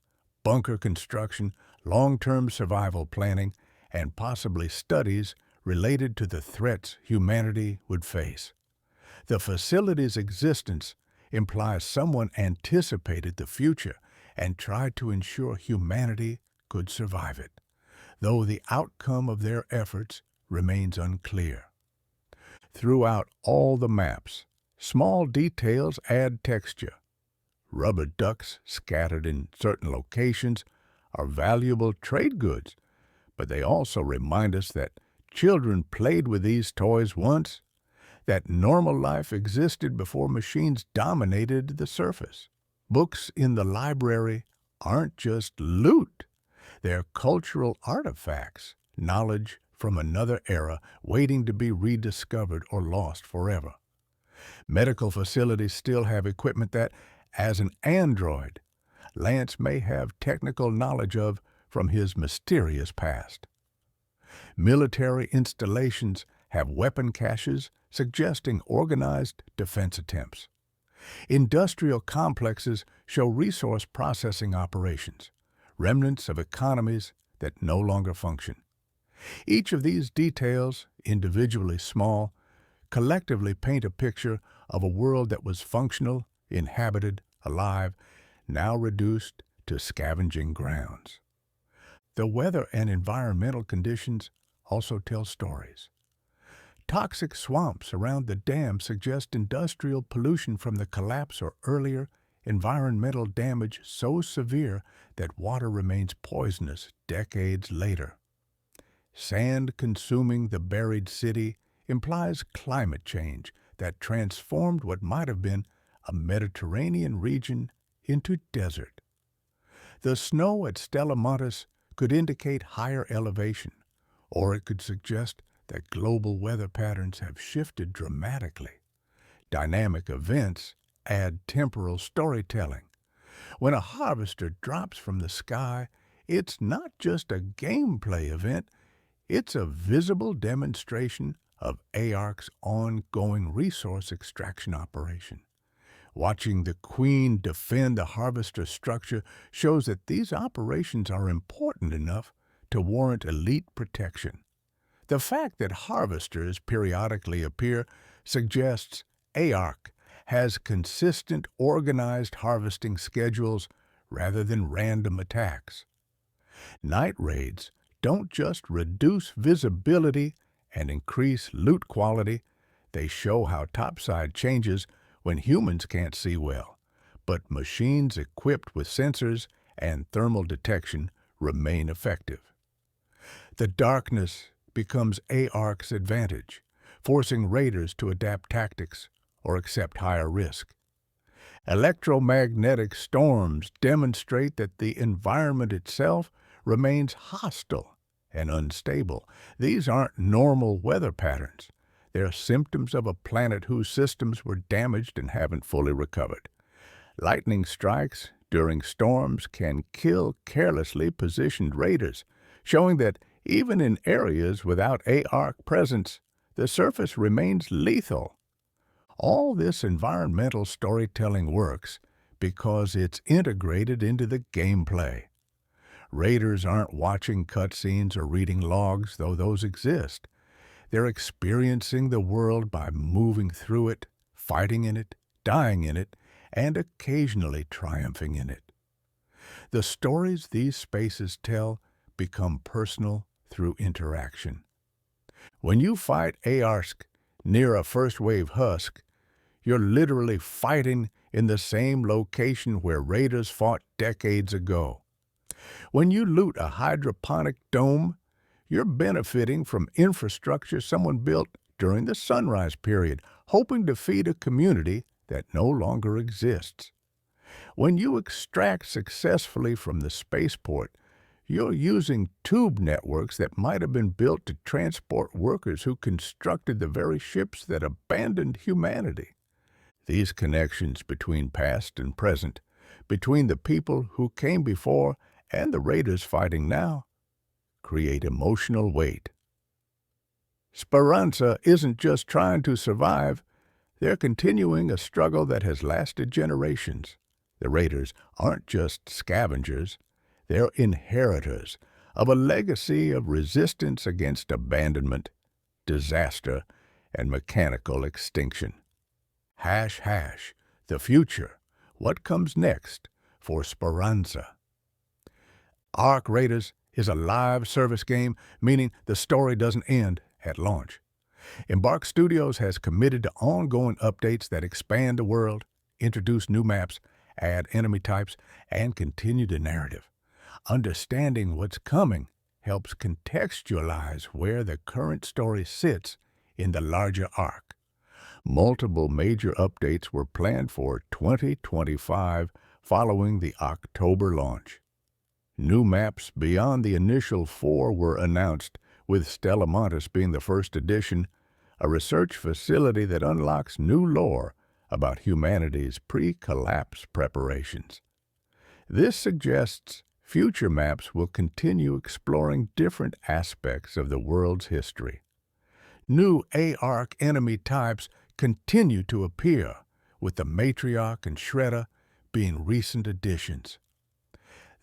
bunker construction, long-term survival planning, and possibly studies related to the threats humanity would face. The facility's existence implies someone anticipated the future and tried to ensure humanity could survive it, though the outcome of their efforts remains unclear. Throughout all the maps, small details add texture. Rubber ducks scattered in certain locations are valuable trade goods, but they also remind us that children played with these toys once, that normal life existed before machines dominated the surface. Books in the library aren't just loot. They're cultural artifacts, knowledge from another era waiting to be rediscovered or lost forever. Medical facilities still have equipment that, as an android, Lance may have technical knowledge of from his mysterious past. Military installations have weapon caches suggesting organized defense attempts. Industrial complexes show resource processing operations, remnants of economies that no longer function. Each of these details, individually small, collectively paint a picture of a world that was functional, inhabited, alive, now reduced to scavenging grounds. The weather and environmental conditions also tell stories. Toxic swamps around the dam suggest industrial pollution from the collapse or earlier environmental damage so severe that water remains poisonous decades later. Sand consuming the buried city implies climate change that transformed what might have been a Mediterranean region into desert. The snow at Stella Montis could indicate higher elevation, or it could suggest that global weather patterns have shifted dramatically. Dynamic events add temporal storytelling. When a harvester drops from the sky, it's not just a gameplay event, it's a visible demonstration of AARC's ongoing resource extraction operation. Watching the Queen defend the harvester structure shows that these operations are important enough to warrant elite protection. The fact that harvesters periodically appear suggests AARC has consistent, organized harvesting schedules rather than random attacks. Night raids don't just reduce visibility and increase loot quality, they show how topside changes when humans can't see well, but machines equipped with sensors and thermal detection remain effective. The darkness becomes AARC's advantage, forcing raiders to adapt tactics or accept higher risk. Electromagnetic storms demonstrate that the environment itself remains hostile and unstable. These aren't normal weather patterns. They're symptoms of a planet whose systems were damaged and haven't fully recovered. Lightning strikes during storms can kill carelessly positioned raiders, showing that even in areas without AARC presence, the surface remains lethal. All this environmental storytelling works because it's integrated into the gameplay. Raiders aren't watching cutscenes or reading logs, though those exist. They're experiencing the world by moving through it, fighting in it, dying in it, and occasionally triumphing in it. The stories these spaces tell become personal through interaction. When you fight AARC near a first-wave husk, you're literally fighting in the same location where raiders fought decades ago. When you loot a hydroponic dome, you're benefiting from infrastructure someone built during the Sunrise period, hoping to feed a community that no longer exists. When you extract successfully from the spaceport, you're using tube networks that might have been built to transport workers who constructed the very ships that abandoned humanity. These connections between past and present, between the people who came before and the raiders fighting now, create emotional weight. Speranza isn't just trying to survive, they're continuing a struggle that has lasted generations. The raiders aren't just scavengers, they're inheritors of a legacy of resistance against abandonment disaster, and mechanical extinction. Hash hash, the future, what comes next for Speranza? Ark Raiders is a live service game, meaning the story doesn't end at launch. Embark Studios has committed to ongoing updates that expand the world, introduce new maps, add enemy types, and continue the narrative. Understanding what's coming helps contextualize where the current story sits in the larger arc. Multiple major updates were planned for 2025 following the October launch. New maps beyond the initial 4 were announced, with Stella Montis being the first addition, a research facility that unlocks new lore about humanity's pre-collapse preparations. This suggests future maps will continue exploring different aspects of the world's history. New ARC enemy types continue to appear, with the Matriarch and Shredder being recent additions.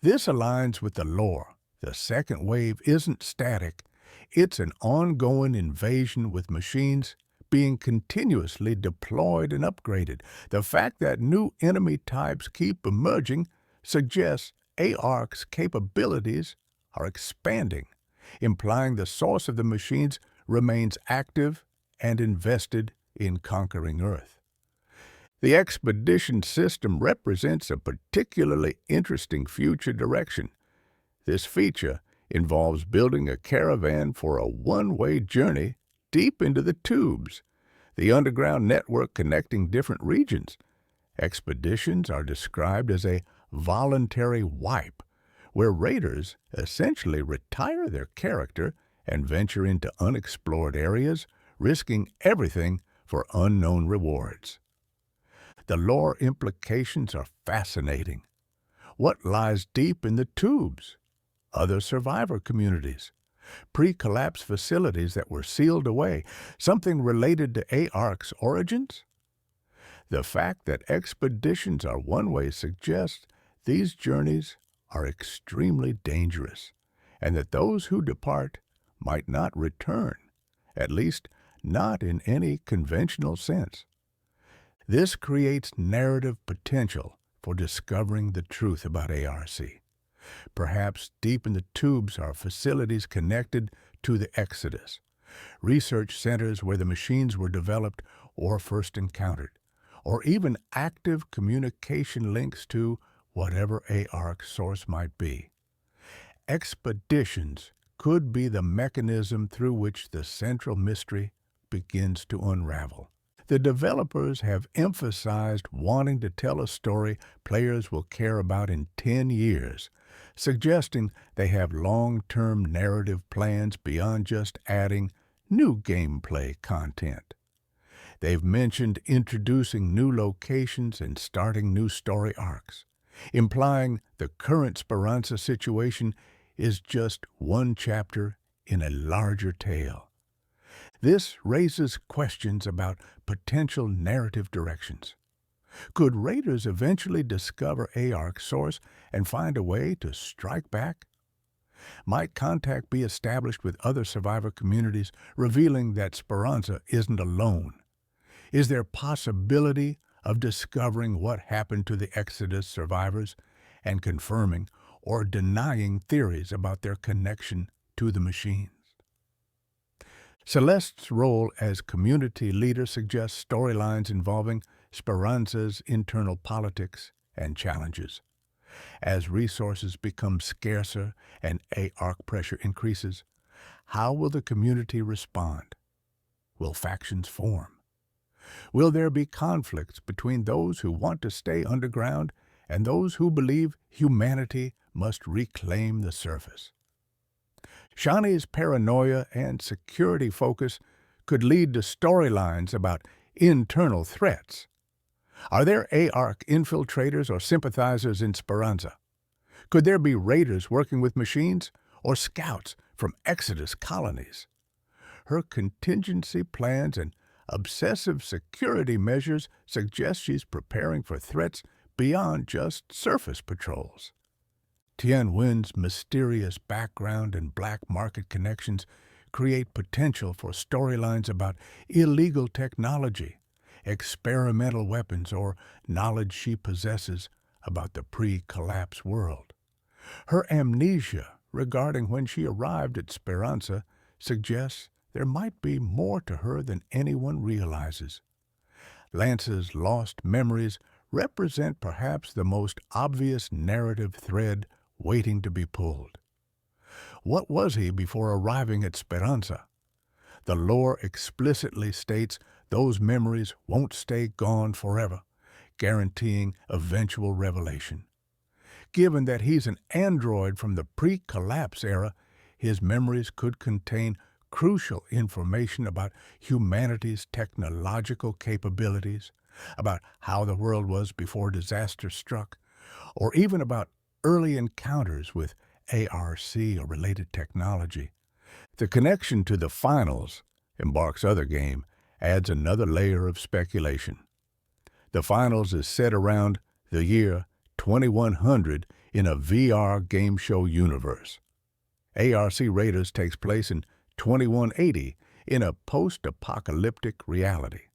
This aligns with the lore. The second wave isn't static. It's an ongoing invasion with machines being continuously deployed and upgraded. The fact that new enemy types keep emerging suggests ARC's capabilities are expanding, implying the source of the machines remains active and invested in conquering Earth. The expedition system represents a particularly interesting future direction. This feature involves building a caravan for a one-way journey deep into the tubes, the underground network connecting different regions. Expeditions are described as a voluntary wipe, where raiders essentially retire their character and venture into unexplored areas, risking everything for unknown rewards. The lore implications are fascinating. What lies deep in the tubes? Other survivor communities, pre-collapse facilities that were sealed away, something related to ARC's origins? The fact that expeditions are one-way suggests these journeys are extremely dangerous, and that those who depart might not return, at least not in any conventional sense. This creates narrative potential for discovering the truth about ARC. Perhaps deep in the tubes are facilities connected to the Exodus, research centers where the machines were developed or first encountered, or even active communication links to whatever ARC source might be. Expeditions could be the mechanism through which the central mystery begins to unravel. The developers have emphasized wanting to tell a story players will care about in 10 years, suggesting they have long-term narrative plans beyond just adding new gameplay content. They've mentioned introducing new locations and starting new story arcs, implying the current Speranza situation is just one chapter in a larger tale. This raises questions about potential narrative directions. Could raiders eventually discover ARC's source and find a way to strike back? Might contact be established with other survivor communities, revealing that Speranza isn't alone? Is there possibility of discovering what happened to the Exodus survivors and confirming or denying theories about their connection to the machines? Celeste's role as community leader suggests storylines involving Speranza's internal politics and challenges. As resources become scarcer and ARC pressure increases, how will the community respond? Will factions form? Will there be conflicts between those who want to stay underground and those who believe humanity must reclaim the surface? Shani's paranoia and security focus could lead to storylines about internal threats. Are there ARC infiltrators or sympathizers in Speranza? Could there be raiders working with machines or scouts from Exodus colonies? Her contingency plans and obsessive security measures suggest she's preparing for threats beyond just surface patrols. Tien Wen's mysterious background and black market connections create potential for storylines about illegal technology, experimental weapons, or knowledge she possesses about the pre-collapse world. Her amnesia regarding when she arrived at Speranza suggests there might be more to her than anyone realizes. Lance's lost memories represent perhaps the most obvious narrative thread waiting to be pulled. What was he before arriving at Speranza? The lore explicitly states those memories won't stay gone forever, guaranteeing eventual revelation. Given that he's an android from the pre-collapse era, his memories could contain crucial information about humanity's technological capabilities, about how the world was before disaster struck, or even about early encounters with ARC or related technology. The connection to the finals, Embark's other game, adds another layer of speculation. The finals is set around the year 2100 in a VR game show universe. ARC Raiders takes place in 2180 in a post-apocalyptic reality.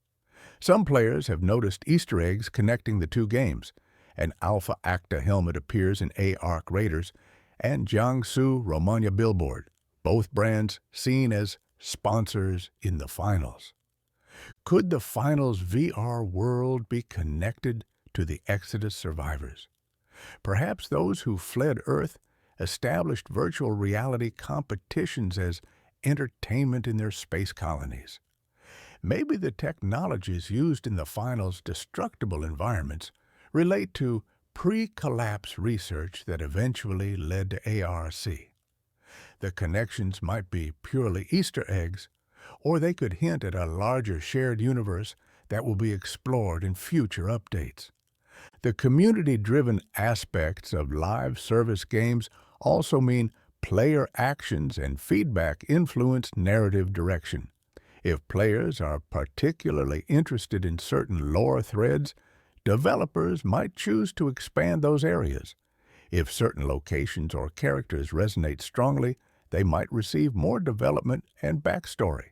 Some players have noticed Easter eggs connecting the two games. An Alpha Acta helmet appears in ARC Raiders and Jiangsu Romania billboard, both brands seen as sponsors in the finals. Could the finals VR world be connected to the Exodus survivors? Perhaps those who fled Earth established virtual reality competitions as entertainment in their space colonies. Maybe the technologies used in the finals' destructible environments relate to pre-collapse research that eventually led to ARC. The connections might be purely Easter eggs, or they could hint at a larger shared universe that will be explored in future updates. The community-driven aspects of live service games also mean player actions and feedback influence narrative direction. If players are particularly interested in certain lore threads, developers might choose to expand those areas. If certain locations or characters resonate strongly, they might receive more development and backstory.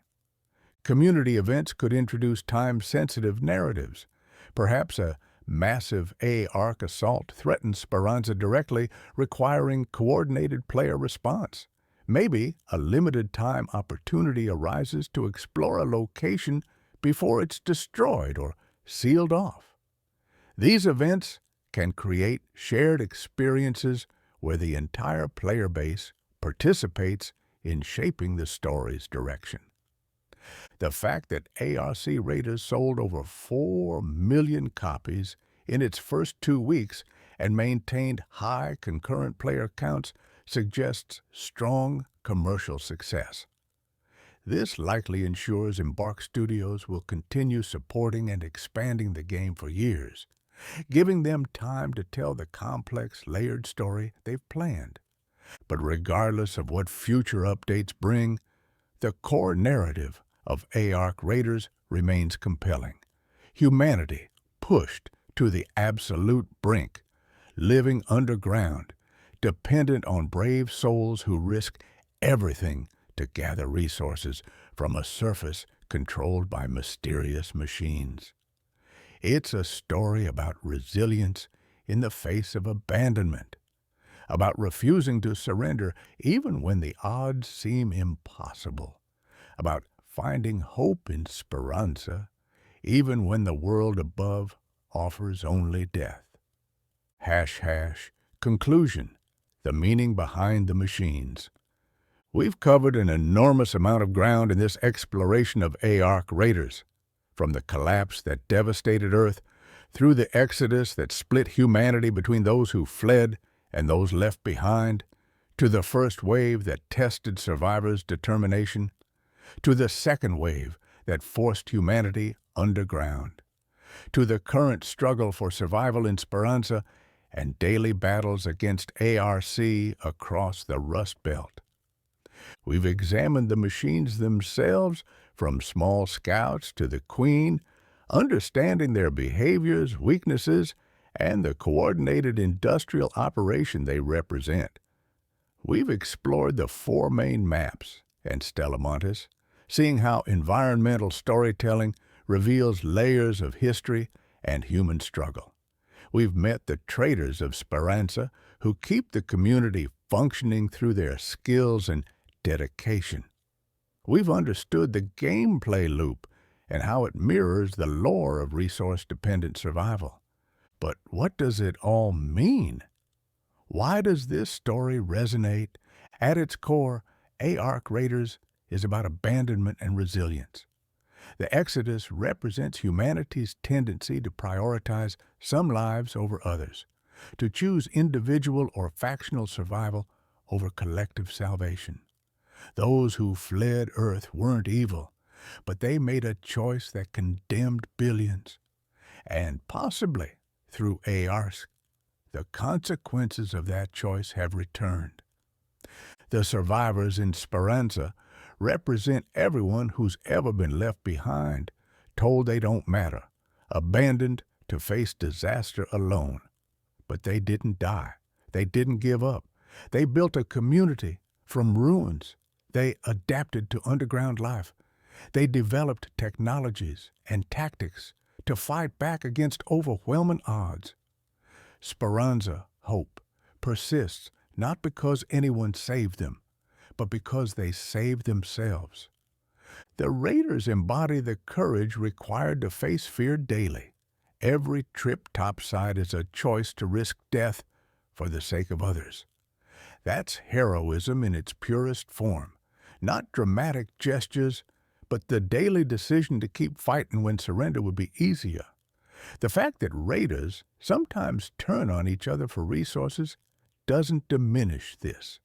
Community events could introduce time-sensitive narratives. Perhaps a massive ARC assault threatens Speranza directly, requiring coordinated player response. Maybe a limited-time opportunity arises to explore a location before it's destroyed or sealed off. These events can create shared experiences where the entire player base participates in shaping the story's direction. The fact that ARC Raiders sold over 4 million copies in its first 2 weeks and maintained high concurrent player counts suggests strong commercial success. This likely ensures Embark Studios will continue supporting and expanding the game for years, giving them time to tell the complex, layered story they've planned. But regardless of what future updates bring, the core narrative of ARC Raiders remains compelling. Humanity pushed to the absolute brink, living underground, dependent on brave souls who risk everything to gather resources from a surface controlled by mysterious machines. It's a story about resilience in the face of abandonment, about refusing to surrender even when the odds seem impossible, about finding hope in Speranza even when the world above offers only death. #, conclusion, the meaning behind the machines. We've covered an enormous amount of ground in this exploration of ARC Raiders, from the collapse that devastated Earth through the exodus that split humanity between those who fled and those left behind, to the first wave that tested survivors' determination, to the second wave that forced humanity underground, to the current struggle for survival in Speranza and daily battles against ARC across the Rust Belt. We've examined the machines themselves, from small scouts to the Queen, understanding their behaviors, weaknesses, and the coordinated industrial operation they represent. We've explored the 4 main maps and Stella Montes, seeing how environmental storytelling reveals layers of history and human struggle. We've met the traders of Speranza who keep the community functioning through their skills and dedication. We've understood the gameplay loop and how it mirrors the lore of resource-dependent survival. But what does it all mean? Why does this story resonate? At its core, ARC Raiders is about abandonment and resilience. The Exodus represents humanity's tendency to prioritize some lives over others, to choose individual or factional survival over collective salvation. Those who fled Earth weren't evil, but they made a choice that condemned billions. And possibly, through ARC, the consequences of that choice have returned. The survivors in Speranza represent everyone who's ever been left behind, told they don't matter, abandoned to face disaster alone. But they didn't die. They didn't give up. They built a community from ruins. They adapted to underground life. They developed technologies and tactics to fight back against overwhelming odds. Speranza, hope, persists not because anyone saved them, but because they saved themselves. The Raiders embody the courage required to face fear daily. Every trip topside is a choice to risk death for the sake of others. That's heroism in its purest form, not dramatic gestures, but the daily decision to keep fighting when surrender would be easier. The fact that raiders sometimes turn on each other for resources doesn't diminish this.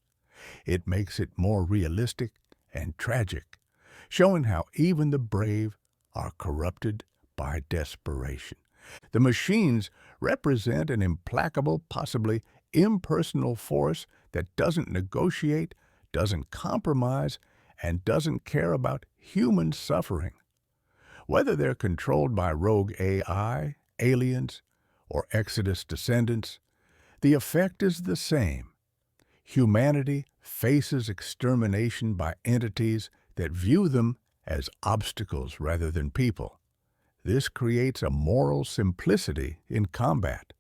It makes it more realistic and tragic, showing how even the brave are corrupted by desperation. The machines represent an implacable, possibly impersonal force that doesn't negotiate, doesn't compromise, and doesn't care about human suffering. Whether they're controlled by rogue AI, aliens, or Exodus descendants, the effect is the same. Humanity faces extermination by entities that view them as obstacles rather than people. This creates a moral simplicity in combat.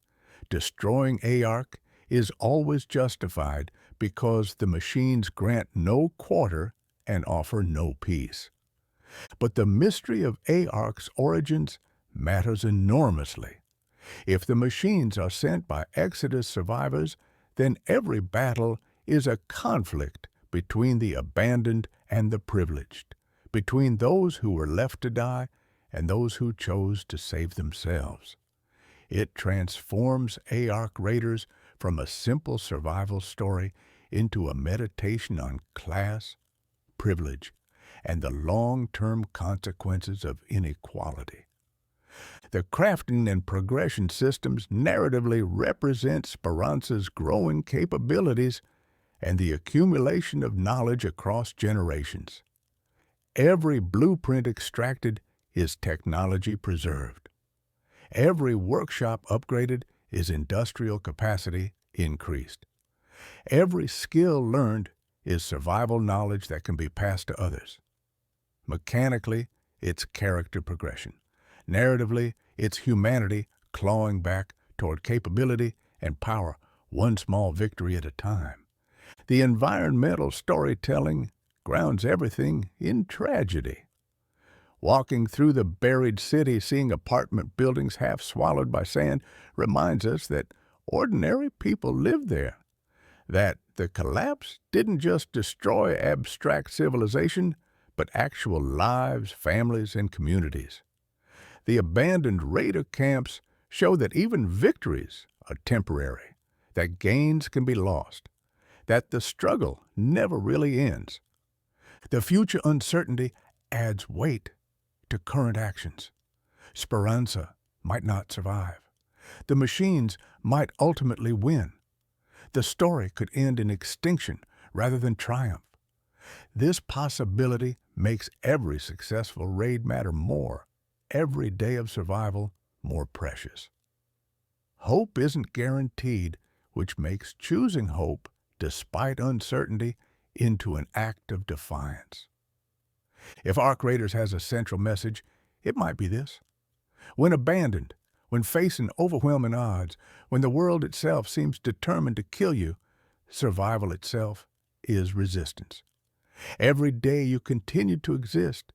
Destroying ARC is always justified because the machines grant no quarter and offer no peace. But the mystery of ARC's origins matters enormously. If the machines are sent by Exodus survivors, then every battle is a conflict between the abandoned and the privileged, between those who were left to die and those who chose to save themselves. It transforms ARC Raiders from a simple survival story into a meditation on class, privilege, and the long-term consequences of inequality. The crafting and progression systems narratively represent Speranza's growing capabilities and the accumulation of knowledge across generations. Every blueprint extracted is technology preserved. Every workshop upgraded is industrial capacity increased. Every skill learned is survival knowledge that can be passed to others. Mechanically, it's character progression. Narratively, it's humanity clawing back toward capability and power, one small victory at a time. The environmental storytelling grounds everything in tragedy. Walking through the buried city, seeing apartment buildings half swallowed by sand, reminds us that ordinary people lived there, that the collapse didn't just destroy abstract civilization, but actual lives, families, and communities. The abandoned raider camps show that even victories are temporary, that gains can be lost, that the struggle never really ends. The future uncertainty adds weight to current actions. Speranza might not survive. The machines might ultimately win. The story could end in extinction rather than triumph. This possibility makes every successful raid matter more, every day of survival more precious. Hope isn't guaranteed, which makes choosing hope, despite uncertainty, into an act of defiance. If Arc Raiders has a central message, it might be this. When abandoned, when facing overwhelming odds, when the world itself seems determined to kill you, survival itself is resistance. Every day you continue to exist,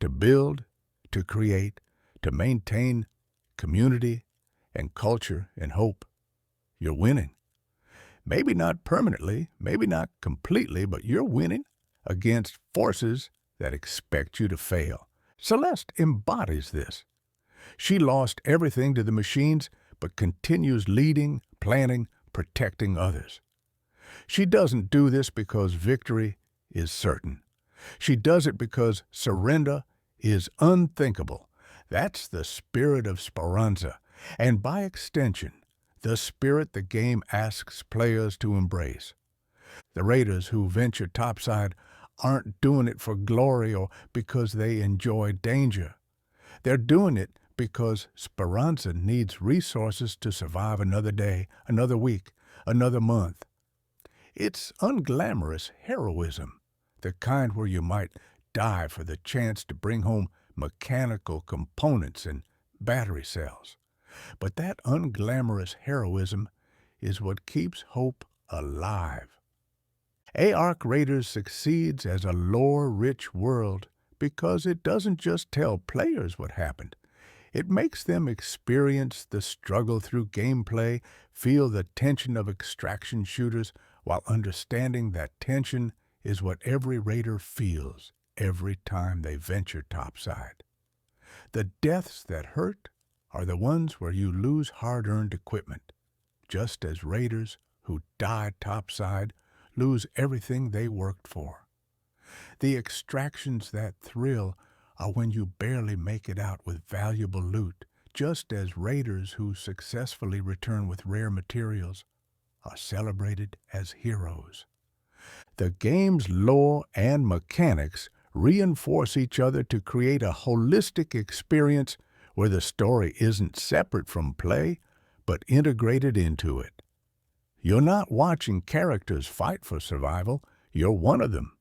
to build, to create, to maintain community and culture and hope, you're winning. Maybe not permanently, maybe not completely, but you're winning against forces that expect you to fail. Celeste embodies this. She lost everything to the machines, but continues leading, planning, protecting others. She doesn't do this because victory is certain. She does it because surrender is unthinkable. That's the spirit of Speranza, and by extension, the spirit the game asks players to embrace. The Raiders who venture topside aren't doing it for glory or because they enjoy danger. They're doing it because Speranza needs resources to survive another day, another week, another month. It's unglamorous heroism, the kind where you might die for the chance to bring home mechanical components and battery cells. But that unglamorous heroism is what keeps hope alive. Arc Raiders succeeds as a lore-rich world because it doesn't just tell players what happened. It makes them experience the struggle through gameplay, feel the tension of extraction shooters, while understanding that tension is what every Raider feels every time they venture topside. The deaths that hurt are the ones where you lose hard-earned equipment, just as Raiders who die topside lose everything they worked for. The extractions that thrill are when you barely make it out with valuable loot, just as Raiders who successfully return with rare materials are celebrated as heroes. The game's lore and mechanics reinforce each other to create a holistic experience where the story isn't separate from play, but integrated into it. You're not watching characters fight for survival, you're one of them,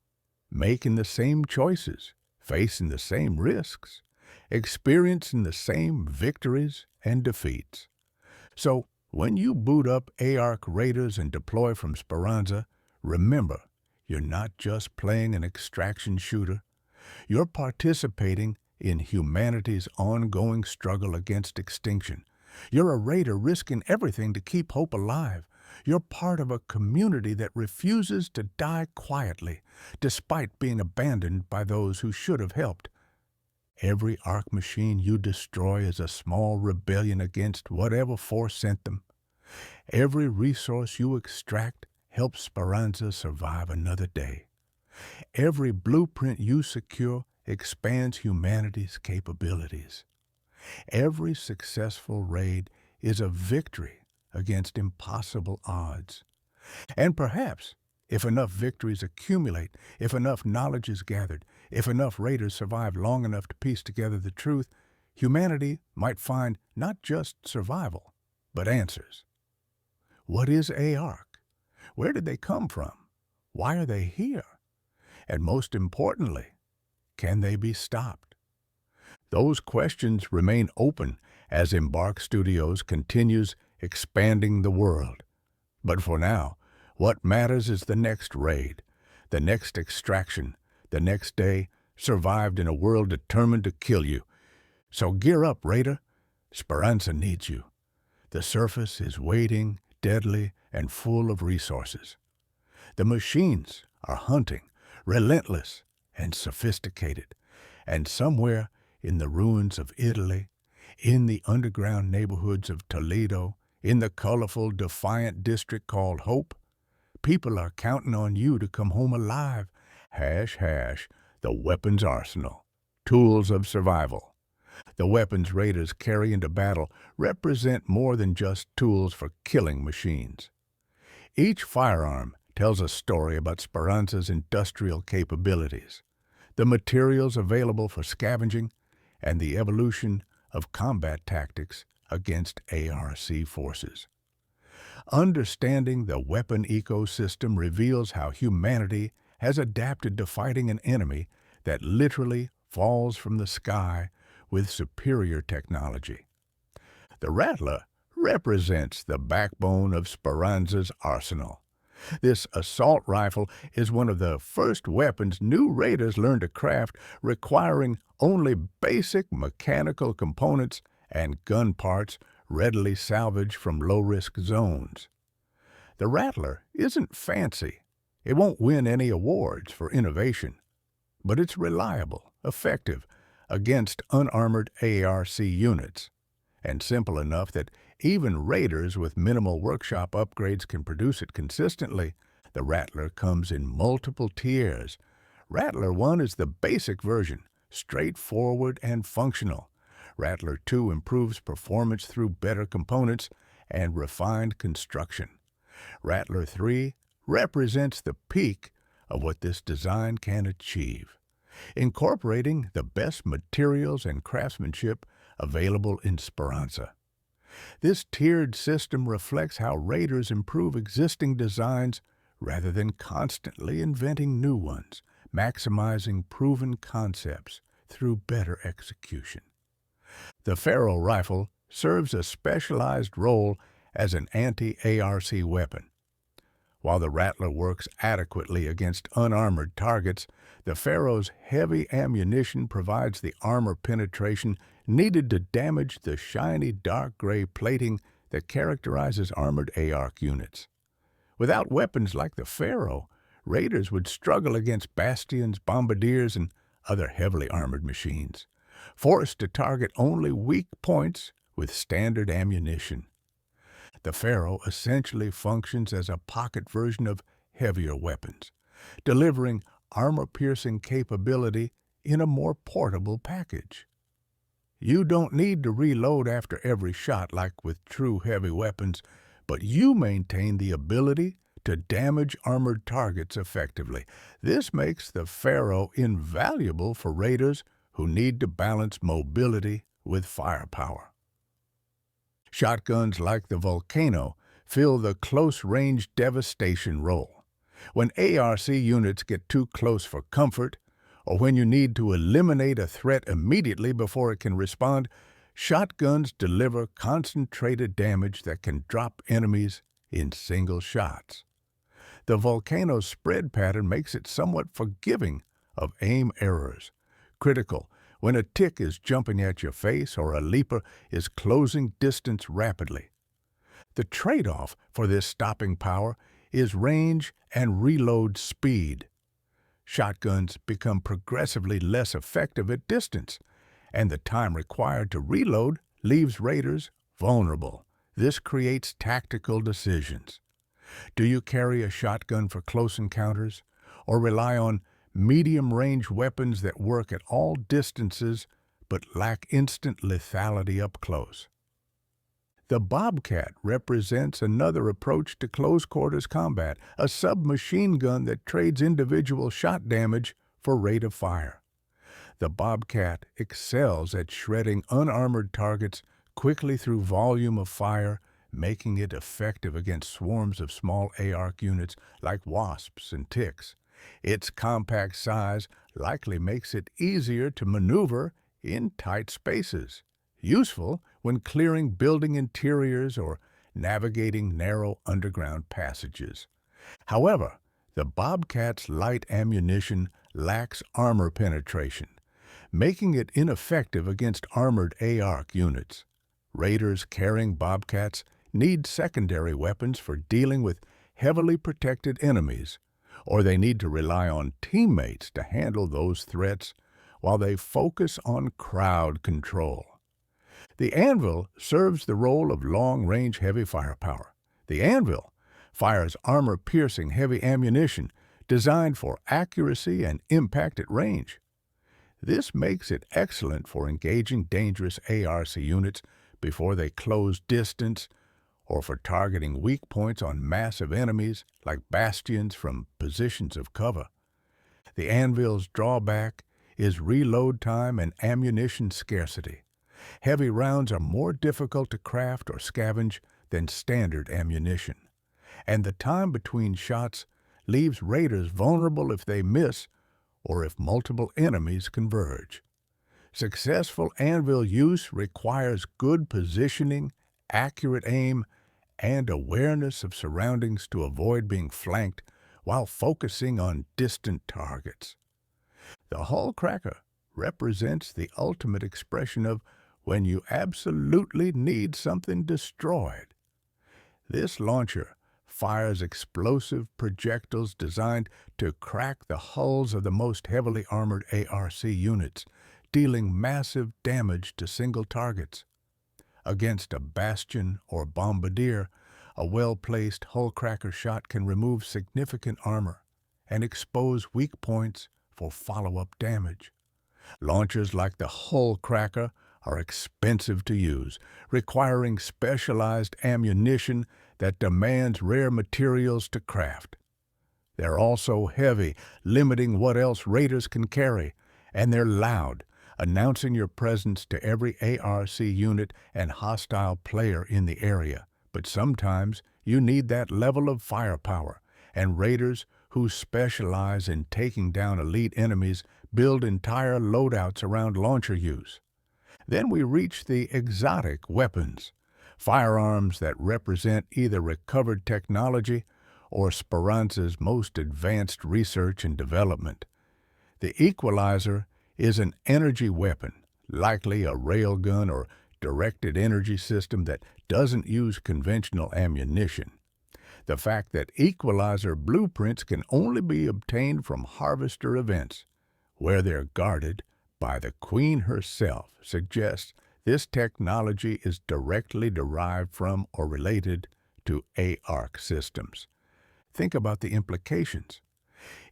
making the same choices, facing the same risks, experiencing the same victories and defeats. So, when you boot up Arc Raiders and deploy from Speranza, remember, you're not just playing an extraction shooter, you're participating in humanity's ongoing struggle against extinction. You're a Raider risking everything to keep hope alive. You're part of a community that refuses to die quietly, despite being abandoned by those who should have helped. Every Arc machine you destroy is a small rebellion against whatever force sent them. Every resource you extract helps Speranza survive another day. Every blueprint you secure expands humanity's capabilities. Every successful raid is a victory against impossible odds. And perhaps, if enough victories accumulate, if enough knowledge is gathered, if enough Raiders survive long enough to piece together the truth, humanity might find not just survival, but answers. What is Arc? Where did they come from? Why are they here? And most importantly, can they be stopped? Those questions remain open as Embark Studios continues expanding the world. But for now, what matters is the next raid, the next extraction, the next day survived in a world determined to kill you. So gear up, Raider. Speranza needs you. The surface is waiting, deadly, and full of resources. The machines are hunting, relentless and sophisticated, and somewhere in the ruins of Italy, in the underground neighborhoods of Toledo, in the colorful, defiant district called Hope, people are counting on you to come home alive. Hash, the weapons arsenal, tools of survival. The weapons Raiders carry into battle represent more than just tools for killing machines. Each firearm tells a story about Speranza's industrial capabilities, the materials available for scavenging, and the evolution of combat tactics against ARC forces. Understanding the weapon ecosystem reveals how humanity has adapted to fighting an enemy that literally falls from the sky with superior technology. The Rattler represents the backbone of Speranza's arsenal. This assault rifle is one of the first weapons new raiders learned to craft, requiring only basic mechanical components and gun parts readily salvaged from low-risk zones. The Rattler isn't fancy. It won't win any awards for innovation, but it's reliable, effective against unarmored ARC units, and simple enough that even raiders with minimal workshop upgrades can produce it consistently. The Rattler comes in multiple tiers. Rattler 1 is the basic version, straightforward and functional. Rattler 2 improves performance through better components and refined construction. Rattler 3 represents the peak of what this design can achieve, incorporating the best materials and craftsmanship available in Speranza. This tiered system reflects how raiders improve existing designs rather than constantly inventing new ones, maximizing proven concepts through better execution. The Faro rifle serves a specialized role as an anti-ARC weapon. While the Rattler works adequately against unarmored targets, the Faro's heavy ammunition provides the armor penetration needed to damage the shiny dark gray plating that characterizes armored ARC units. Without weapons like the Faro, raiders would struggle against bastions, bombardiers, and other heavily armored machines, forced to target only weak points with standard ammunition. The Faro essentially functions as a pocket version of heavier weapons, delivering armor-piercing capability in a more portable package. You don't need to reload after every shot like with true heavy weapons, but you maintain the ability to damage armored targets effectively. This makes the Faro invaluable for raiders who need to balance mobility with firepower. Shotguns like the Volcano fill the close-range devastation role. When ARC units get too close for comfort, or when you need to eliminate a threat immediately before it can respond, shotguns deliver concentrated damage that can drop enemies in single shots. The Volcano's spread pattern makes it somewhat forgiving of aim errors, critical when a tick is jumping at your face or a leaper is closing distance rapidly. The trade-off for this stopping power is range and reload speed. Shotguns become progressively less effective at distance, and the time required to reload leaves raiders vulnerable. This creates tactical decisions. Do you carry a shotgun for close encounters, or rely on medium-range weapons that work at all distances but lack instant lethality up close? The Bobcat represents another approach to close-quarters combat, a submachine gun that trades individual shot damage for rate of fire. The Bobcat excels at shredding unarmored targets quickly through volume of fire, making it effective against swarms of small ARC units like wasps and ticks. Its compact size likely makes it easier to maneuver in tight spaces, useful when clearing building interiors or navigating narrow underground passages. However, the Bobcat's light ammunition lacks armor penetration, making it ineffective against armored ARC units. Raiders carrying Bobcats need secondary weapons for dealing with heavily protected enemies, or they need to rely on teammates to handle those threats while they focus on crowd control. The Anvil serves the role of long-range heavy firepower. The Anvil fires armor-piercing heavy ammunition designed for accuracy and impact at range. This makes it excellent for engaging dangerous ARC units before they close distance, or for targeting weak points on massive enemies like bastions from positions of cover. The Anvil's drawback is reload time and ammunition scarcity. Heavy rounds are more difficult to craft or scavenge than standard ammunition, and the time between shots leaves raiders vulnerable if they miss or if multiple enemies converge. Successful anvil use requires good positioning, accurate aim, and awareness of surroundings to avoid being flanked while focusing on distant targets. The Hull Cracker represents the ultimate expression of when you absolutely need something destroyed. This launcher fires explosive projectiles designed to crack the hulls of the most heavily armored ARC units, dealing massive damage to single targets. Against a bastion or bombardier, a well-placed hull cracker shot can remove significant armor and expose weak points for follow-up damage. Launchers like the Hull Cracker are expensive to use, requiring specialized ammunition that demands rare materials to craft. They're also heavy, limiting what else raiders can carry, and they're loud, announcing your presence to every ARC unit and hostile player in the area. But sometimes you need that level of firepower, and raiders who specialize in taking down elite enemies build entire loadouts around launcher use. Then we reach the exotic weapons, firearms that represent either recovered technology or Speranza's most advanced research and development. The Equalizer is an energy weapon, likely a railgun or directed energy system that doesn't use conventional ammunition. The fact that Equalizer blueprints can only be obtained from Harvester events, where they're guarded by the Queen herself, suggests this technology is directly derived from or related to ARC systems. Think about the implications.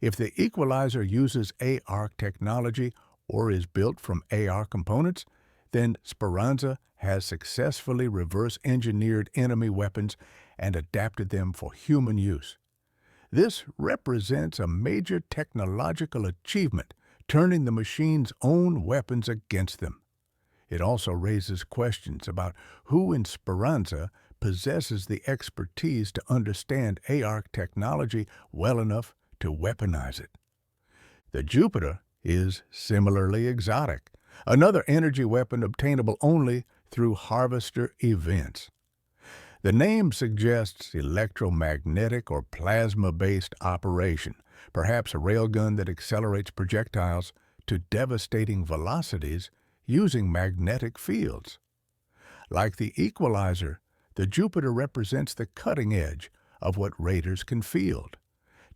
If the Equalizer uses ARC technology or is built from AR components, then Speranza has successfully reverse-engineered enemy weapons and adapted them for human use. This represents a major technological achievement, turning the machine's own weapons against them. It also raises questions about who in Speranza possesses the expertise to understand ARC technology well enough to weaponize it. The Jupiter is similarly exotic, another energy weapon obtainable only through Harvester events. The name suggests electromagnetic or plasma-based operation, perhaps a railgun that accelerates projectiles to devastating velocities using magnetic fields. Like the Equalizer, the Jupiter represents the cutting edge of what raiders can field,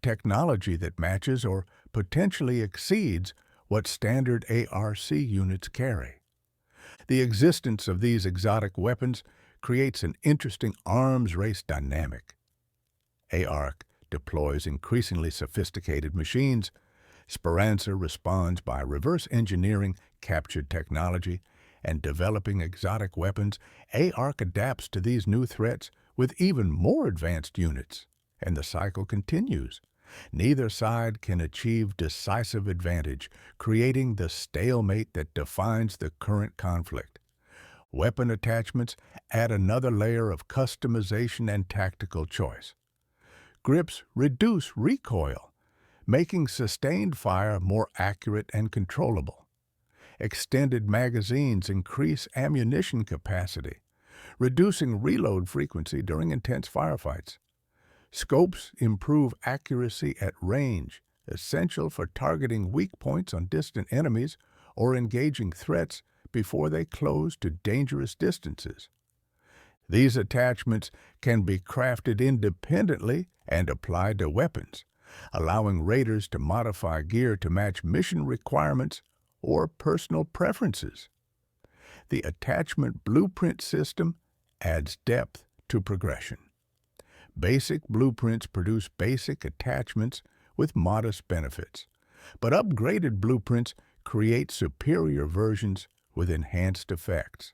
technology that matches or potentially exceeds what standard ARC units carry. The existence of these exotic weapons creates an interesting arms race dynamic. ARC deploys increasingly sophisticated machines. Speranza responds by reverse engineering captured technology and developing exotic weapons. ARC adapts to these new threats with even more advanced units, and the cycle continues. Neither side can achieve decisive advantage, creating the stalemate that defines the current conflict. Weapon attachments add another layer of customization and tactical choice. Grips reduce recoil, making sustained fire more accurate and controllable. Extended magazines increase ammunition capacity, reducing reload frequency during intense firefights. Scopes improve accuracy at range, essential for targeting weak points on distant enemies or engaging threats before they close to dangerous distances. These attachments can be crafted independently and applied to weapons, allowing raiders to modify gear to match mission requirements or personal preferences. The attachment blueprint system adds depth to progression. Basic blueprints produce basic attachments with modest benefits, but upgraded blueprints create superior versions with enhanced effects.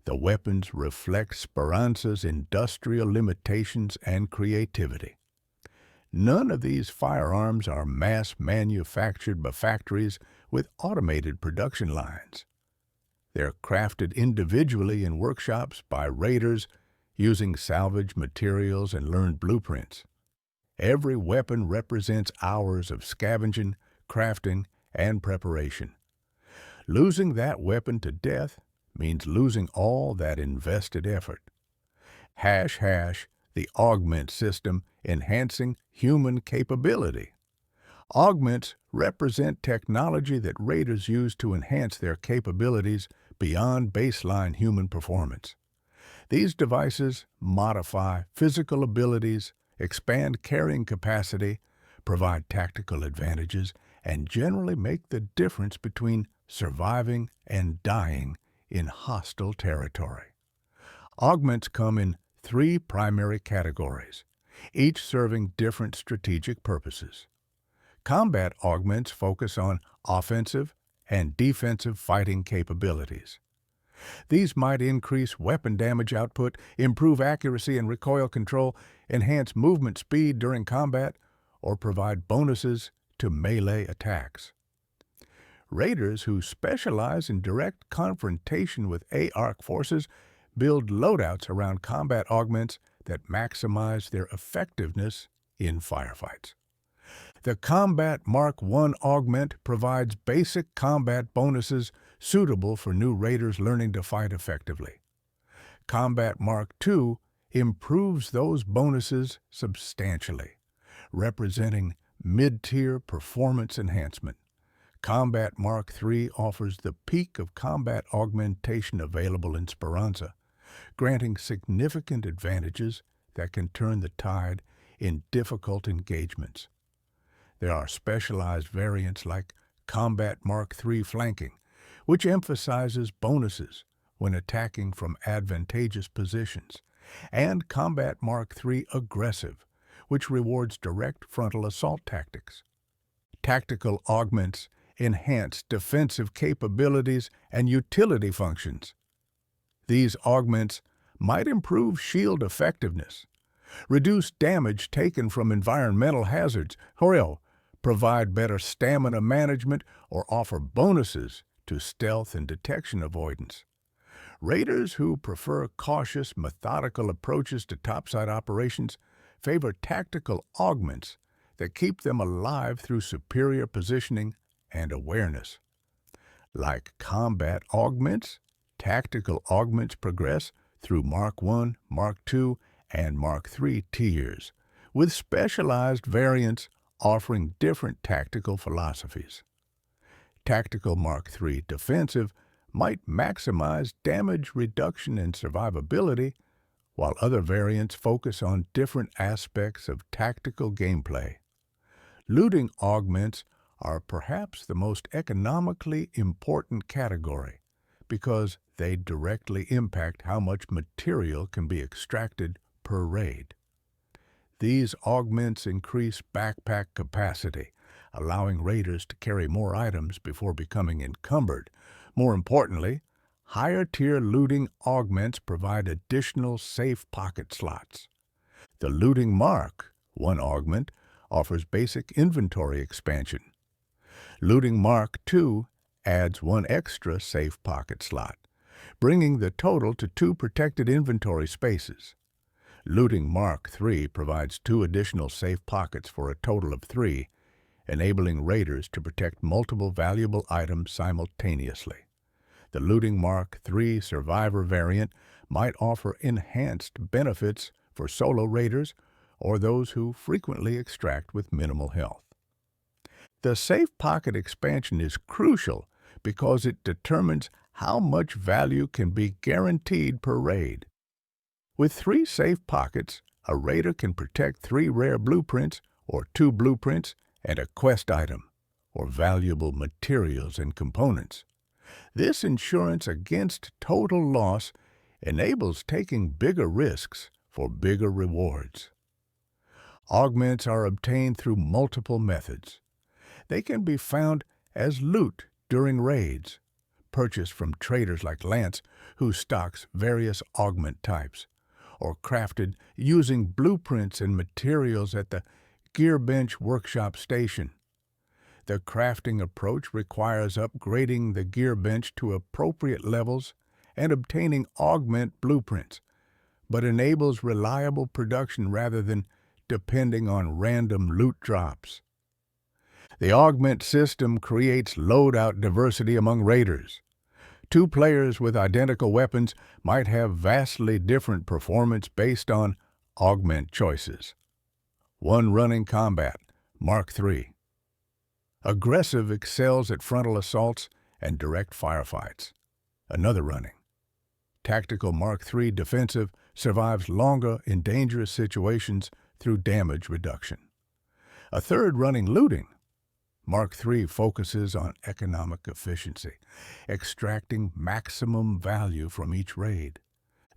The weapons reflect Speranza's industrial limitations and creativity. None of these firearms are mass-manufactured by factories with automated production lines. They're crafted individually in workshops by raiders using salvaged materials and learned blueprints. Every weapon represents hours of scavenging, crafting, and preparation. Losing that weapon to death means losing all that invested effort. Hash hash, the augment system enhancing human capability. Augments represent technology that raiders use to enhance their capabilities beyond baseline human performance. These devices modify physical abilities, expand carrying capacity, provide tactical advantages, and generally make the difference between surviving and dying in hostile territory. Augments come in three primary categories, each serving different strategic purposes. Combat augments focus on offensive and defensive fighting capabilities. These might increase weapon damage output, improve accuracy and recoil control, enhance movement speed during combat, or provide bonuses to melee attacks. Raiders who specialize in direct confrontation with ARC forces build loadouts around combat augments that maximize their effectiveness in firefights. The Combat Mark I augment provides basic combat bonuses suitable for new raiders learning to fight effectively. Combat Mark II improves those bonuses substantially, representing mid-tier performance enhancement. Combat Mark III offers the peak of combat augmentation available in Speranza, granting significant advantages that can turn the tide in difficult engagements. There are specialized variants like Combat Mark III Flanking, which emphasizes bonuses when attacking from advantageous positions, and Combat Mark III Aggressive, which rewards direct frontal assault tactics. Tactical augments enhance defensive capabilities and utility functions. These augments might improve shield effectiveness, reduce damage taken from environmental hazards, or provide better stamina management, or offer bonuses to stealth and detection avoidance. Raiders who prefer cautious, methodical approaches to topside operations favor tactical augments that keep them alive through superior positioning and awareness. Like combat augments, tactical augments progress through Mark I, Mark II, and Mark III tiers, with specialized variants offering different tactical philosophies. Tactical Mark III Defensive might maximize damage reduction and survivability, while other variants focus on different aspects of tactical gameplay. Looting augments are perhaps the most economically important category because they directly impact how much material can be extracted per raid. These augments increase backpack capacity, allowing raiders to carry more items before becoming encumbered. More importantly, higher-tier looting augments provide additional safe pocket slots. The Looting Mark I augment offers basic inventory expansion. Looting Mark II adds one extra safe pocket slot, bringing the total to 2 protected inventory spaces. Looting Mark III provides 2 additional safe pockets for a total of 3, enabling raiders to protect multiple valuable items simultaneously. The Looting Mark III Survivor variant might offer enhanced benefits for solo raiders or those who frequently extract with minimal health. The safe pocket expansion is crucial because it determines how much value can be guaranteed per raid. With 3 safe pockets, a raider can protect 3 rare blueprints or 2 blueprints and a quest item, or valuable materials and components. This insurance against total loss enables taking bigger risks for bigger rewards. Augments are obtained through multiple methods. They can be found as loot during raids, purchased from traders like Lance, who stocks various augment types, or crafted using blueprints and materials at the Gearbench Workshop Station. The crafting approach requires upgrading the Gearbench to appropriate levels and obtaining augment blueprints, but enables reliable production rather than depending on random loot drops. The augment system creates loadout diversity among raiders. Two players with identical weapons might have vastly different performance based on augment choices. One running combat, Mark III. Aggressive excels at frontal assaults and direct firefights. Another running. Tactical Mark III defensive survives longer in dangerous situations through damage reduction. A third running looting. Mark III focuses on economic efficiency, extracting maximum value from each raid.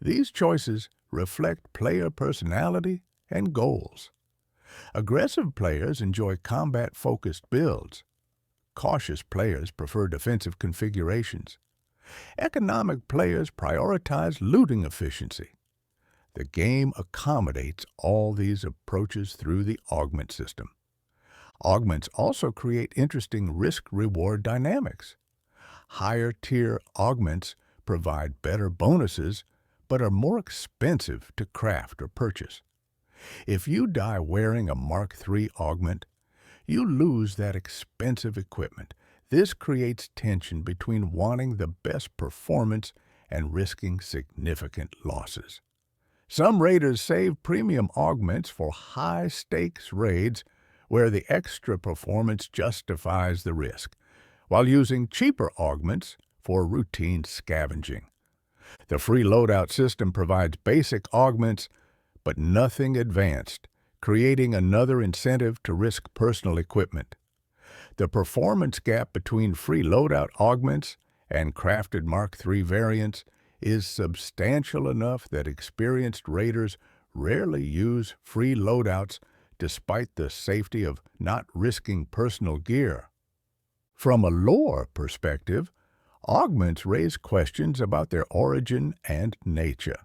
These choices reflect player personality and goals. Aggressive players enjoy combat-focused builds. Cautious players prefer defensive configurations. Economic players prioritize looting efficiency. The game accommodates all these approaches through the augment system. Augments also create interesting risk-reward dynamics. Higher-tier augments provide better bonuses, but are more expensive to craft or purchase. If you die wearing a Mark III augment, you lose that expensive equipment. This creates tension between wanting the best performance and risking significant losses. Some raiders save premium augments for high-stakes raids where the extra performance justifies the risk, while using cheaper augments for routine scavenging. The free loadout system provides basic augments, but nothing advanced, creating another incentive to risk personal equipment. The performance gap between free loadout augments and crafted Mark III variants is substantial enough that experienced raiders rarely use free loadouts despite the safety of not risking personal gear. From a lore perspective, augments raise questions about their origin and nature.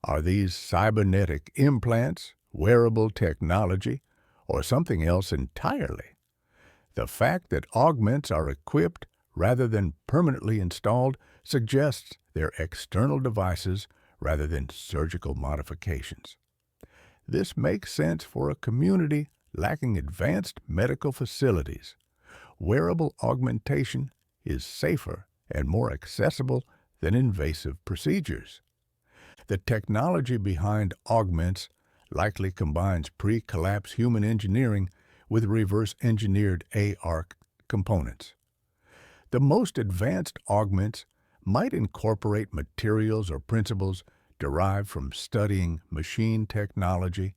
Are these cybernetic implants, wearable technology, or something else entirely? The fact that augments are equipped rather than permanently installed suggests they're external devices rather than surgical modifications. This makes sense for a community lacking advanced medical facilities. Wearable augmentation is safer and more accessible than invasive procedures. The technology behind augments likely combines pre-collapse human engineering with reverse-engineered AR components. The most advanced augments might incorporate materials or principles derived from studying machine technology,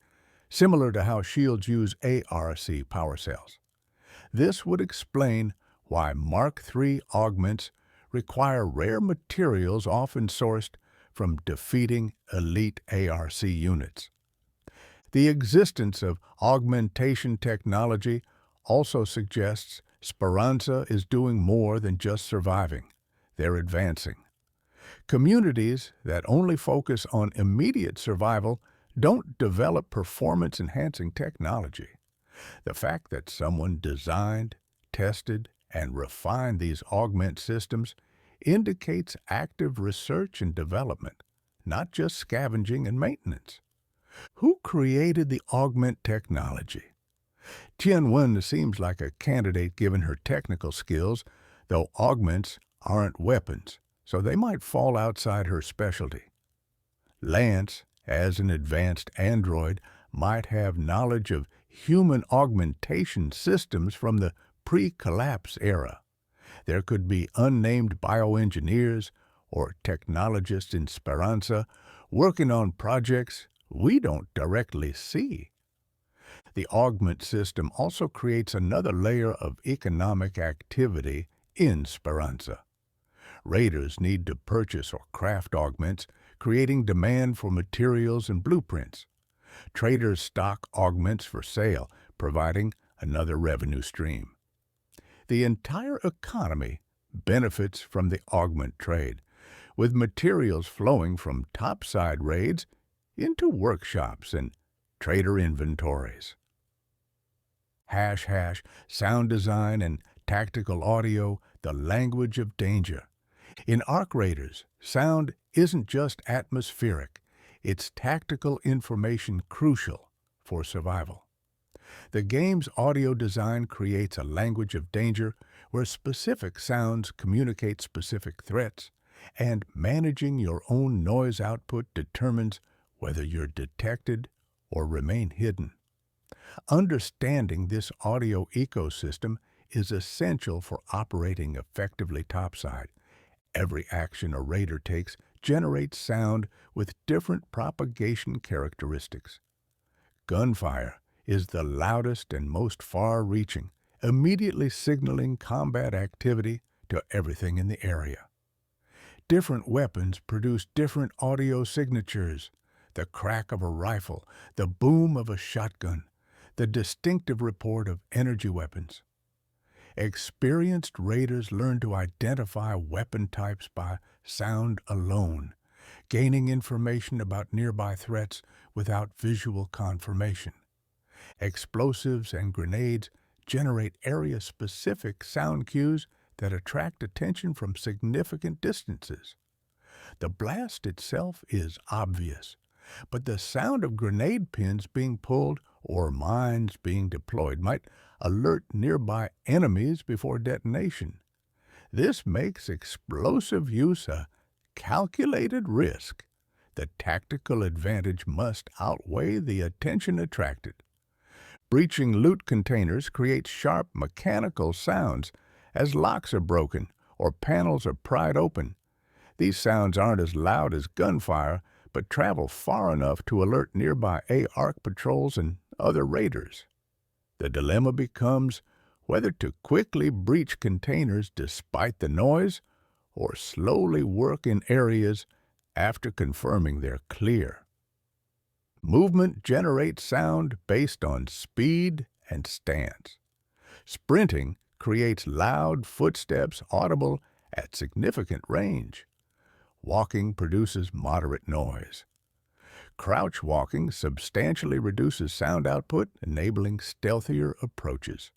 similar to how shields use ARC power cells. This would explain why Mark III augments require rare materials often sourced from defeating elite ARC units. The existence of augmentation technology also suggests Speranza is doing more than just surviving. They're advancing. Communities that only focus on immediate survival don't develop performance-enhancing technology. The fact that someone designed, tested, and refined these augment systems indicates active research and development, not just scavenging and maintenance. Who created the augment technology? Tianwen seems like a candidate given her technical skills, though augments aren't weapons, so they might fall outside her specialty. Lance, as an advanced android, might have knowledge of human augmentation systems from the pre-collapse era. There could be unnamed bioengineers or technologists in Speranza working on projects we don't directly see. The augment system also creates another layer of economic activity in Speranza. Raiders need to purchase or craft augments, creating demand for materials and blueprints. Traders stock augments for sale, providing another revenue stream. The entire economy benefits from the augment trade, with materials flowing from topside raids into workshops and trader inventories. Sound design and tactical audio, the language of danger. In Arc Raiders, sound isn't just atmospheric, it's tactical information crucial for survival. The game's audio design creates a language of danger where specific sounds communicate specific threats, and managing your own noise output determines whether you're detected or remain hidden. Understanding this audio ecosystem is essential for operating effectively topside. Every action a raider takes generates sound with different propagation characteristics. Gunfire is the loudest and most far-reaching, immediately signaling combat activity to everything in the area. Different weapons produce different audio signatures: the crack of a rifle, the boom of a shotgun, the distinctive report of energy weapons. Experienced raiders learn to identify weapon types by sound alone, gaining information about nearby threats without visual confirmation. Explosives and grenades generate area-specific sound cues that attract attention from significant distances. The blast itself is obvious, but the sound of grenade pins being pulled or mines being deployed might alert nearby enemies before detonation. This makes explosive use a calculated risk. The tactical advantage must outweigh the attention attracted. Breaching loot containers creates sharp mechanical sounds as locks are broken or panels are pried open. These sounds aren't as loud as gunfire, but travel far enough to alert nearby ARC patrols and other raiders. The dilemma becomes whether to quickly breach containers despite the noise or slowly work in areas after confirming they're clear. Movement generates sound based on speed and stance. Sprinting creates loud footsteps audible at significant range. Walking produces moderate noise. Crouch walking substantially reduces sound output, enabling stealthier approaches.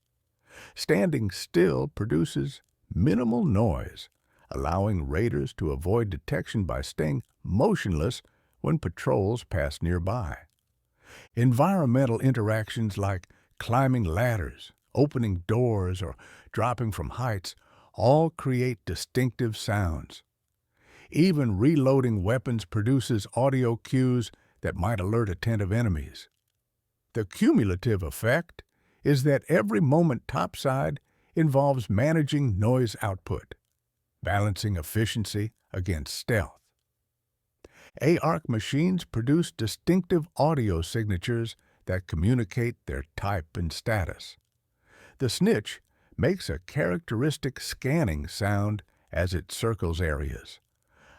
Standing still produces minimal noise, allowing raiders to avoid detection by staying motionless when patrols pass nearby. Environmental interactions like climbing ladders, opening doors, or dropping from heights all create distinctive sounds. Even reloading weapons produces audio cues that might alert attentive enemies. The cumulative effect is that every moment topside involves managing noise output, balancing efficiency against stealth. ARC machines produce distinctive audio signatures that communicate their type and status. The snitch makes a characteristic scanning sound as it circles areas,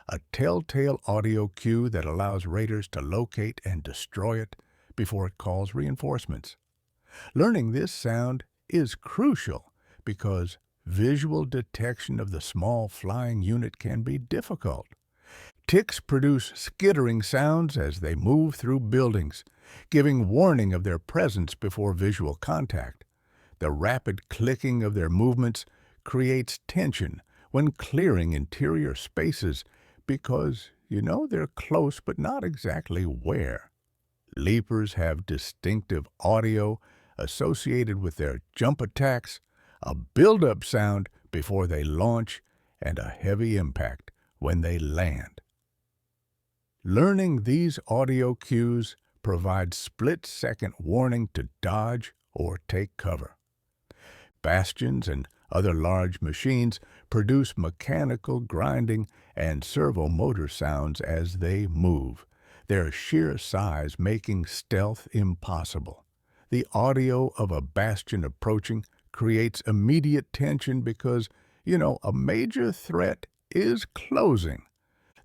a telltale audio cue that allows raiders to locate and destroy it before it calls reinforcements. Learning this sound is crucial because visual detection of the small flying unit can be difficult. Ticks produce skittering sounds as they move through buildings, giving warning of their presence before visual contact. The rapid clicking of their movements creates tension when clearing interior spaces because they're close but not exactly where. Leapers have distinctive audio associated with their jump attacks, a build-up sound before they launch, and a heavy impact when they land. Learning these audio cues provides split-second warning to dodge or take cover. Bastions and other large machines produce mechanical grinding and servo motor sounds as they move, their sheer size making stealth impossible. The audio of a bastion approaching creates immediate tension because, a major threat is closing.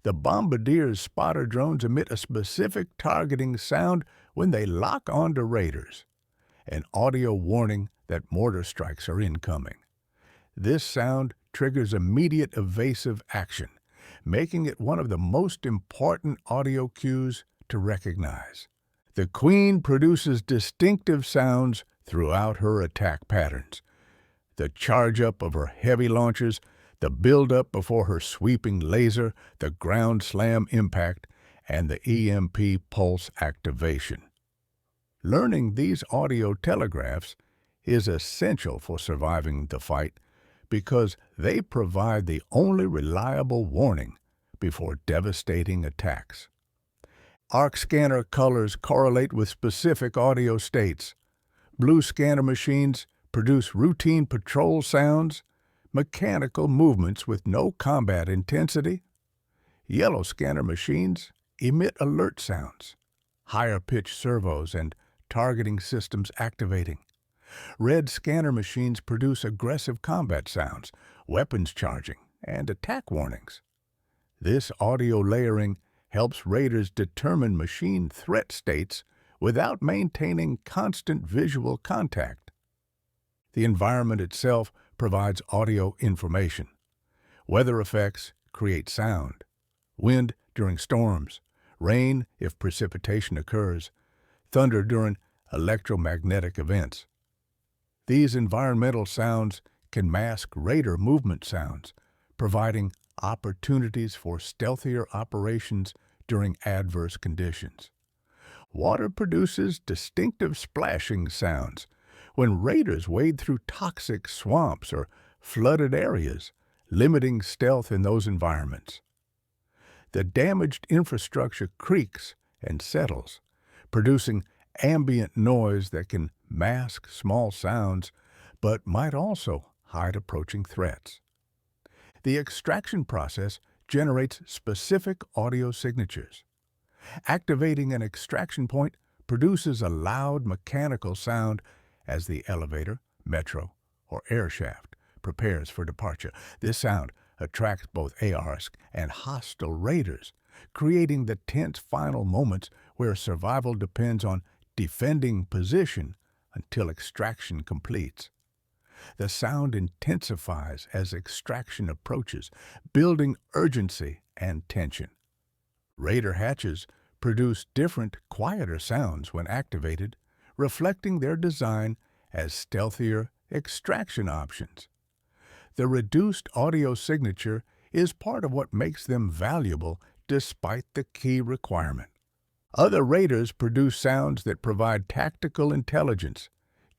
The Bombardier's spotter drones emit a specific targeting sound when they lock onto raiders, an audio warning that mortar strikes are incoming. This sound triggers immediate evasive action, making it one of the most important audio cues to recognize. The Queen produces distinctive sounds throughout her attack patterns. The charge-up of her heavy launchers, the build-up before her sweeping laser, the ground slam impact, and the EMP pulse activation. Learning these audio telegraphs is essential for surviving the fight because they provide the only reliable warning before devastating attacks. Arc scanner colors correlate with specific audio states. Blue scanner machines produce routine patrol sounds, mechanical movements with no combat intensity. Yellow scanner machines emit alert sounds, higher pitch servos and targeting systems activating. Red scanner machines produce aggressive combat sounds, weapons charging, and attack warnings. This audio layering helps raiders determine machine threat states without maintaining constant visual contact. The environment itself provides audio information. Weather effects create sound. Wind during storms, rain if precipitation occurs, thunder during electromagnetic events. These environmental sounds can mask raider movement sounds, providing opportunities for stealthier operations during adverse conditions. Water produces distinctive splashing sounds when raiders wade through toxic swamps or flooded areas, limiting stealth in those environments. The damaged infrastructure creaks and settles, producing ambient noise that can mask small sounds but might also hide approaching threats. The extraction process generates specific audio signatures. Activating an extraction point produces a loud mechanical sound as the elevator, metro, or air shaft prepares for departure. This sound attracts both ARs and hostile raiders, creating the tense final moments where survival depends on defending position until extraction completes. The sound intensifies as extraction approaches, building urgency and tension. Raider hatches produce different, quieter sounds when activated, reflecting their design as stealthier extraction options. The reduced audio signature is part of what makes them valuable despite the key requirement. Other raiders produce sounds that provide tactical intelligence.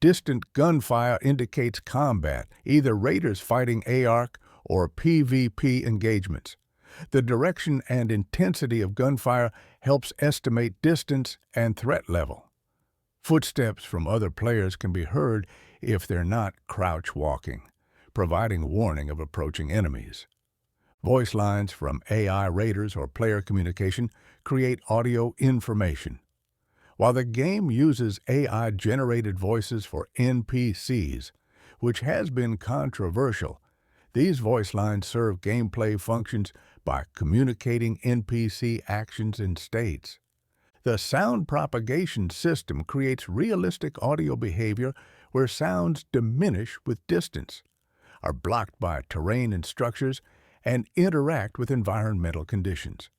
Distant gunfire indicates combat, either raiders fighting ARC or PvP engagements. The direction and intensity of gunfire helps estimate distance and threat level. Footsteps from other players can be heard if they're not crouch walking, providing warning of approaching enemies. Voice lines from AI raiders or player communication create audio information. While the game uses AI-generated voices for NPCs, which has been controversial, these voice lines serve gameplay functions by communicating NPC actions and states. The sound propagation system creates realistic audio behavior where sounds diminish with distance, are blocked by terrain and structures, and interact with environmental conditions.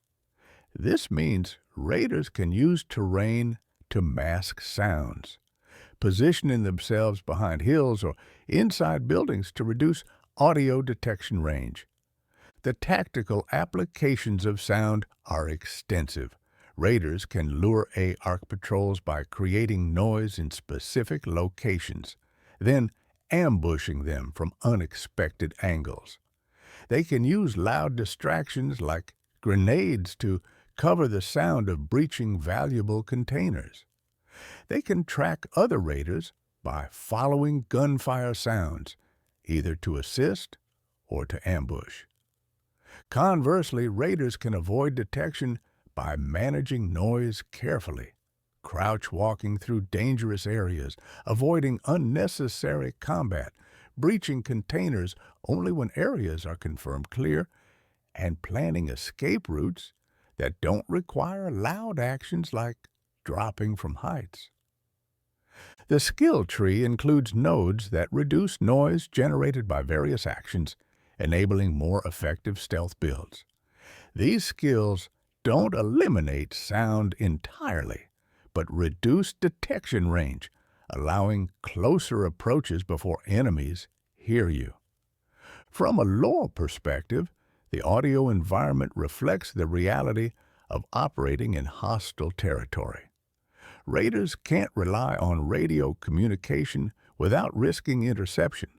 This means raiders can use terrain to mask sounds, positioning themselves behind hills or inside buildings to reduce audio detection range. The tactical applications of sound are extensive. Raiders can lure ARC patrols by creating noise in specific locations, then ambushing them from unexpected angles. They can use loud distractions like grenades to cover the sound of breaching valuable containers. They can track other raiders by following gunfire sounds, either to assist or to ambush. Conversely, raiders can avoid detection by managing noise carefully, crouch walking through dangerous areas, avoiding unnecessary combat, breaching containers only when areas are confirmed clear, and planning escape routes that don't require loud actions like dropping from heights. The skill tree includes nodes that reduce noise generated by various actions, enabling more effective stealth builds. These skills don't eliminate sound entirely, but reduce detection range, allowing closer approaches before enemies hear you. From a lore perspective, the audio environment reflects the reality of operating in hostile territory. Raiders can't rely on radio communication without risking interception,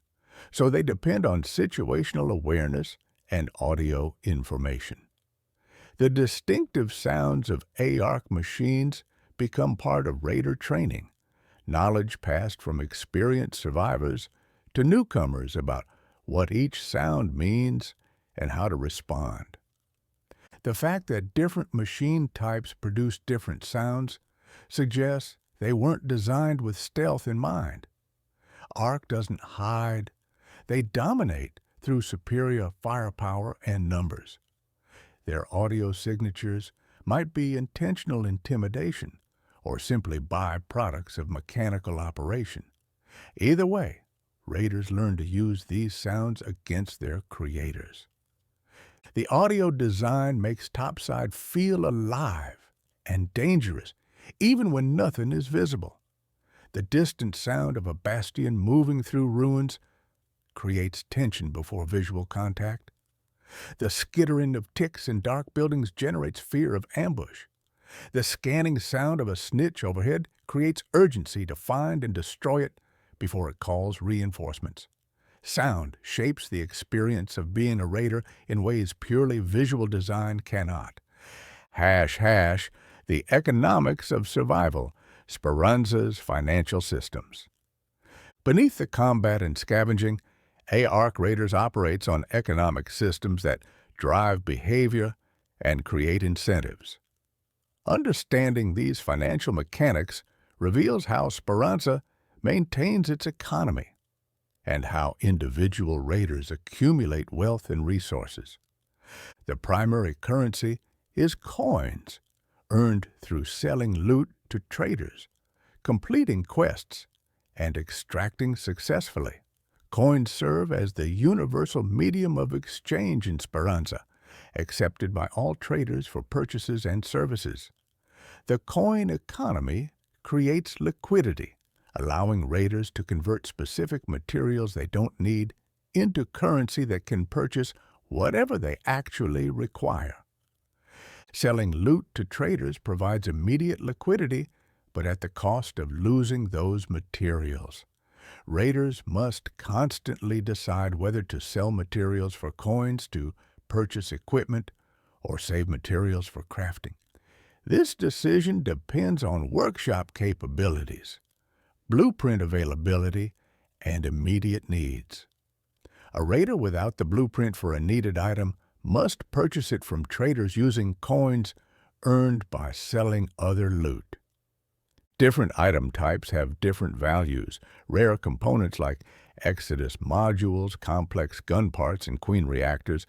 so they depend on situational awareness and audio information. The distinctive sounds of ARC machines become part of Raider training, knowledge passed from experienced survivors to newcomers about what each sound means and how to respond. The fact that different machine types produce different sounds suggests they weren't designed with stealth in mind. ARC doesn't hide, they dominate through superior firepower and numbers. Their audio signatures might be intentional intimidation or simply byproducts of mechanical operation. Either way, Raiders learn to use these sounds against their creators. The audio design makes Topside feel alive and dangerous, even when nothing is visible. The distant sound of a bastion moving through ruins creates tension before visual contact. The skittering of ticks in dark buildings generates fear of ambush. The scanning sound of a snitch overhead creates urgency to find and destroy it before it calls reinforcements. Sound shapes the experience of being a raider in ways purely visual design cannot. The economics of survival, Speranza's financial systems. Beneath the combat and scavenging, ARC Raiders operates on economic systems that drive behavior and create incentives. Understanding these financial mechanics reveals how Speranza maintains its economy and how individual raiders accumulate wealth and resources. The primary currency is coins, earned through selling loot to traders, completing quests, and extracting successfully. Coins serve as the universal medium of exchange in Speranza, accepted by all traders for purchases and services. The coin economy creates liquidity, allowing raiders to convert specific materials they don't need into currency that can purchase whatever they actually require. Selling loot to traders provides immediate liquidity, but at the cost of losing those materials. Raiders must constantly decide whether to sell materials for coins to purchase equipment or save materials for crafting. This decision depends on workshop capabilities, blueprint availability, and immediate needs. A raider without the blueprint for a needed item must purchase it from traders using coins earned by selling other loot. Different item types have different values. Rare components like Exodus modules, complex gun parts, and Queen reactors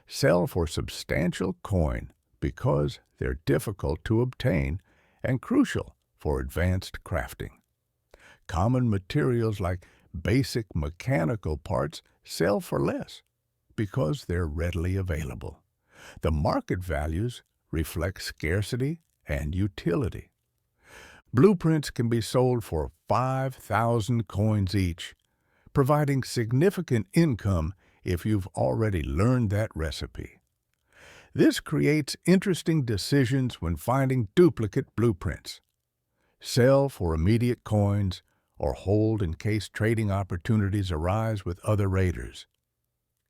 sell for substantial coin because they're difficult to obtain and crucial for advanced crafting. Common materials like basic mechanical parts sell for less because they're readily available. The market values reflect scarcity and utility. Blueprints can be sold for 5,000 coins each, providing significant income if you've already learned that recipe. This creates interesting decisions when finding duplicate blueprints. Sell for immediate coins or hold in case trading opportunities arise with other raiders.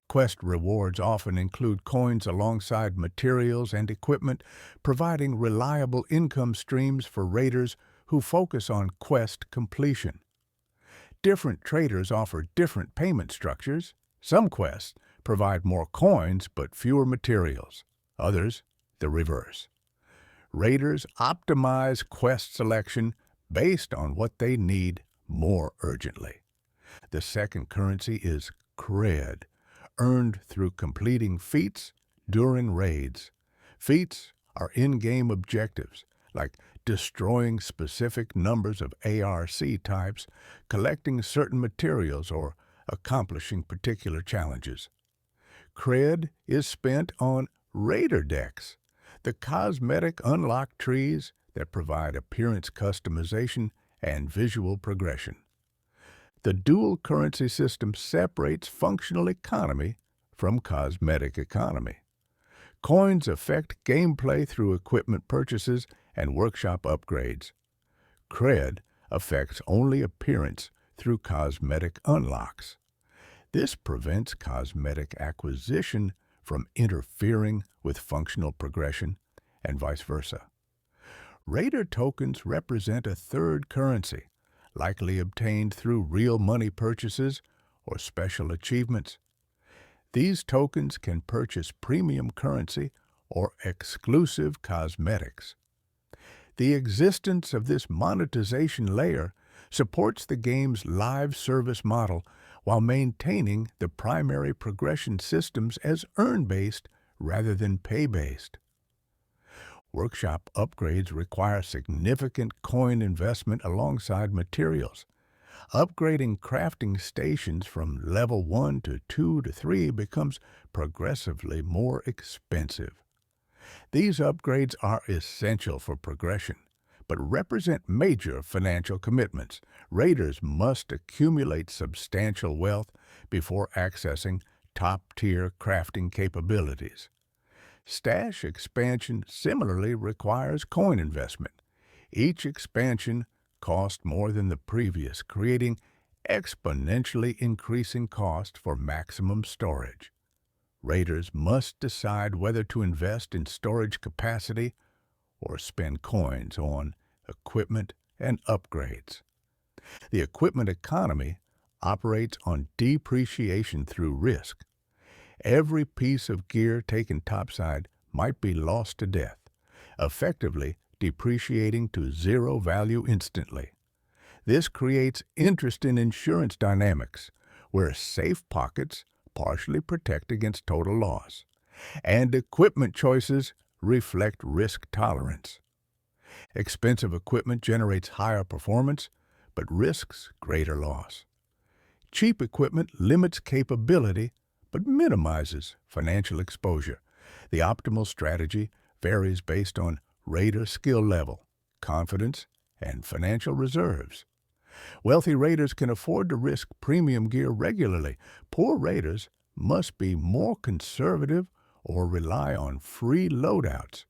Quest rewards often include coins alongside materials and equipment, providing reliable income streams for raiders who focus on quest completion. Different traders offer different payment structures. Some quests provide more coins but fewer materials. Others, the reverse. Raiders optimize quest selection based on what they need more urgently. The second currency is cred, earned through completing feats during raids. Feats are in-game objectives, like destroying specific numbers of ARC types, collecting certain materials, or accomplishing particular challenges. Cred is spent on Raider decks, the cosmetic unlock trees that provide appearance customization and visual progression. The dual currency system separates functional economy from cosmetic economy. Coins affect gameplay through equipment purchases and workshop upgrades. cred affects only appearance through cosmetic unlocks. This prevents cosmetic acquisition from interfering with functional progression and vice versa. Raider tokens represent a third currency, likely obtained through real money purchases or special achievements. These tokens can purchase premium currency or exclusive cosmetics. The existence of this monetization layer supports the game's live service model while maintaining the primary progression systems as earn-based rather than pay-based. Workshop upgrades require significant coin investment alongside materials. Upgrading crafting stations from level 1 to 2 to 3 becomes progressively more expensive. These upgrades are essential for progression, but represent major financial commitments. Raiders must accumulate substantial wealth before accessing top-tier crafting capabilities. Stash expansion similarly requires coin investment. Each expansion costs more than the previous, creating exponentially increasing cost for maximum storage. Raiders must decide whether to invest in storage capacity or spend coins on equipment and upgrades. The equipment economy operates on depreciation through risk. Every piece of gear taken topside might be lost to death, effectively depreciating to zero value instantly. This creates interesting insurance dynamics, where safe pockets partially protect against total loss, and equipment choices reflect risk tolerance. Expensive equipment generates higher performance, but risks greater loss. Cheap equipment limits capability, but minimizes financial exposure. The optimal strategy varies based on raider skill level, confidence, and financial reserves. Wealthy raiders can afford to risk premium gear regularly. Poor raiders must be more conservative or rely on free loadouts.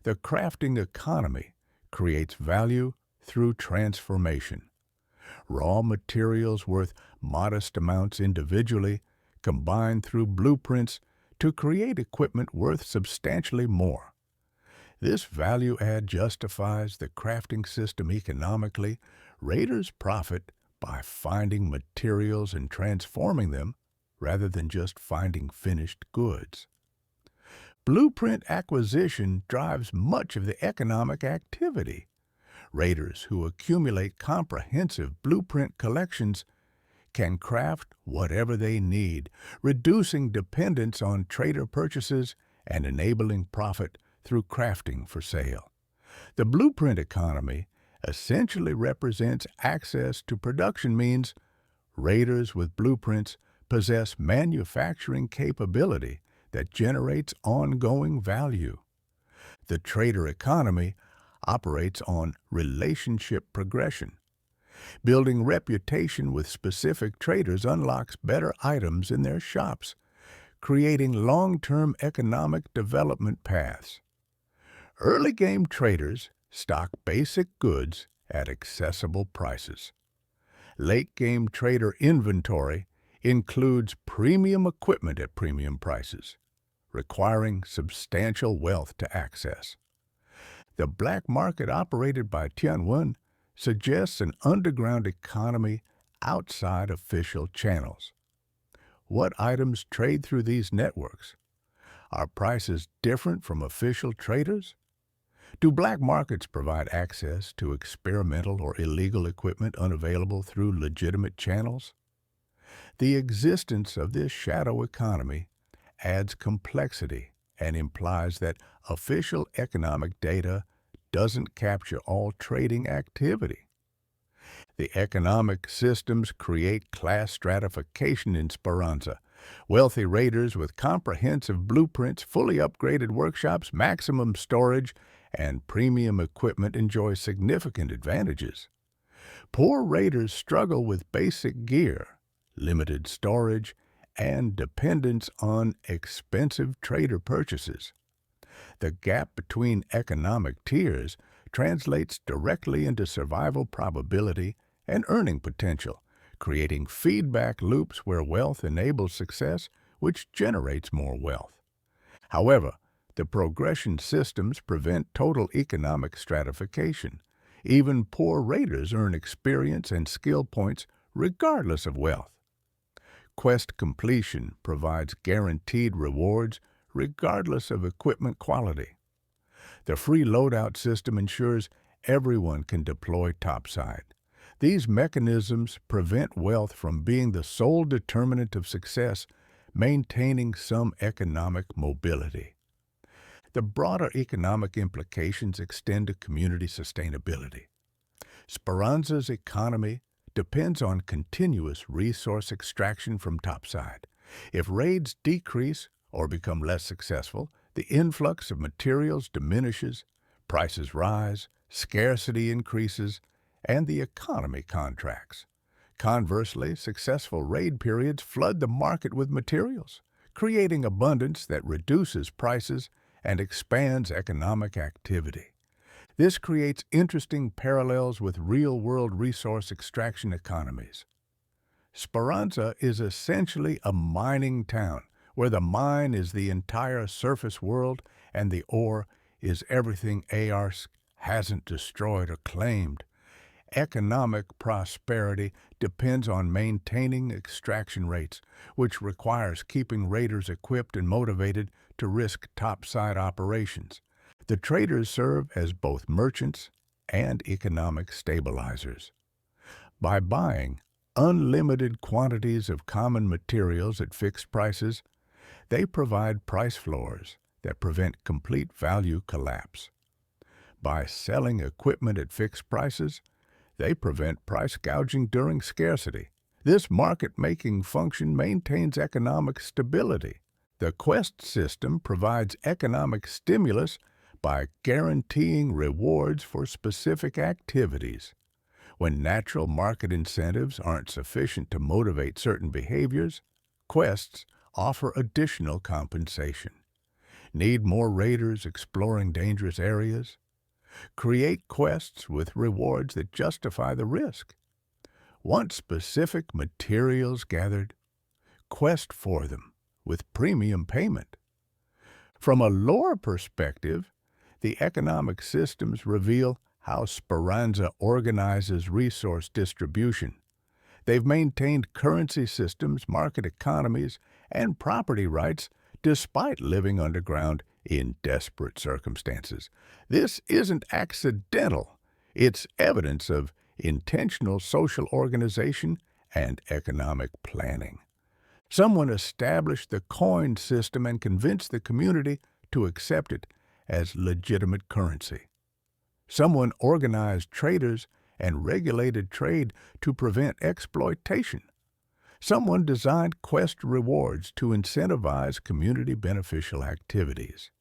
The crafting economy creates value through transformation. Raw materials worth modest amounts individually combine through blueprints to create equipment worth substantially more. This value add justifies the crafting system economically. Raiders profit by finding materials and transforming them rather than just finding finished goods. Blueprint acquisition drives much of the economic activity. Raiders who accumulate comprehensive blueprint collections can craft whatever they need, reducing dependence on trader purchases and enabling profit through crafting for sale. The blueprint economy essentially represents access to production means. Raiders with blueprints possess manufacturing capability that generates ongoing value. The trader economy operates on relationship progression. Building reputation with specific traders unlocks better items in their shops, creating long-term economic development paths. Early game traders stock basic goods at accessible prices. Late game trader inventory includes premium equipment at premium prices, requiring substantial wealth to access. The black market operated by Tianwen suggests an underground economy outside official channels. What items trade through these networks? Are prices different from official traders? Do black markets provide access to experimental or illegal equipment unavailable through legitimate channels? The existence of this shadow economy adds complexity and implies that official economic data doesn't capture all trading activity. The economic systems create class stratification in Speranza. Wealthy raiders with comprehensive blueprints, fully upgraded workshops, maximum storage, and premium equipment enjoy significant advantages. Poor raiders struggle with basic gear, limited storage, and dependence on expensive trader purchases. The gap between economic tiers translates directly into survival probability and earning potential, creating feedback loops where wealth enables success, which generates more wealth. However, the progression systems prevent total economic stratification. Even poor raters earn experience and skill points regardless of wealth. Quest completion provides guaranteed rewards regardless of equipment quality. The free loadout system ensures everyone can deploy topside. These mechanisms prevent wealth from being the sole determinant of success, maintaining some economic mobility. The broader economic implications extend to community sustainability. Speranza's economy depends on continuous resource extraction from topside. If raids decrease or become less successful, the influx of materials diminishes, prices rise, scarcity increases, and the economy contracts. Conversely, successful raid periods flood the market with materials, creating abundance that reduces prices and expands economic activity. This creates interesting parallels with real-world resource extraction economies. Speranza is essentially a mining town, where the mine is the entire surface world and the ore is everything ARC hasn't destroyed or claimed. Economic prosperity depends on maintaining extraction rates, which requires keeping raiders equipped and motivated to risk topside operations. The traders serve as both merchants and economic stabilizers. By buying unlimited quantities of common materials at fixed prices, they provide price floors that prevent complete value collapse. By selling equipment at fixed prices, they prevent price gouging during scarcity. This market-making function maintains economic stability. The Quest system provides economic stimulus by guaranteeing rewards for specific activities. When natural market incentives aren't sufficient to motivate certain behaviors, quests offer additional compensation. Need more raiders exploring dangerous areas? Create quests with rewards that justify the risk. Want specific materials gathered? Quest for them with premium payment. From a lore perspective, the economic systems reveal how Speranza organizes resource distribution. They've maintained currency systems, market economies, and property rights despite living underground in desperate circumstances. This isn't accidental. It's evidence of intentional social organization and economic planning. Someone established the coin system and convinced the community to accept it as legitimate currency. Someone organized traders and regulated trade to prevent exploitation. Someone designed quest rewards to incentivize community beneficial activities.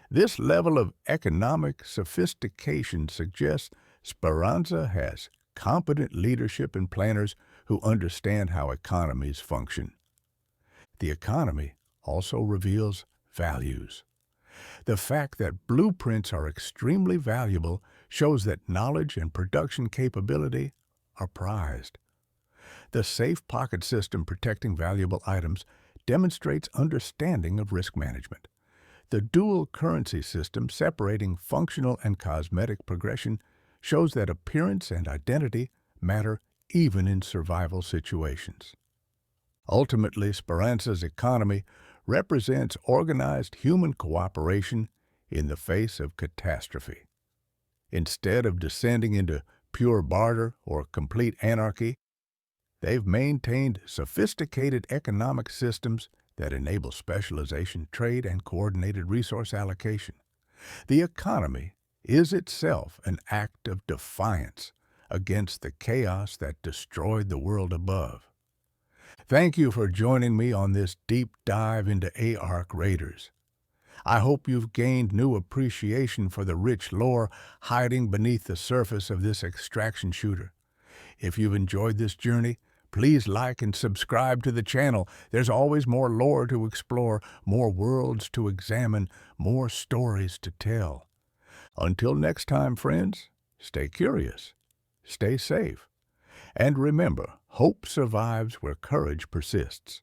This level of economic sophistication suggests Speranza has competent leadership and planners who understand how economies function. The economy also reveals values. The fact that blueprints are extremely valuable shows that knowledge and production capability are prized. The safe pocket system protecting valuable items demonstrates understanding of risk management. The dual currency system separating functional and cosmetic progression shows that appearance and identity matter even in survival situations. Ultimately, Speranza's economy represents organized human cooperation in the face of catastrophe. Instead of descending into pure barter or complete anarchy, they've maintained sophisticated economic systems that enable specialization, trade, and coordinated resource allocation. The economy is itself an act of defiance against the chaos that destroyed the world above. Thank you for joining me on this deep dive into ARC Raiders. I hope you've gained new appreciation for the rich lore hiding beneath the surface of this extraction shooter. If you've enjoyed this journey, please like and subscribe to the channel. There's always more lore to explore, more worlds to examine, more stories to tell. Until next time, friends, stay curious, stay safe, and remember, hope survives where courage persists.